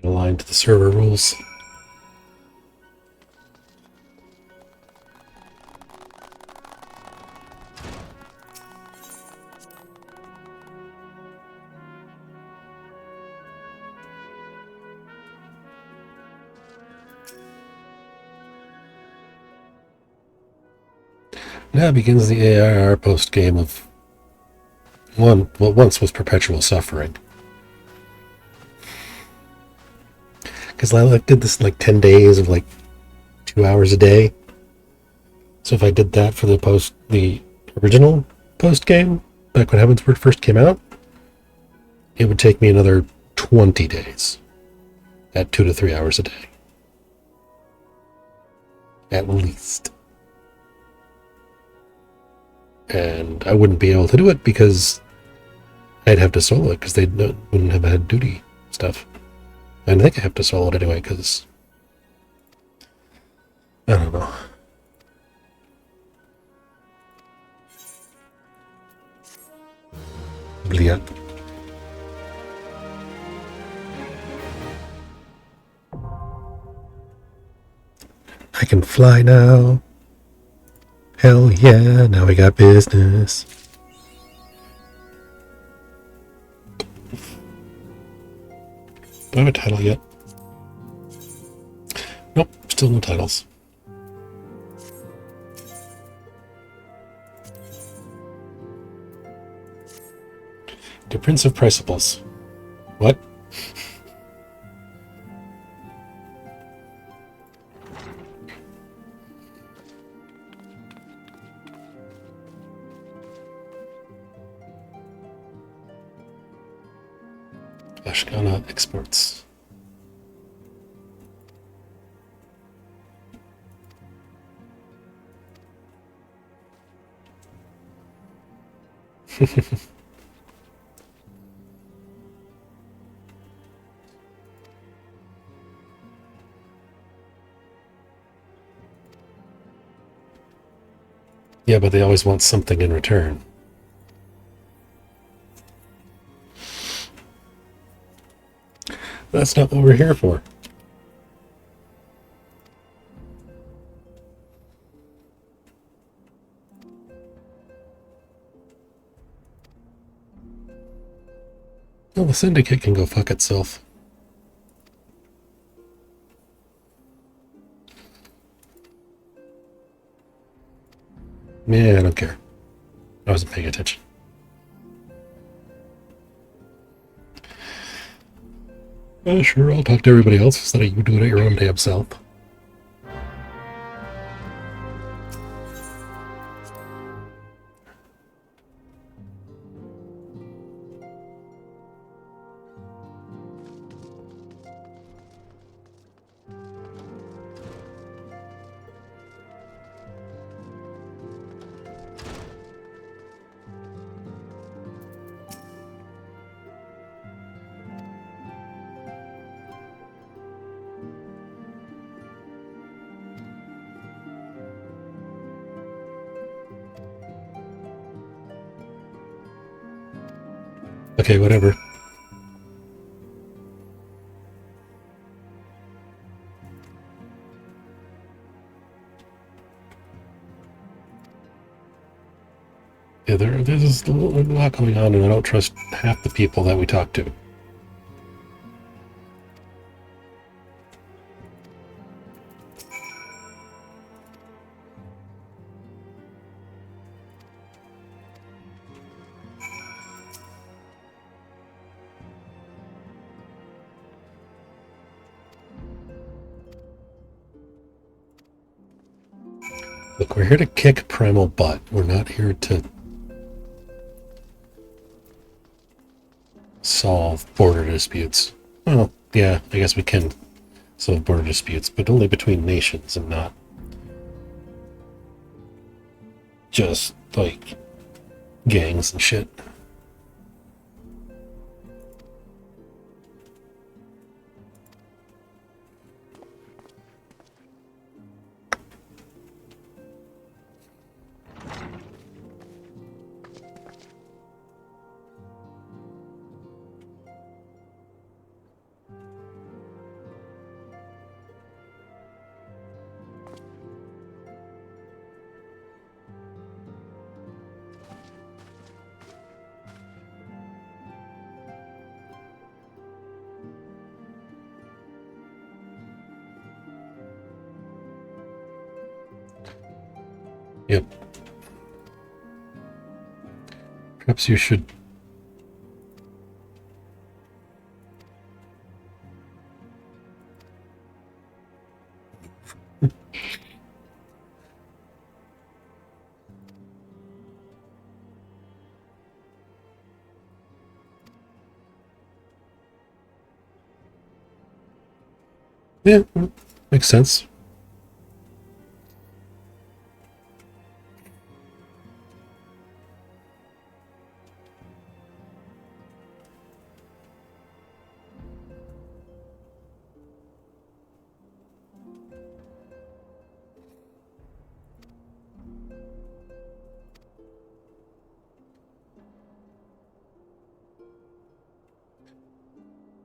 Aligned to the server rules. Now begins the ARR post game of what once was perpetual suffering. Because I did this in like 10 days of like 2 hours a day. So if I did that for the original post game, back when Heavensward first came out, it would take me another 20 days at 2 to 3 hours a day. At least. And I wouldn't be able to do it because I'd have to solo it because they wouldn't have had duty stuff. And I think I have to solo it anyway because I don't know. Bleep. I can fly now. Hell yeah, now we got business. Do I have a title yet? Nope, still no titles. The Prince of Principles. What? Ashkana exports. Yeah, but they always want something in return. That's not what we're here for. Well, the Syndicate can go fuck itself. Yeah, I don't care. I wasn't paying attention. Sure, I'll talk to everybody else instead of you doing it your own damn self. Okay, whatever. Yeah, there's a lot going on, and I don't trust half the people that we talk to. Look, we're here to kick primal butt. We're not here to solve border disputes. Well, yeah, I guess we can solve border disputes, but only between nations and not just, like, gangs and shit. Yep. Perhaps you should... Yeah, makes sense.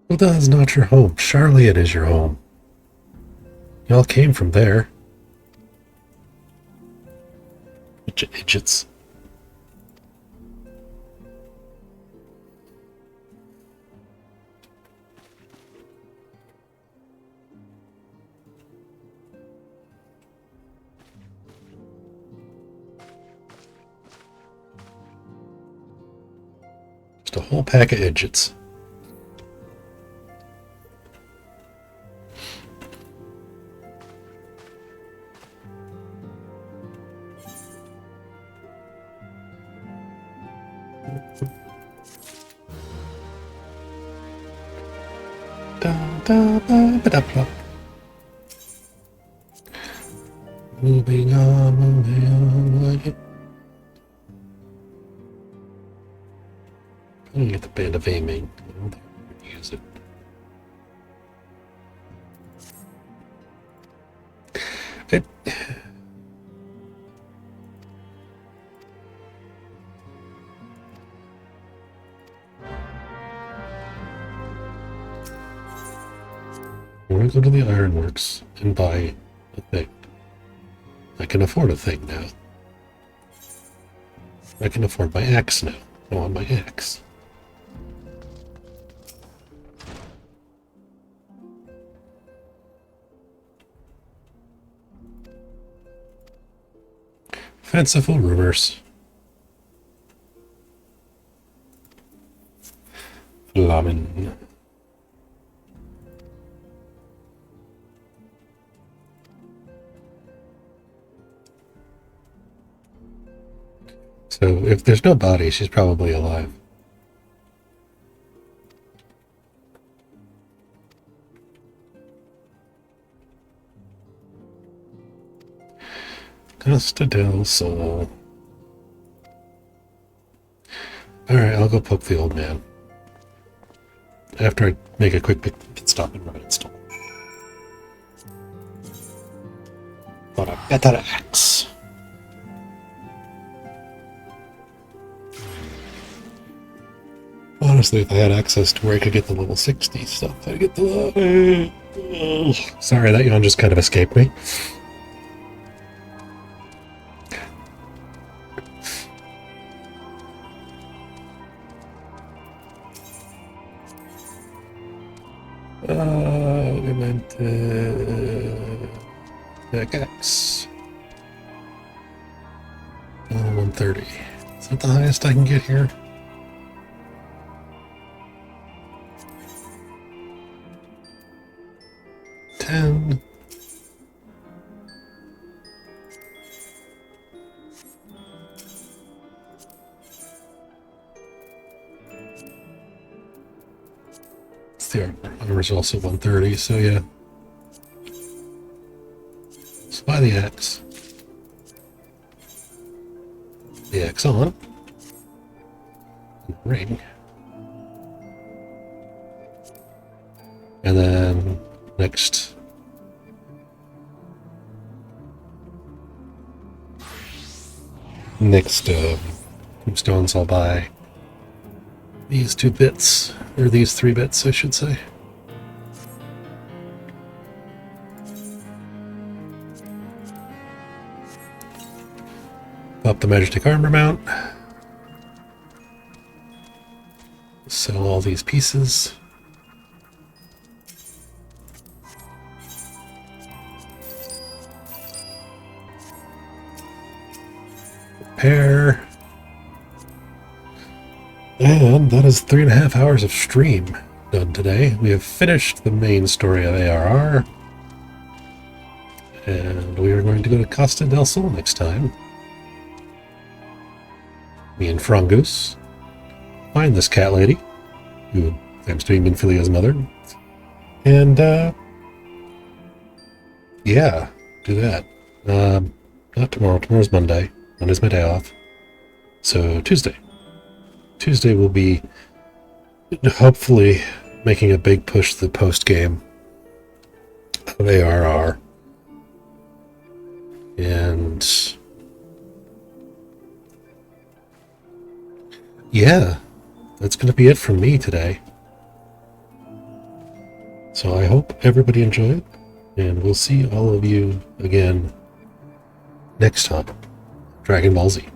Well, that's not your home. Charlotte is your home. Y'all came from there. Bunch of idiots. Just a whole pack of idiots. Moving on. I need to get the band of aiming. I don't think I'm going to use it. I'm going to go to the ironworks and buy a thing. I can afford a thing now. I can afford my axe now. I want my axe. Fanciful rumors. Flamin. So if there's no body, she's probably alive. Costa del Sol. Alright, I'll go poke the old man. After I make a quick pit stop and run install. For a better axe. Honestly, if I had access to where I could get the level 60 stuff, I'd get the... Sorry, that yawn just kind of escaped me. We meant pickaxe. 130. Is that the highest I can get here? The armor is also 130, so yeah. Let's buy the axe. The axe on. Ring. And then next. Tombstones I'll buy these 2 bits, or these 3 bits, I should say. Pop the Majestic Armor Mount. Sell all these pieces. Repair. And that is 3.5 hours of stream done today. We have finished the main story of ARR. And we are going to go to Costa del Sol next time. Me and Frongoose find this cat lady, who claims to be Minfilia's mother. And, yeah, do that. Not tomorrow. Tomorrow's Monday. Monday's my day off. So, Tuesday. Tuesday will be hopefully making a big push to the post-game of ARR. And yeah, that's going to be it from me today. So I hope everybody enjoyed, and we'll see all of you again next time. Dragon Ball Z.